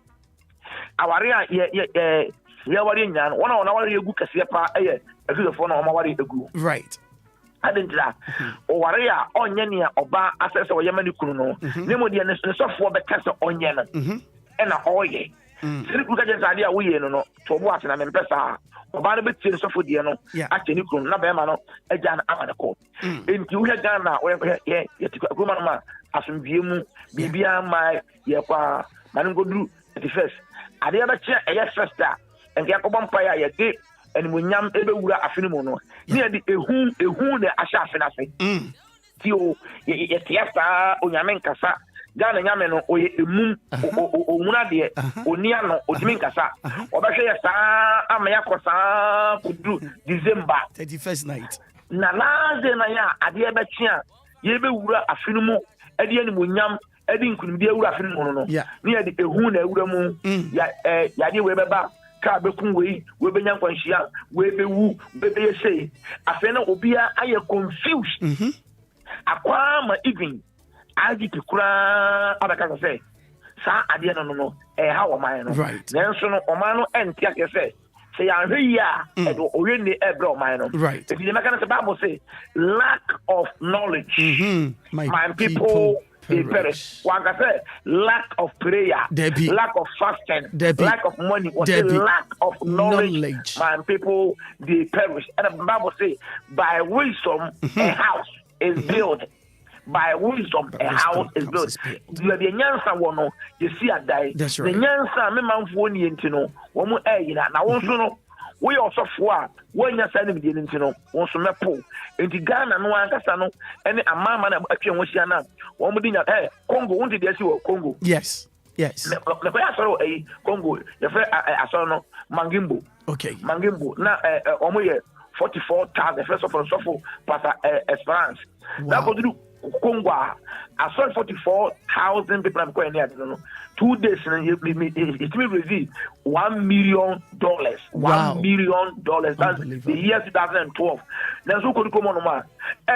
aware a ye wari nyan wona wari egu kase pa accused na o wari egu right adentla o ware a onye ne oba asese o yemani kunu no nemo de ne sofo be kase onye no e na oye siri ku ka je sade a woye no to bo ase na me mpesa oba no be tie sofo de no akeni kunu na be ma no agya na amane ko enti wo ga na wo ye tikuma no ma asomdie mu bibia mai ye kwa mangodru 31st ade ya be che eye first a enke akobon pa ya ye de animunyam ebe wura afini mu no ne de ehu ne ahya afina fe ti o ye tiasa onyame nkasa Ghana nyame no oye emum omuna de onia no odimi nkasa obehwe ye saa amaya kosa kudu December 31st night na laze na ya ade ebe chia ye be wura afini mu ade animunyam ade nkunimde wura afini mu no ne de ehu na wura mu ya de we beba ka be kun we be nyan kwanhia we be wu be be say afena Obia aye confused akwa ma even aji pikura abaka say sa ade no ha wo man no nenso no o man no entia ke say ya hwe ya e do owe ni e bro man no right if you make the Bible say lack of knowledge my people they perish. One can say lack of prayer, lack of fasting, lack of money, or lack of knowledge. My people they perish. And the Bible says, by wisdom a house is built. By wisdom a house is built. You have the nyansa one, you see a die. That's right. The nyansa me man for ni intino. Womu na wonso no. We also for when you send him the intino. Wonso me po. Enti Ghana no ankasa no ene amama na atwe hosia na wo mu dinya Congo wonti de asi wo Congo yes me ko asoro Congo ye fe asoro no Mangimbo na omo ye 44,000 first of all so pasa Esperance na ko du Congo asoro 44,000 people am ko ene no 2 days it will receive $1 million. $1 million. That's the year 2012. Now so could come on ma.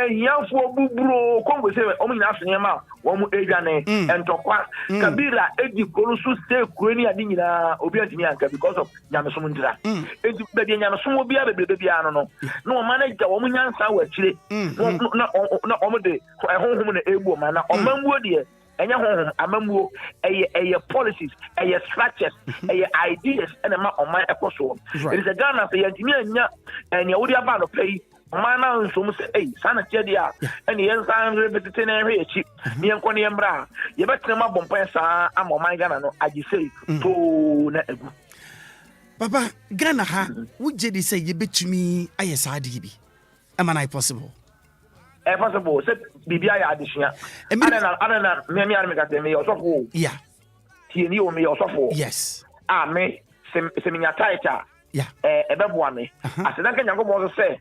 Young for bubro Congo say omo ina asema womu ejane entokwa kabira eji kolusu stay kureni adi nyina obi antimi anka because of nyamesom ntira. Eji be nyamesom obi abebe bia no no manager womu nyansa wa kire na omo de honhom na ebu ma na omambuo de enya honhom amamuo eye policies eye structures eye ideas and ma oman ekoso it is a Ghana say yantimi anya enya wodi aba no pay oman na nsom say sana tiade a ene yensan repetite na hwe echi ne enko ne mbra ye betre ma bompa sa ama oman Ghana no agi say to na egu Papa Ghana ha wuje di say ye betumi ayesa ade bi am I possible possible say bibia ya adesua ana me arme me osofo yeah tie ni o me osofo yes me se minya title yeah ebeboa me aseda kan yango bo say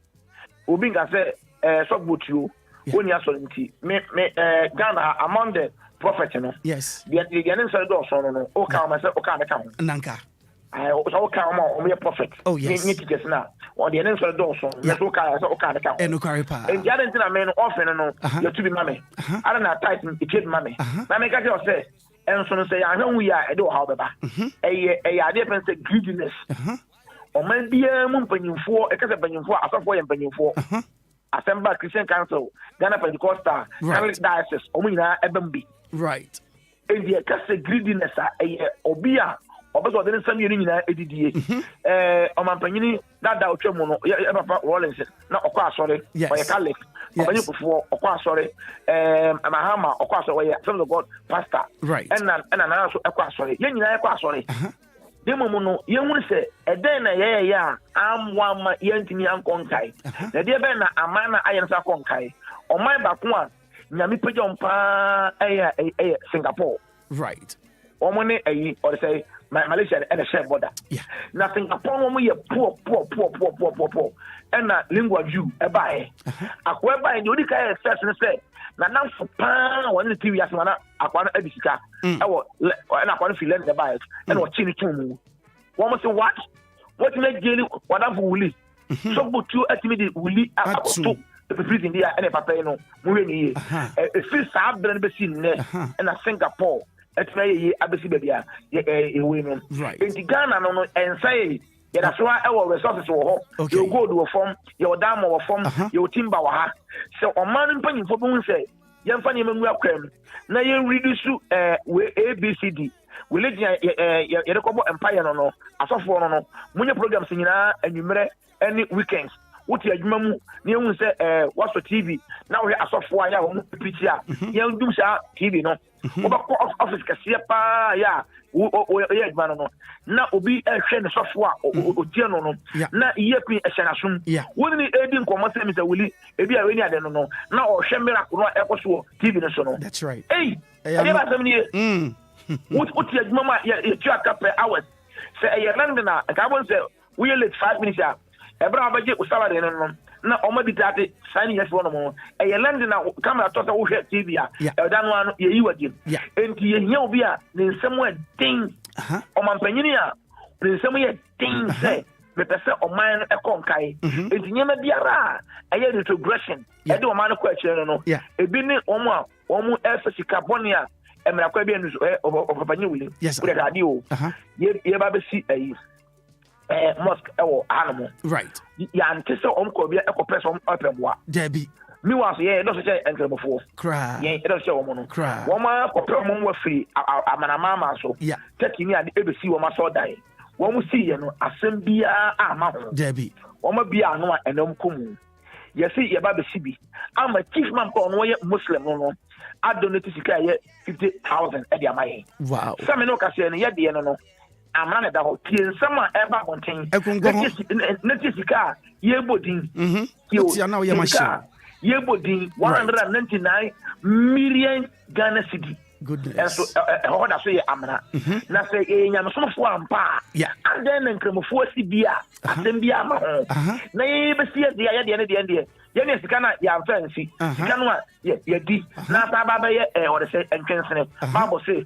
obi nga say sogbotuo oni asorinti me Ghana among the prophets no yes the name do so no o ka ma say o ka me ka nanka so ka ma o me prophet oh yes ni teachers na or the name do so so ka so ka me ka eno carry pa and the other thing I mean often no you to be mame I don't have tight it kid mame na me ka say and so say I know we are do how beba ade pen say greediness o man bia mu mpanyimfo e ka say mpanyimfo asofo ye mpanyimfo Assembly Christian Council Ghana Pentecostal Catholic Diocese o mu nyina ebambi right and the ka say greediness obia obeso de nsam yeni nyina edidie o mampanyini dada otwemu no papa Rollins na okwa asore o ye Catholic obanyi kofo okwa asore amahama okwa asore o ye Son of God pastor right and na so okwa asore ye nyina okwa asore demo no ye hunu se eden na ye ya amwa ma ye ntimi ankonkai na de be na amana ayensa konkai o man ba ko a nyame pagya ompa Singapore right omone or say Malaysia and a share border. Yeah. Nothing upon when we are poor. ɛna lingua Jew ɛbae akwa ɛbae de odi ka first ne say na nanfo pa won ne TV asema na akwa no adi sika ɛwɔ na akwa no fi lend ɛbae ɛna ɔchi ne tum wɔn mo say what make Willy wadafo Willy so butu atimi de Willy akoto the prison dia ɛna papa yi no mo hwɛ ni ye feel saa brand be sin ne ɛna Singapore atimi ye abesi bia ewe no enti Ghana no ensaye yɛda so ɛwɔ resources wɔ hɔ yɛ gold wɔ fam yɛ diamond wɔ fam yɛ timber wɔ ha sɛ ɔman mpanyimfo bi hu sɛ yɛmfa nneɛma ngu akwam na yɛn reduce ABCD religion yɛde kɔbɔ empire no asɔfoɔ no munye programs nyinaa anwummerɛ any weekends wote adwuma mu na yɛhu sɛ waso TV na wohwɛ asɔfoɔ a yɛ a wɔn piti a yɛn dum saa TV no wobɛkɔ office kɛseɛ paa yɛ a yɛ adwuma no na obi ɛhwɛ ne sɔfoɔ a otie no na yɛ pin ɛhyɛ n'asom wɔn ni edi nkɔmɔ sɛ Mr. Willy ebi a wɛni ade no na ɔhwɛ miracle no ɛkɔ so TV no so no that's right ɛyɛ ba sɛm nie wote adwuma mu a yɛtua aka per hours sɛ ɛyɛ London a nka abɔ sɛ woyɛ late 5 minutes a ɛbrɛ a wobɛgye wo salary no na ɔmadi tate saa ne yɛfoɔ no mu ɛyɛ London a camera tɔ sɛ wohwɛ TV a ɛda no ano yɛyi wagyem enti yɛhia obi a ne nsɛm yɛ den ɔmampanyini a ne nsɛm yɛ den sɛ mepɛ sɛ ɔman no ɛkɔ nkae enti nneɛma biara a ɛyɛ retrogression ɛde ɔman no kɔ akyerɛ no ebi ne wɔn a wɔn ɛfɛ sika bɔne a ɛmmerakwa bi anu ɔpapanyi Willy wode ade o yɛba bɛsi ayi mosque ɛwɔ hanomo right yɛante sɛ ɔmkɔ bia ɛkɔpɛ sɛ ɔpɛ mboa dabi meanwhile so yɛn ɛdɔ so kyɛ nkramofoɔ yɛn ɛdɔ so kyɛ wɔn no wɔn akɔpɛ wɔn mu afiri amanamama so tɛki ni ade ebesi wɔn asɔ dan wɔn mu si yɛ no asɛm biara ama ho dabi wɔn bia ano a ɛnam kɔ mu yɛsi yɛba bɛsi bi ama chief man kɔ ɔno yɛ muslim no adonate sika yɛ 50,000 ɛde ama yɛn wow sɛmi no kaseɛ no yɛ deɛ no amana ne da hɔ tie nsɛm a ɛba abɔnten na tie sika a yɛbɔ din yɛbɔ din 199 million Ghana cedi ɛnso ɛhɔ da so yɛ amana na sɛ nyamesomfoɔ ampa a adɛn na nkramofoɔ si bi a asɛm bi ama ho na yɛbɛsi yɛdeɛ ne deɛ yɛne sika no yɛamfa nsi sika no a yɛdi na saa ba bɛyɛ ɔde sɛ ntwensene bible sɛ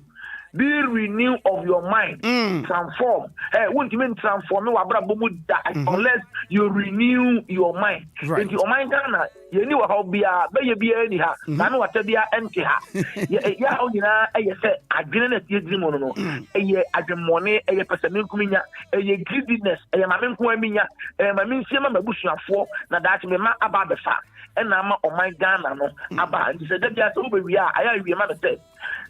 be renew of your mind transform won't even transform unless you renew your mind nti o mind kana ye ni wa ha bia be ye bia ni ha na no wata bia ente ha ya o nyina eye se adwene na tie diri mo no eye adwemmone eye pesamin kuminya eye greediness eye mamenko aminya maminsie ma mabusuafo na daati me ma aba befa na ma o mind Ghana no aba nti se da bia se wo be wi a aya wi ma be se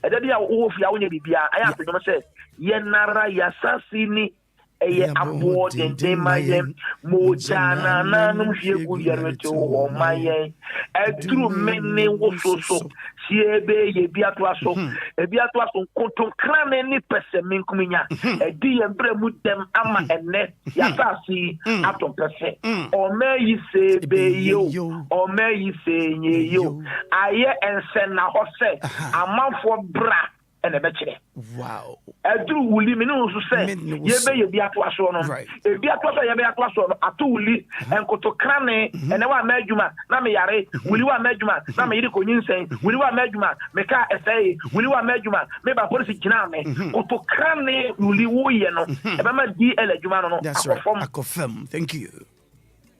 da bia wo fi a wo nya bibia aya apedom se ye nara yasasi ni eye abo den mayen mo jana nanum hwegu yerete wo mayen eduru menne wo so siebe ye biato aso konton krane ni pese minkuminya edi ye bre mu dem ama enne yasasi aton pese o meyi sebe yo o meyi senye yo aye ense na hose amanfo bra ene bekire wow eduru Willy me no so say ye bi ato aso no e bi ato aso ye bi ato aso no ato Willy enkoto krane ene wa madwuma na me yare Willy wa madwuma na me yiri konyinsen Willy wa madwuma me ka esai Willy wa madwuma me ba police gina me koto krane Willy wo ye no e ba ma DL adwuma no akofam thank you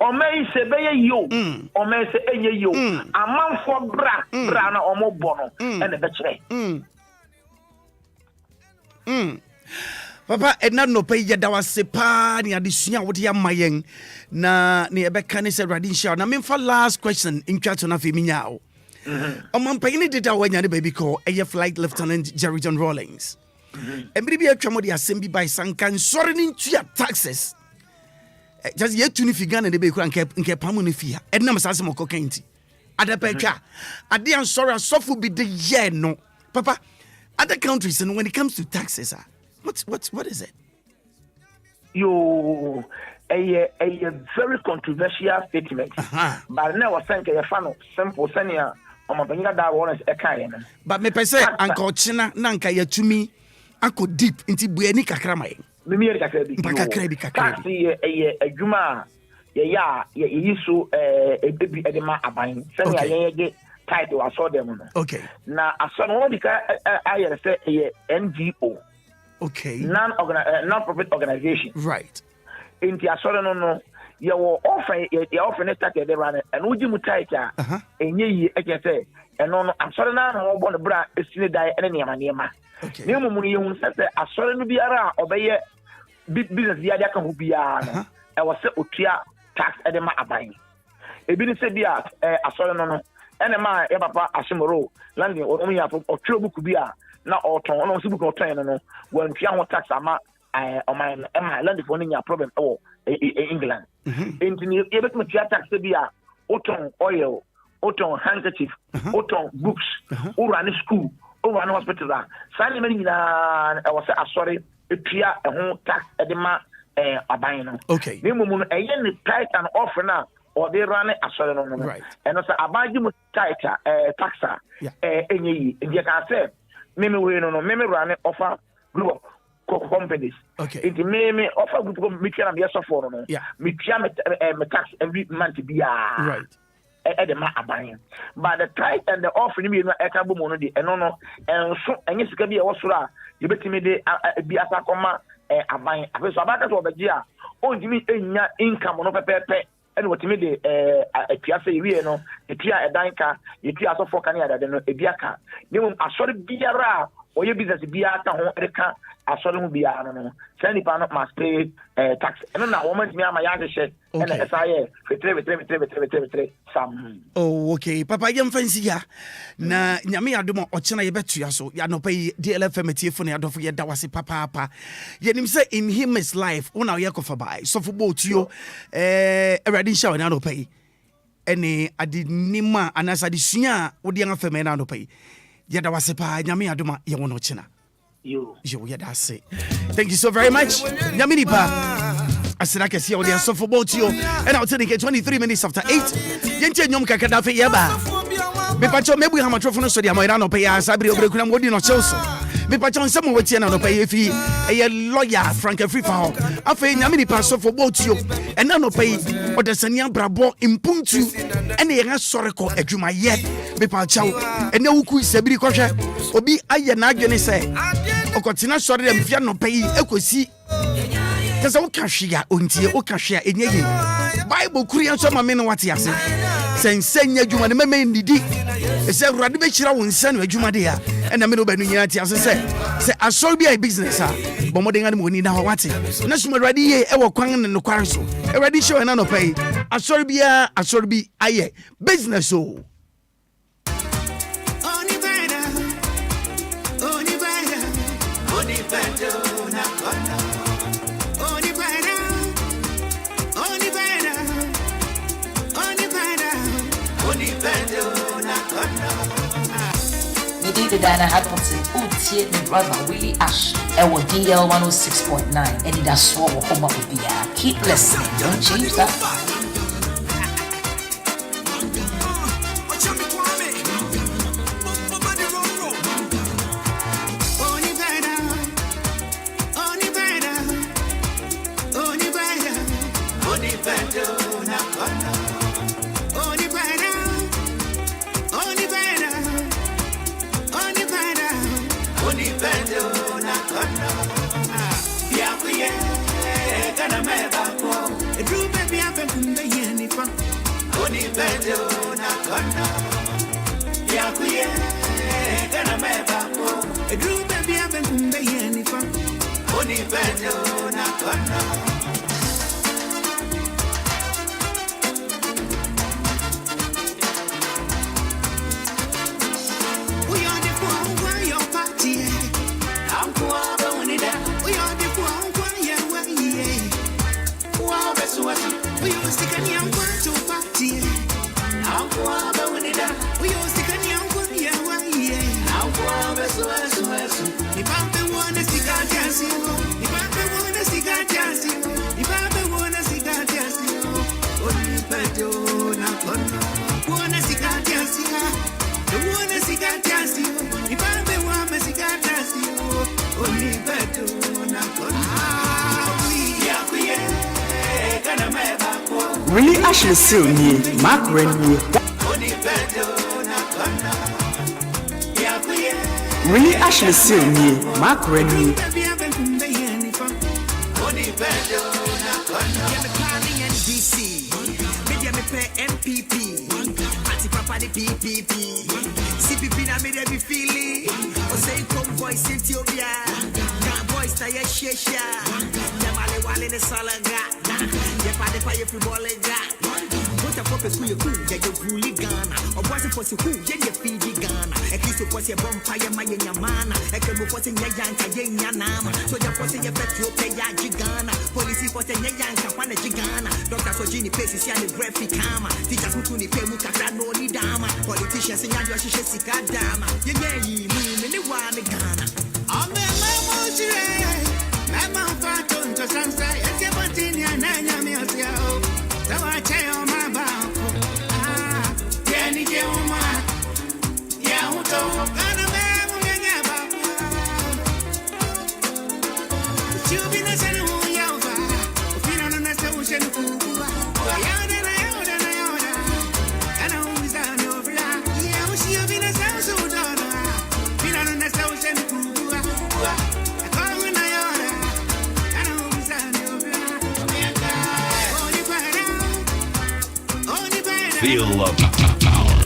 omei se beye yo omei se enye yo amanfo bra na omobo no ene bekire Papa ena no pe yeda wase pa ni adesua wo de amayen na ne ebeka ne se radin show na memfa last question in chat na fe minya o omampanyini deda wanya ne baby call eye flight lieutenant Jerry John Rawlings emri bi atwa mo de asem bi by sankan sorry ni ntua taxes just ye tuni figa na de be kura nke pamu ne fia edna masase mo kokanti adapetwa ade an sorry asofu bi de ye no papa other countries, and when it comes to taxes, what is it? A very controversial statement. But now I think a fan of simple senior on my penny that one is a kind. But me pese Uncle China nanka ya to me uncle deep into bueni kakramai. Mimi kakrebi. Taxi a juma yeah so ebi edema aban say ya ye title aso dem no okay na aso no di ka ayere say NGO okay non-profit organization right inti aso no you will often started the run and would you title enye yi e say eno no aso na no bo no bra esine dai ene niama okay ne mu ye hun say aso no biara obeye business dia dia kan hu biara e was say otua tax edema aban ebi ni say bia asore no ene ma ya papa asimoro landing o mu ya o tro buku bia na o ton no so buku o ton no wan tua ho tax ama o man landing for no problem England entini e bet mu tua tax bia o ton oil o ton handkerchief o ton books o run school o run hospital da sani many na e was say asore etua ho tax edema aban no okay ne mumu no eye ne tight and offer na or they run asore no right and also abaji mu tight taxa enye yi e can say me we no me run offer group of companies okay it me offer group of me try am yes for no me try me tax every month bia right edema aban but the tight and the offer ni me no ekabo mo no de eno no enso enye sika bia wo soro a ye betimi de bi asakoma aban abeso abaka to obeji a onjimi enya income no pepepe ene wotimi de atua se wie no atua edanka atua so foka ne adade no ebiaka nemu asori biara oye business biara ta ho ereka asori mu biara no sani pa no must pay tax eno na woman mi ama ya de she ene esaye fetre sam oh okay papa yem fancy ya na nyame adom ochena ye betua so ya no pay DLFM tiefo ne adofo ye dawase papa yenim say in him is life una ye kofa bai so football tuo already show na no pay ene adi nima anasa di sua wo de nga feme na no pay ye dawase pa nyame adom ye wono ochena yo ye da say thank you so very much nyame ni pa asira kesi o de so football tuo and I'll take 23 minutes after 8 yente nyom kakada fe ye ba me pacho mebu ha matrofo so dia mo ira no pay asabri obrekuna mo di no chelsea me pacho nsemo wetie na no pay fi e lawyer Frank Afrifa ho afa nyame ni pa so football tuo and na no pay o de sania brabo impuntu ene ye sore ko adwuma ye me pacho ene wuku isabri kohwe obi aye na adwene se okotina sore dem fia no pay ekosi kasa wo ka hwea ontie wo ka hwea enye ye bible kurian so ma me no wate ase sensenya adwuma ne meme ndidi ese urade be kira wo nsa no adwuma de ya ena me no ba no nyina ate ase se asori bi a business a bomoden ade mo ni na ho wate na suma urade ye e wo kwan ne no kware so urade show na no pay asori bi aye business o Medina Dana Hamilton, Utie, my brother Willy Ashley, and DL 106.9, Anidaso Wɔhɔ Obia. Keep listening, don't change that. Willy Ashley Silny, Maakora nie. Willy Ashley Silny, Maakora nie. MPP, Party Papa the PPP, CPP na me dey be feeling. O say come voice Ethiopia, that voice ta ye shesha. Jamale wale ne salaga, ye pa de pa ye football ga. What a pop school you cool, ye go Willy Ghana. O boy for se cool, ye Fiji Ghana. E kiso for se bompa ye ma ye nyamana. E ke mo for se ye yanka ye nyanama. So ya for se ye Ethiopia ya Ghana. Police for se ye yanka kwana Ghana. Doctor so Gini Pace si ane graphic kama. Teachers mutu ni pe mukakra no ni dama. Politicians se nyanyo shishe sika dama. Ye yi me ni wa ni Ghana. Ame mama jire. Mama fato nto sansa. Ese botini ananya mi osia o. Tawa chayo maba. Ah, ye ni je uma. Ya uto. Kana me munyenye ba. Chubi na sanu ya uva. Ofina no na se ushenu kuwa. Ya na ya na. Kana umizani ovla. Ya ushi ofina sa usudana. Fina no na se ushenu kuwa. Akona na yora. Kana umizani ovla. Feel the power.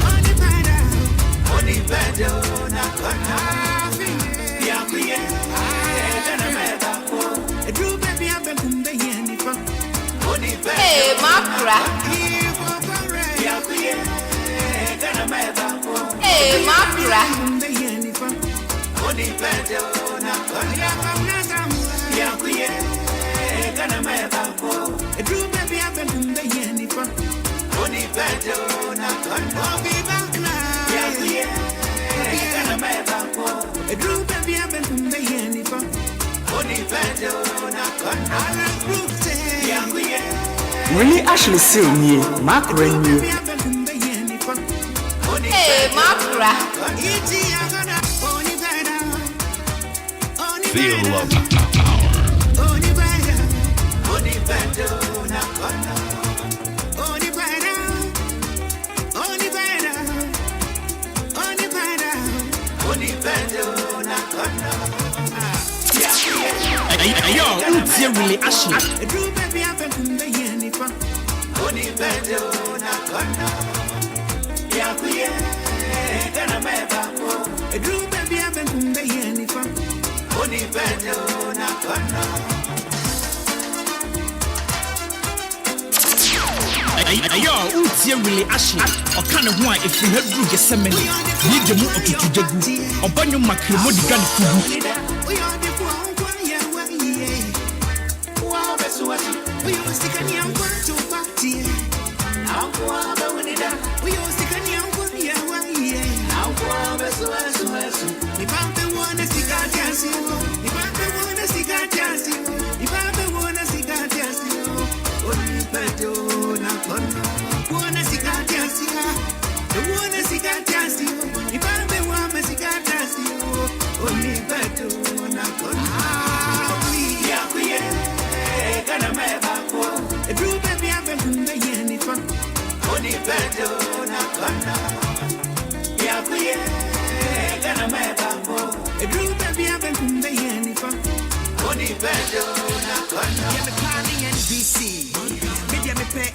Hey, Maakora. Hey, Maakora. Willy Ashley Silny, Maakora nie. Hey, Maakora. Feel the power. Yo, it's Willy Ashley. Yo, it's Willy Ashley. O kind of one if you have to get some money. Need the more to do. O banyo makrimo di gani kubu.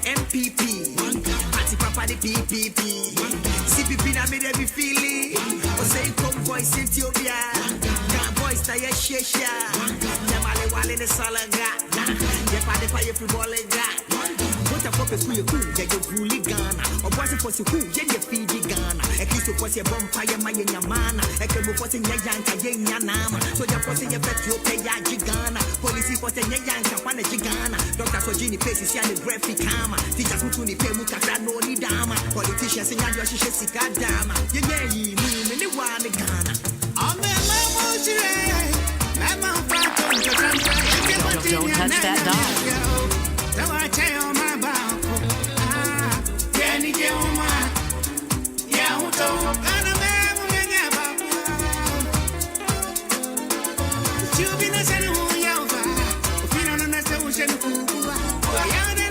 MPP, Party Papa the PPP, CPP na me dey be feeling. O say come voice Ethiopia, that voice ta ye shesha. Jamale wale ne salaga, ye pa de pa ye football ga. What a pop school you cool, ye go Willy Ghana. O boy for se cool, ye Fiji Ghana. E kiso for se bompa ye ma ye nyamana. E ke mo for se ye yanka ye nyanama. So ya for se ye Ethiopia ya Ghana. Police for se ye yanka kwana Ghana. Doctor so Gini Pace si ane graphic kama. Teachers mutu ni pe mukakra no ni dama. Politicians se nyanyo shishe sika dama. Ye yi me ni wa ni Ghana. Ame mama jire. Mama fato nto sansa. Don't touch that dial. Tawa chayo maba. Ah, yeni je uma. Ya uto. Kana me munyenye ba. Chubi na sanu ya uva. Ofina no na se ushenu kuwa. Ya na.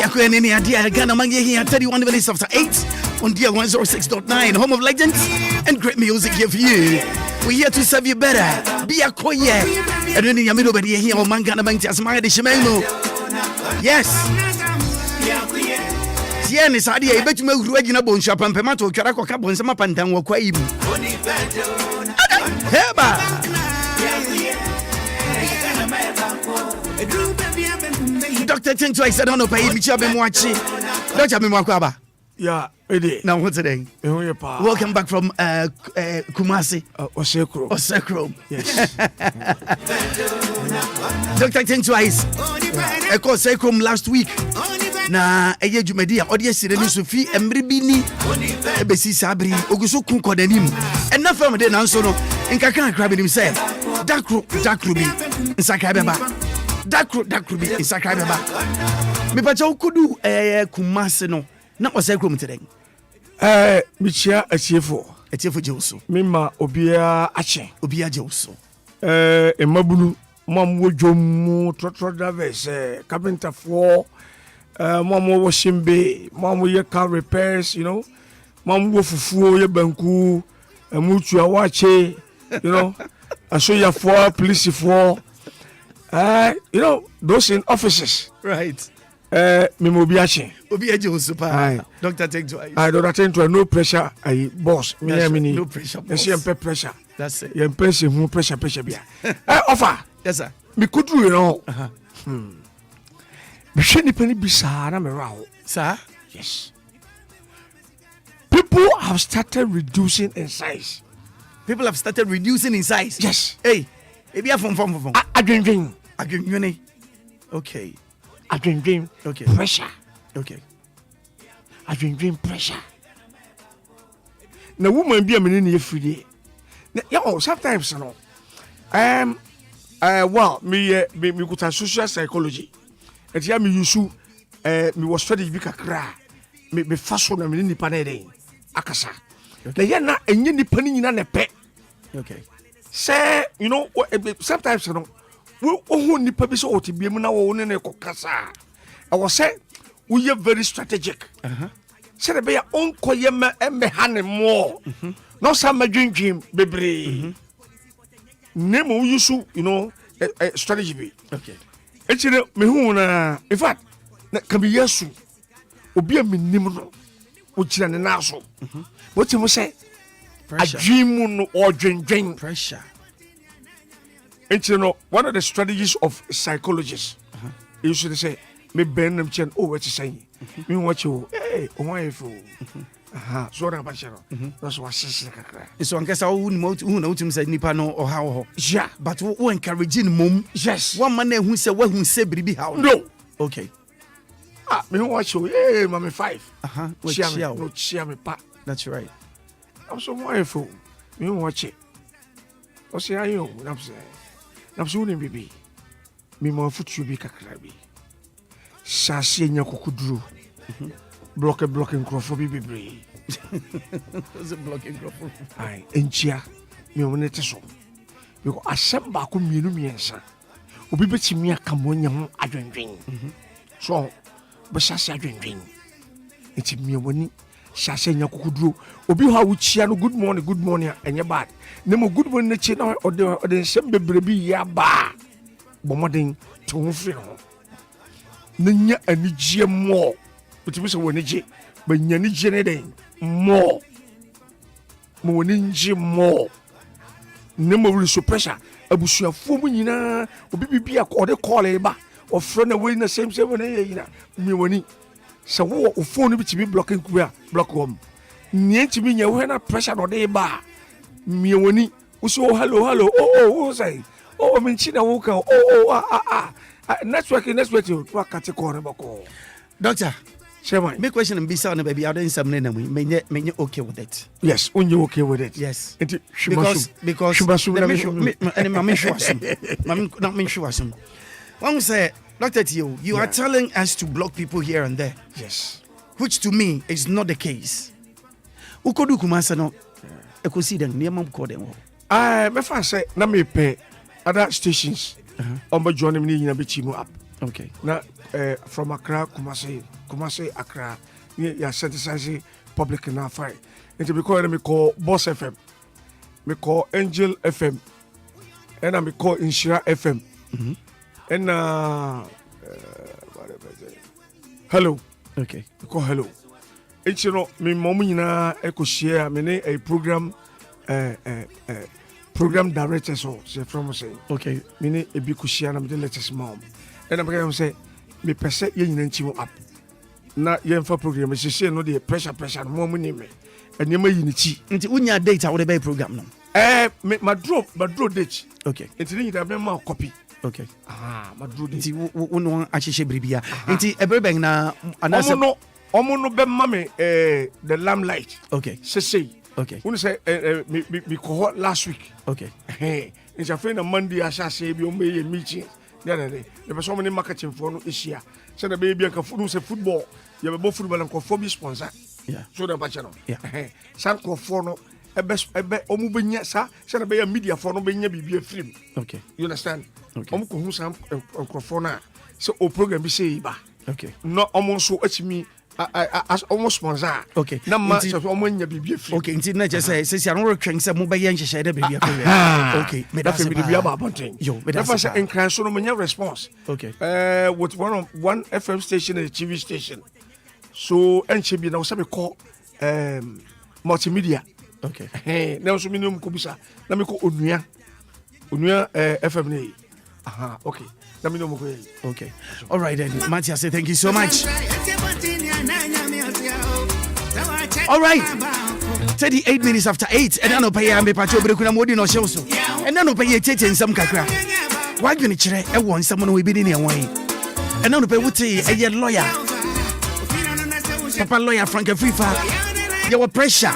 Yakweni Adia Ghana Mangi here 31 minutes after 8 on DL 106.9, home of legends and great music here for you. We're here to serve you better. Be a koye. And then you middle here on Mangana Mangi as my Shememo. Yes. Sian is idea, I bet you make regular bone shop and Pemato Caracco Cabon Sama Pantan or Quaim. Heba. Dr. Tinto, I said, I don't know, pay me, I've been watching. Dr. Maakora. Yeah, ready. Now, what's today? Welcome back from Kumasi. Osekro. Yes. Dr. Tinto, I called Sekrom last week. Na eye dwumadi a ode asire ni Sophie Emrebini ebesi sabri oguso kunko danim enna fam de nanso no nkaka akra benim say dakro bi nsakra beba dakro bi nsakra beba me pa chaw kodu Kumase no na Osekrom teden michia atiefo jewso mema Obia ache Obia jewso emabulu mam wodwom trotro drivers carpenter for mom washing bay, mom ye car repairs, you know, mom wo fufu ye banku, mutu awache, you know, I show you for police for, you know, those in offices. Right. Mimobiache. Obia super. Doctor take to I don't attend to no pressure. I boss. No pressure. Pressure. That's it. You pressure bia. Offer. Yes sir. Me could do you know. Sir? Yes. People have started reducing in size. People have started reducing in size? Yes. Hey, maybe from. Adwendwen. Okay. Adwendwen. Okay. Pressure. Okay. Adwendwen pressure. Na woman be a menini efide. Yeah, sometimes no. Well, me go social psychology. And here me yusu me was study bi kakra me faso na me nipa na den akasa na ye na enye nipa ni nyina na pe. Okay. Say you know sometimes you know wo nipa bi so otibiem na wo ne kokasa I was say we are very strategic. Say the be ya onkoye me hane mo no some madwindwim bebre nemo yusu you know strategy bi. Okay. Actually, me who na in fact, na can be yesu. Obia minim no. Ochira ne na so. What you say? Pressure. Adwim no or dwen. Pressure. Actually, no. One of the strategies of psychologists. You should say, me ben them chen. Oh, what you saying? Me watch you. Hey, why for? So na bachero. That's what she kakra. So ankasa who na utim say nipa no or how. Yeah, but who encouraging mom? Yes. One man who say bribi how. No. Okay. Me watch you. Hey, mommy 5. Share me pa. That's right. I'm so wonderful. Me watch it. O say ayo, na so ni bibi. Me mo futu bi kakra bi. Sase nya kokuduro. Blocking crofo bibi. What's a blocking crofo? Ai, enchia. Me woni te so. Because asem ba ko mienu miensa. Obi betimi aka monya ho adwendwen. So, be sase adwendwen. Enti me woni sase nya kokuduro. Obi ha wo chia no good morning enye bad. Nemo good morning na chi na ode nsem bebrebi ya ba. Bomoden to ho firi ho. Nanya anigye mo. Betimi so woni gye. Banyani gye ne den. More. Woni nje more. Nemo really so pressure. Abusuafo mu nyina obi bibia ko de call e ba. Ofro na we na same na ye na. Me woni. Se wo phone bi tibi blocking kuya block home. Nienti bi nya wo na pressure no de ba. Me woni. Uso hello. Oh say. Oh me nchi na wo ka. Network you. Wa kate ko re bako. Doctor, Chairman, my question and be sound baby. I don't some name. Me okay with it. Yes, when you okay with it. Yes. Because one say, Doctor Tio, you are telling us to block people here and there. Yes. Which to me is not the case. Ukodu Kumase no. Eko see them near mom call them. Me fan say na me pay other stations. On my journey me na be chimu up. Okay. Now, from Accra, Kumasi, Accra, you synthesize public now fine. And we call Boss FM, we call Angel FM, and we call Inshira FM, and Hello. Okay. We call Hello. It's me momina echo share me a program director so from say okay me a big share na me let us mom and I'm going to say me pese ye nyina nti up na ye mfa program she no the pressure no money me and you may unity nti unya date a wo be program no my draw date okay nti ni da be ma copy okay my draw date nti wo no ahyehye bribia nti eberebeng na anasa Omo be mame the lamplight. Okay. Say. Okay. When say me call last week. Okay. It's a friend of Monday I shall say be on me meeting. The other day. There was so many marketing for no this year. Say the baby and football. You have both football and for sponsor. Yeah. So the bachelor. Yeah. San for no ebe omo benya sa say the be media for no benya bibia film. Okay. You understand? Okay. Omo ko hu sam for na. So o program be say ba. Okay. No omo so achimi as almost sponsor. Okay. Na ma so omo nya bibia free. Okay, nti na je say se no retwen se mo be ye nhyehyɛ da bibia free. Okay. Me da free bibia ba bonten. Yo, me da say enkran so no nya response. Okay. With one FM station and a TV station. So enche bi na so me call multimedia. Okay. Na so minimum ko bisa. Na me ko onua FM ne. Aha, okay. Na me no mo ko. Okay. All right then. Matthias, say thank you so much. All right. 38 minutes after 8. And then no pay ambe pacho brekuna modi no show so. And then no pay tete nsam kakra. Why you chere e won someone we be ni enwan. And then no pay wuti e lawyer. Papa lawyer Frank Afrifa. You were pressure.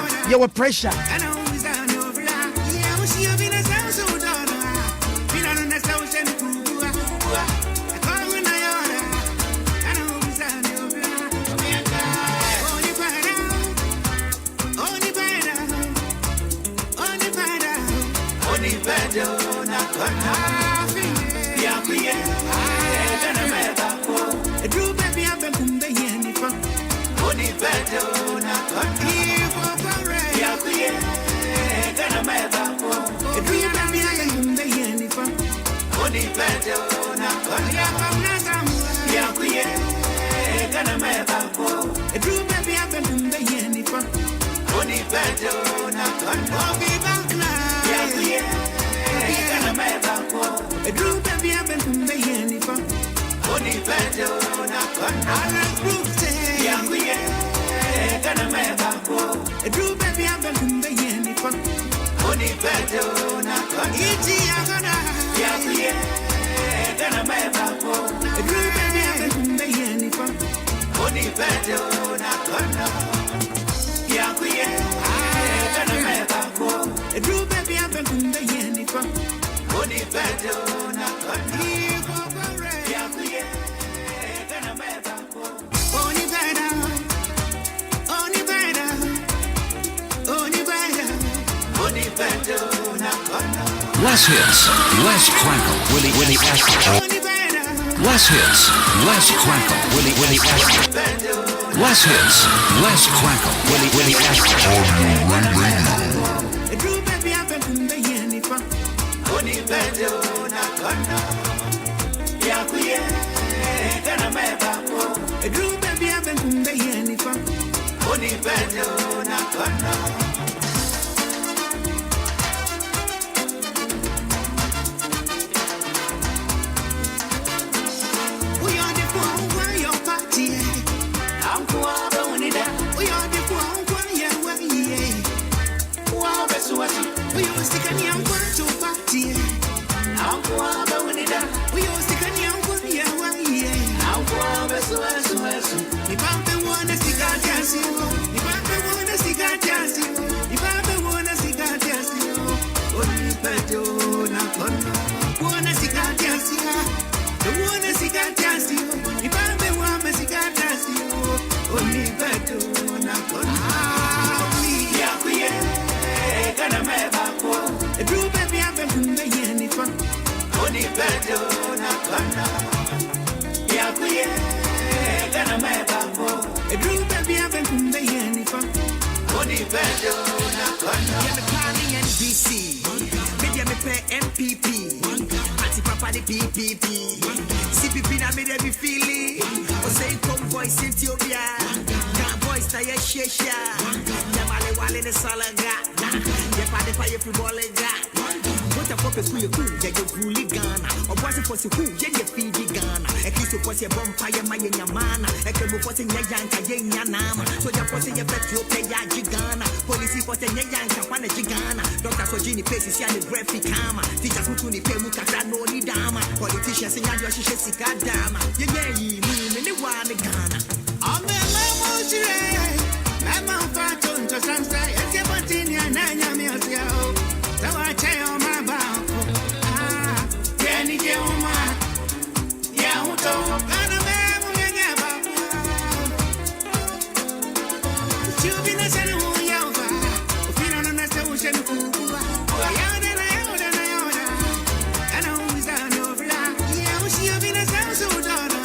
Less hits, less crackle, Willy Ashley. Less hits, less crackle, Willy Ashley. Less hits, less crackle, Willy Ashley. gonna make back. A dream baby, I've been from the end. Only better, not planning NBC. Maybe I'm a MPP. Party Papa the PPP. CPP na made every feeling. Or say come boys in Obia. Now boys tie a shesha. Yamale wale the salaga. Yapade fire football ga. What a pop is cool, yeah, you're fully Ghana. Or was it for who, yeah, you feed Ghana. At least it was a bonfire, my mana. I can move for the Yanka, Yanama. So you're forcing your pet to pay Gigana. Police for the Yanka, one Gigana. Doctors for Gini Paces, and the graphic karma. Teachers who couldn't pay Mukaka, no Dama. Politicians in your Shishika Dama. Yeah, you mean anyone in Ghana. I'm the Mamma Faton to Sunset, and Jabotinia, Nanya Mills. So I tell my bow. Ah, Jenny Joma. Yeah, who told Ghana never. She'll be the same who Yava. If you don't understand who's in the food, I know who's on over. Yeah, she'll be the same so daughter.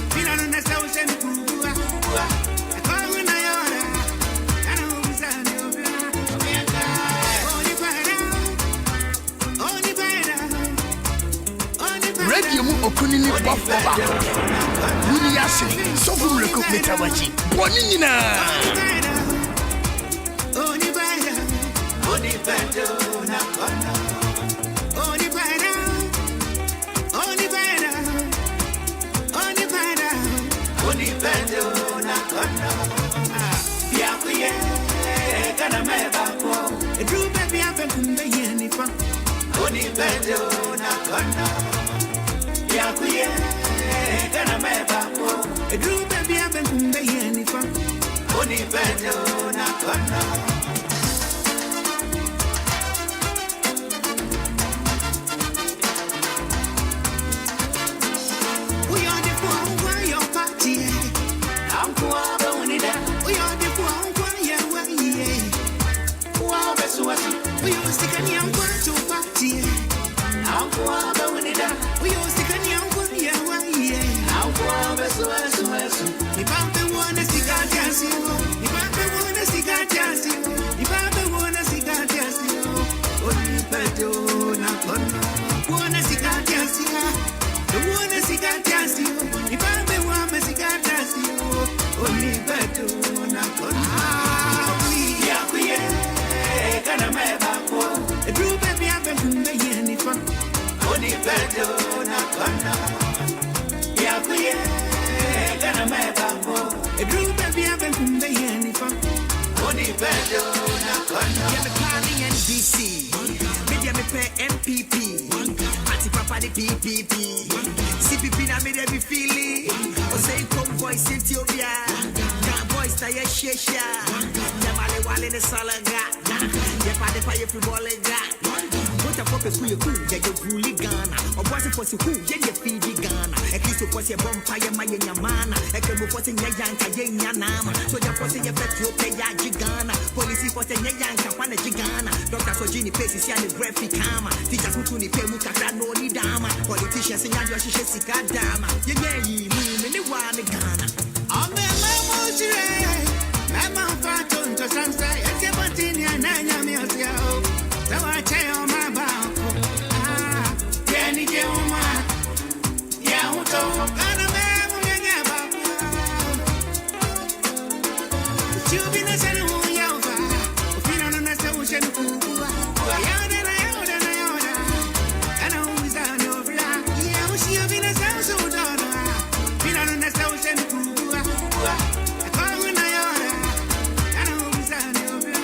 If you don't understand who's in the food, I call when I order. I know who's on over. Radio mu okunini bofo ba. Willy ase so fu reko metawachi. Boni nyina. Yakuye, gonna make back. A dream baby, I've been from the end. Only better, not gonna. We are the one where your party. I'm going down. We are the one where you're way. Wow, that's what we used to get young to party. I'm going down. We used to get young. If I'm the one to see God dance, if I'm the one to see God dance, if I'm the one to see God dance, only better, not one to see God dance, the one to see God dance, if I'm the one to see God dance, only better, not one. Yeah, gonna make back. A true baby, I've been from the end, only better, not one. Yeah, gonna make back. A dream baby, I've been from the end. Only better, not gonna. Yeah, the planning NBC. Maybe I'm a MPP. Party Papa the PPP. CPP na made every feeling. Or say come boys in Obia. Now boys tie a shesha. Yamale wale the salaga. Yapade fire football ga. What a pop is cool, yeah, you're fully Ghana. Or was it for who, yeah, you feed Ghana. At least it was a bonfire, my mana. I can move for the Yanka, Yanama. So you're forcing your pet to pay Gigana. Police for the Yanka, one Gigana. Doctors for Gini Paces, and the graphic karma. Teachers who couldn't pay Mukaka, no Dama. Politicians in your Shishika Dama. Yeah, you mean anyone in Ghana. I'm the Mamma Faton to Sunset, and Jabotinia, Nanya Mills. So I tell my bow. Ah, Jenny Joma. Yeah, who told Ghana never. She'll be the same who Yava. If you don't understand who's in the food, I know who's on over. Yeah, she'll be the same so daughter. If you don't understand who's in the food, I call when I order. I know who's on over.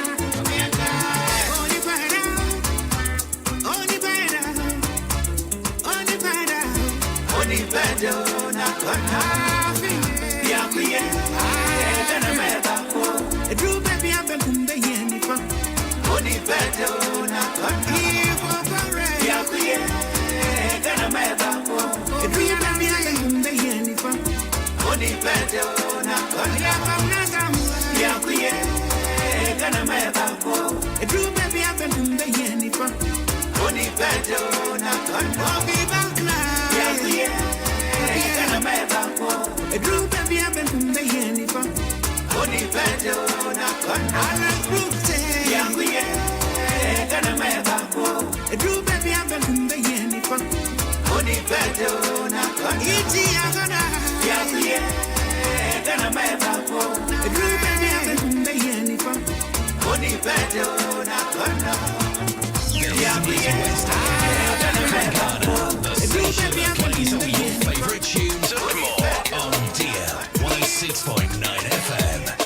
Only better, not gonna. Yeah, gonna make back. A true baby, I've been from the end. Only better, not gonna. Yeah, gonna make back. A true baby, I've been from the end. Only better, not gonna. Yeah, gonna make back. A true baby, I've been from the end. Only better, not gonna. Yeah, gonna make back. Favorite tunes and more on DL 106.9 FM.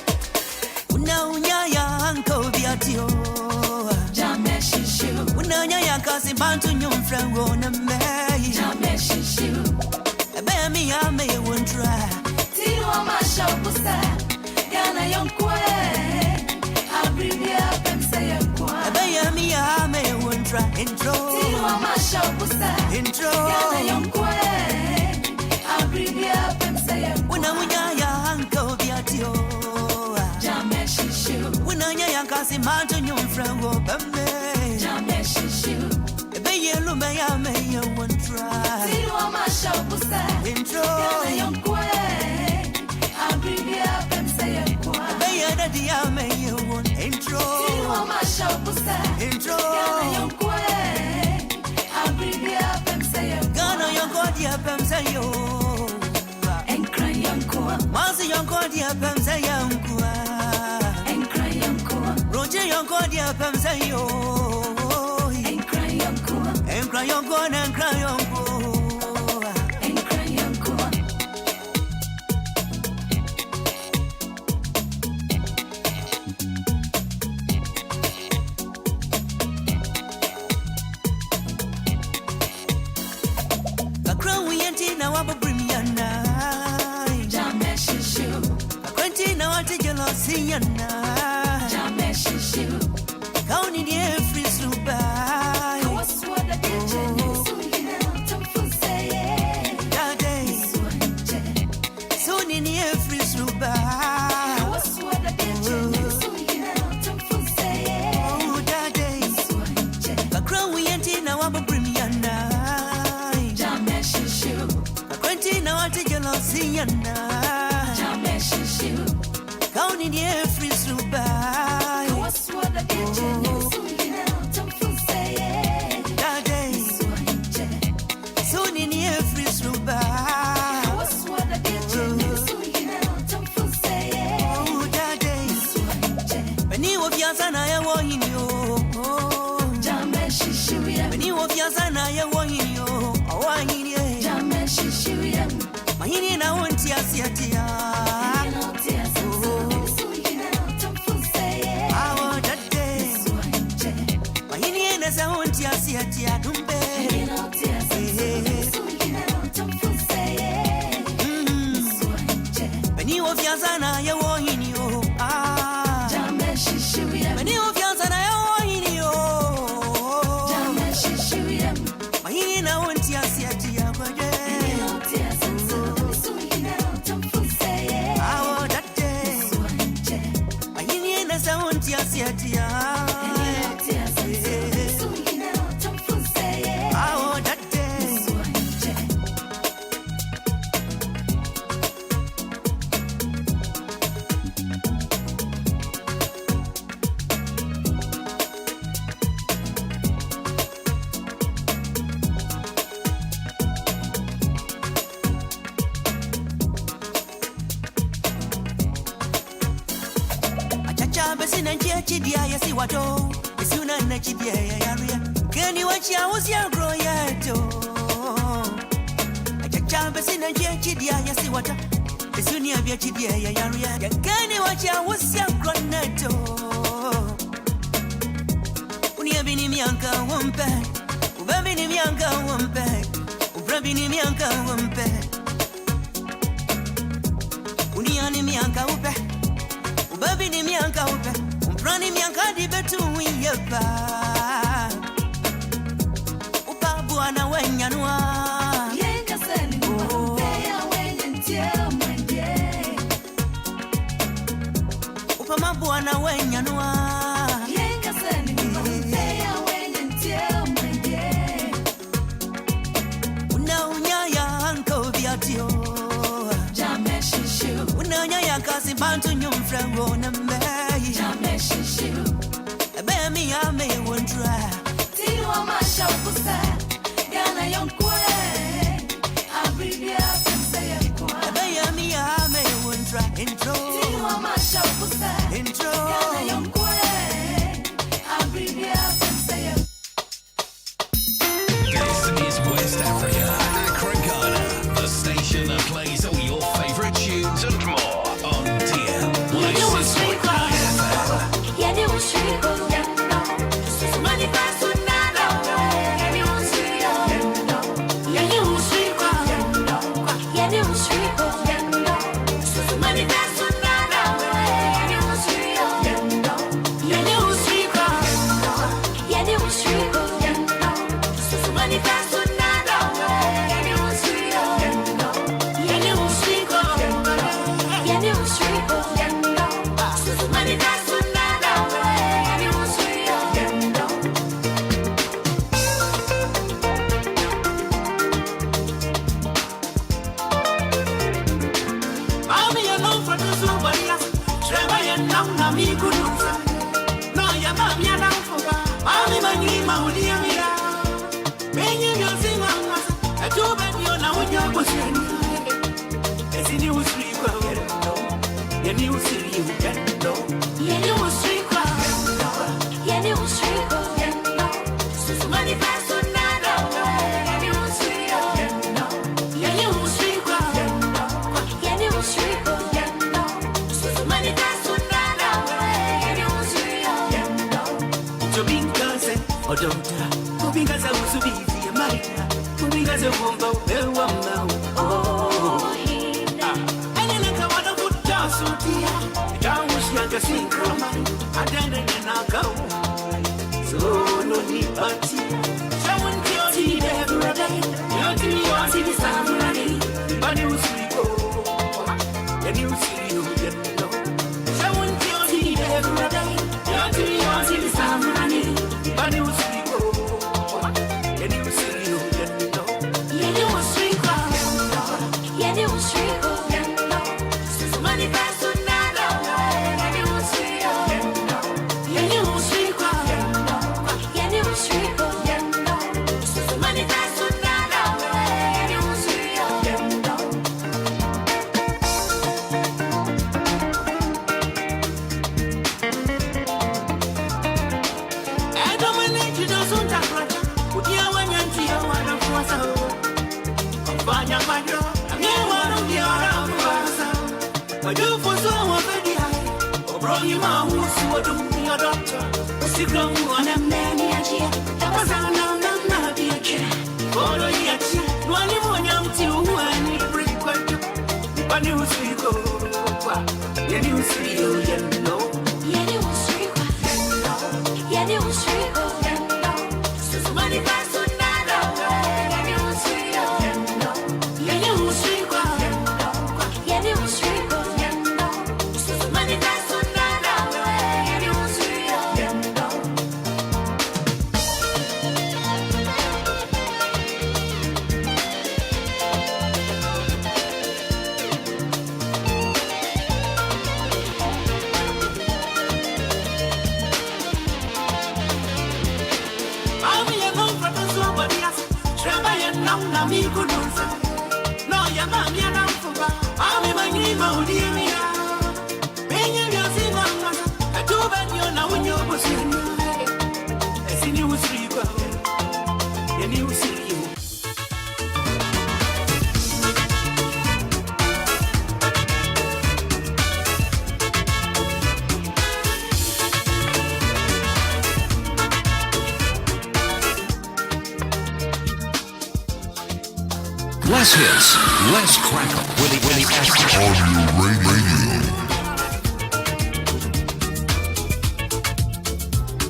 Less hits, less crackle. Willy Ashton. On your radio.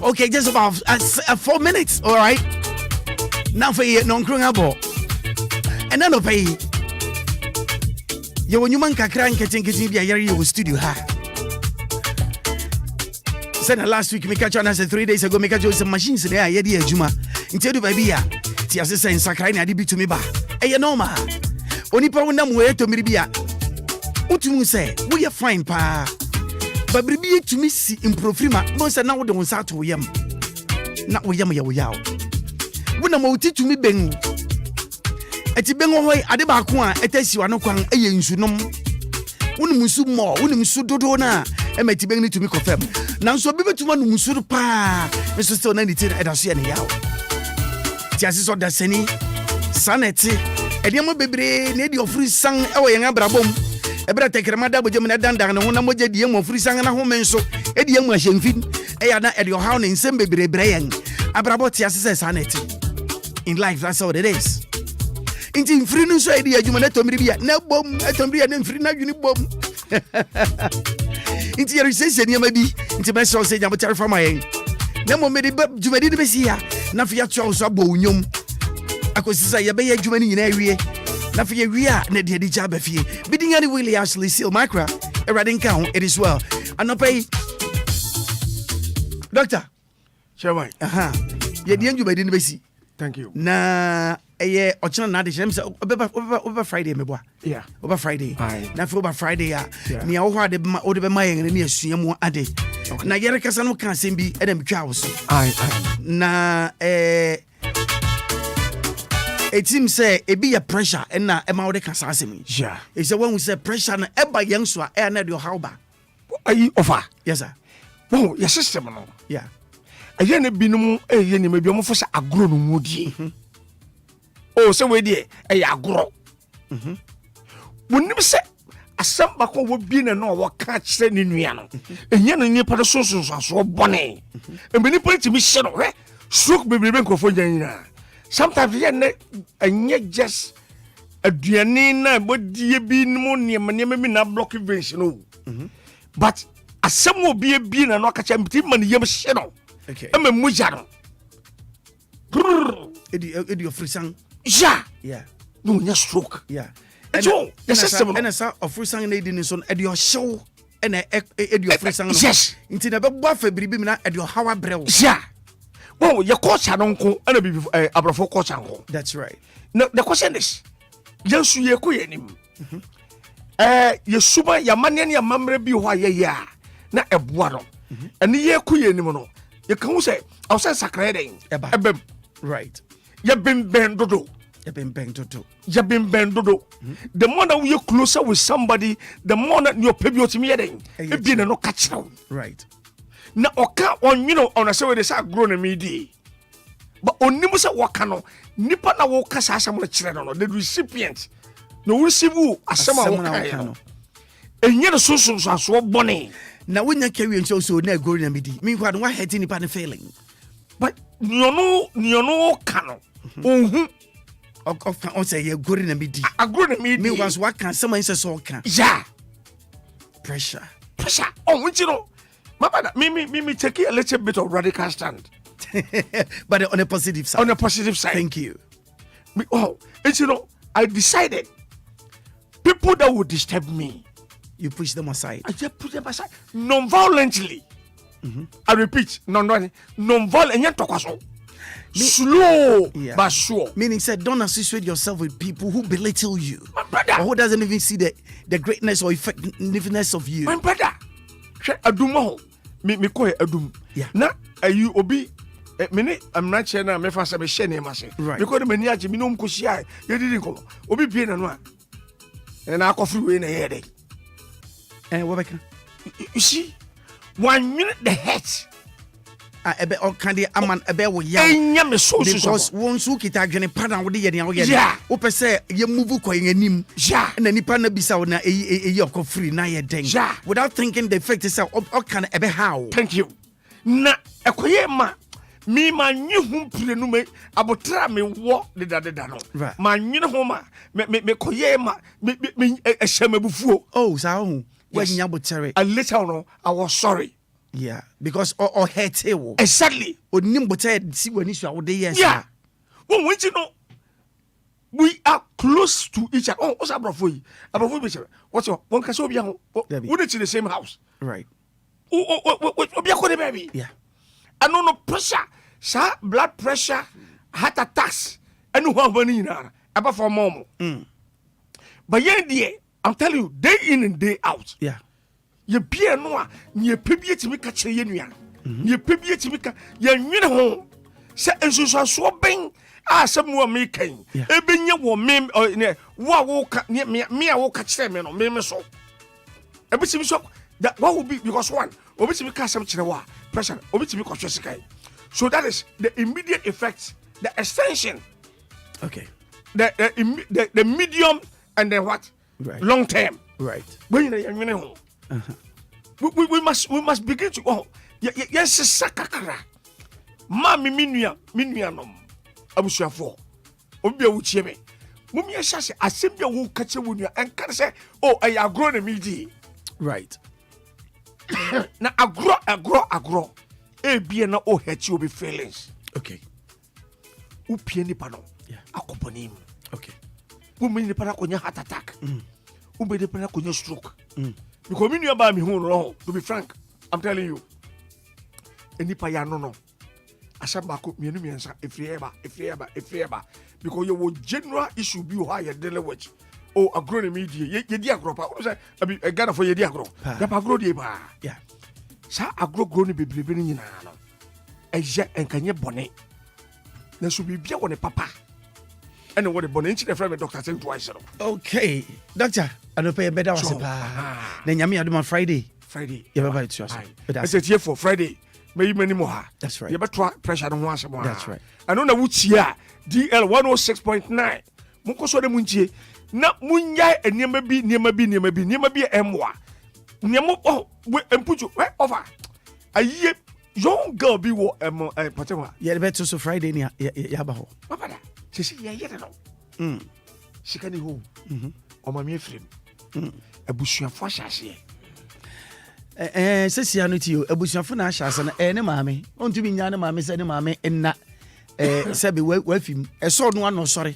Okay, just about 4 minutes, all right? Now for you, non-crungable. And then pay. You when you man kakran getting be a year studio ha. Said last week, make a chance 3 days ago, make a joke some machines there, yeah, Juma. Instead of baby, tia say Sakai, I did to me ba. Hey, no ma. Only power nam way to me be a. What you say? We are fine, pa. But be to me see in profima, most are now the ones out to yam. na woyam ya woyaw wona ma wuti tumi ben eti ben ho ade ba ko a etasi wa no kwan eye nsunom wonum nsu mo wonum nsu dodo na emeti ben ni tumi confirm nanso bi betuma no nsu pa meso still na niti edaso ye ne yaw ti asiso da sani saneti ediamo bebre na edi ofri san ewo yen abrabom ebra tekrema da bojem na dandan ne ho na moje die mo ofri san na ho menso edi amu ahemfin eya na edi ohaw ne nsem bebre yen abrabo ti asise saneti in life that's all it is inti mfiri no so edi adwuma na tomri bia na bom atomri ya na mfiri na dwuni bom inti yeri sese ni amabi inti be so se nyamo tarifa mayen na mo me de dwumadi de besi ya na fia twa so abo unyom akosisa ye be ya dwumani nyina awie na fia wia na de ja ba fie bidin ani Willy Ashley Seal Maakora eradin kan it is well anopai doctor Chairman ye de dwumadi de besi thank you na eye ochina na de shem say over Friday meboa yeah over Friday na for over Friday ya Yeah. ni a wo ade ma ode be mayen ni asuamu ade na yere kasa no kan sem bi edem twa wo so na it seems say e be your pressure and na e ma wo de kasa asem yeah e say when we say pressure na e ba yen so e na de how ba ayi offer yes sir wow your system no yeah aye na binum eye ni mebi omo fo sa agro no mudie o se we die eye agro wonim se asem ba ko wo bi na no wo ka kire ni nua no enya no nipa de sonson so bone embeni politi mi hye no he stroke bebrebe nkofo nyanyina sometimes ye ne enya just aduane na bodie bi no niam mi na block veins no but asem obi bi na no ka kire mti man yem hye no okay ema muja no edi ofrisan yeah no nya stroke yeah so the system and sa ofrisan na edi ni so edi o hyew and edi ofrisan no yes nti na be bo fa biribi mi na edi o hawa brew yeah well your culture no nko and bibi abrafo culture nko that's right now the question is yansu ye ko yenim yesuba ya mane ne ya mamre bi ho ayaya na eboa no and ye ko yenim no you can say I was Accra den ebem right ya been dodo ya been dodo the more that we are closer with somebody the more that your pebble to me den e bi na no catch now right na oka on you know on a say we dey say grow na me di but onimu say waka no nipa na wo kasa asam na kire no the recipient no receive asam a wo ka no enye no so aso bone na wonya carry so na go na me di me kwa no wa hurt nipa ne feeling but no kano ohun on say you go na me di agro na me di me was what can someone say so can yeah pressure oh you know mama me take a little bit of radical stand but on a positive side thank you you know I decided people that would disturb me you push them aside I just put them aside non-violently I repeat non-violent slow but sure meaning said don't associate yourself with people who belittle you my brother or who doesn't even see the greatness or effectiveness of you my brother adum me ko adum na ayi obi me I'm not sure na me fa se me share na ma se because me ni age me no mko shia ye didi nko obi bie na no a na akofri we na ye dey what back you see 1 minute the head ebe o kan de aman ebe wo ya enya me so because won so kita adwene padan wo de ye ne wo ye wo pese ye move ko anim na nipa na bisa wo na eyi okofri na ye den without thinking the effect is o kan ebe how thank you na ekoye ma mi ma nyihu mpire no me abotra me wo de da no ma nwene ho ma me koye ma me ehamabufuo oh sa ho wa nya botere a later no I was sorry yeah because or hurt you exactly onim botere si wani so awode yes yeah won you know we are close to each other oh osa brofo yi be chere what's your one ka so bia ho we in the same house right obia ko de baby yeah I know no pressure sa blood pressure heart attacks and who have any na about for mom but yeah dear I'm telling you day in and day out yeah ye bia no a ye pebie timi ka kire ye nua ye pebie timi ka ye nwene ho Say ensusuaso ben asem wo me kan ebenye wo mem ne wo ka me a wo ka kire me no me so ebitimi so that what will be because one obitimi ka asem kire wa pressure obitimi ko sika. So that is the immediate effects, the extension, okay, the medium and the what, long term, right. When you we must begin to yes sakakra mami minua nom abusuafo obi awuchie me mumie hyase asembia wo kache wonua enka say oh I agro na midi right. Na agro ebie na o hechi obi feelings okay upie ni pano akoponim okay wumi ni pana konya heart attack wumi ni pana konya stroke because minua ba mi hu no to be frank I'm telling you enipa ya no asabako mienu miensa efrieba because you general issue bi ho ya deal with oh agronomy ye di agro pa o say abi Ghana for ye di agro ya pa agro di ba yeah sa agro grow ni bebrebe ni nyina no eje enkanye bone na so bibia woni papa ene wo de bone nchi na friend doctor say twice no okay doctor anope ye beda wase pa na nyame adoma Friday ye baba itu ase I said here for Friday may many more. That's right. You better pressure on once more. That's right. I know na wuchia DL 106.9. Munko so de munchie na munya enema bi emwa. Nyamo oh we empuju we over. Aye young girl bi wo patewa. Ye better so Friday ni ya ba ho. Papa da. Sisi ye no. Sikani ho. O ma mi efrem. Abusuafo hyase. Sesia no tio abusuafo na ahyase na ne maame ontumi nya ne maame se ne maame enna sebe wafim eso no ano sori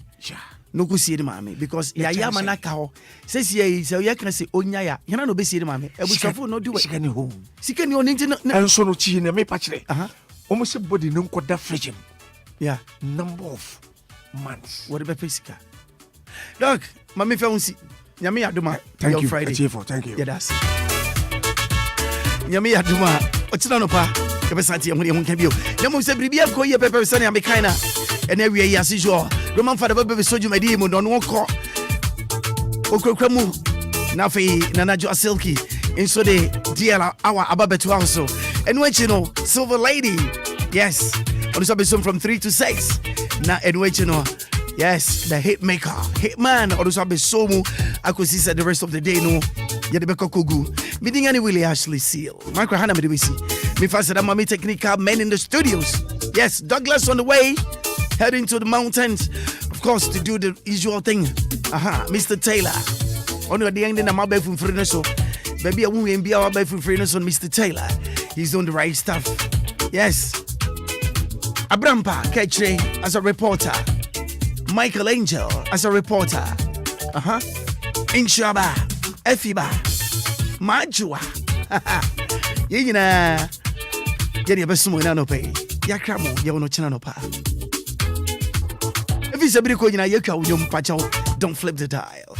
no kusie ne maame because ya yama na ka ho sesia yi se ya kan se onya ya hena no be sie ne maame abusuafo no do sikani ho sikani oni nti enso no chi na me pa kire omo se body no nkoda fridge yeah number of months what be physical dog mama fe unsi nyame adoma thank you Friday thank you yeah that's nyame yaduma otina no pa kebesati ehun ehun kabio na mo se bribia ko ye pepe sane amekan na ena wie ya si jo roman father bebe soju madi mu no no ko okokra mu na fe na najo silky inso de DL our ababetu also enwechi no silver lady yes on so be from 3 to 6 na enwechi no yes the hit maker hitman on so be so mu akosi said the rest of the day no yede be kokogu meeting any Willy Ashley Seal Maakora hana me de besi me fa said mama technical men in the studios yes Douglas on the way heading to the mountains of course to do the usual thing Mr. Taylor on the end na mabe fun free so baby a won bia wa ba fun free so Mr. Taylor he's doing the right stuff yes Abrampa Kechre as a reporter Michael Angel as a reporter Inshaba Efiba Majua Yina Yeni Besumo no pay Yakramo Yono China pa if it's a bit of Yaka Pacho don't flip the dial.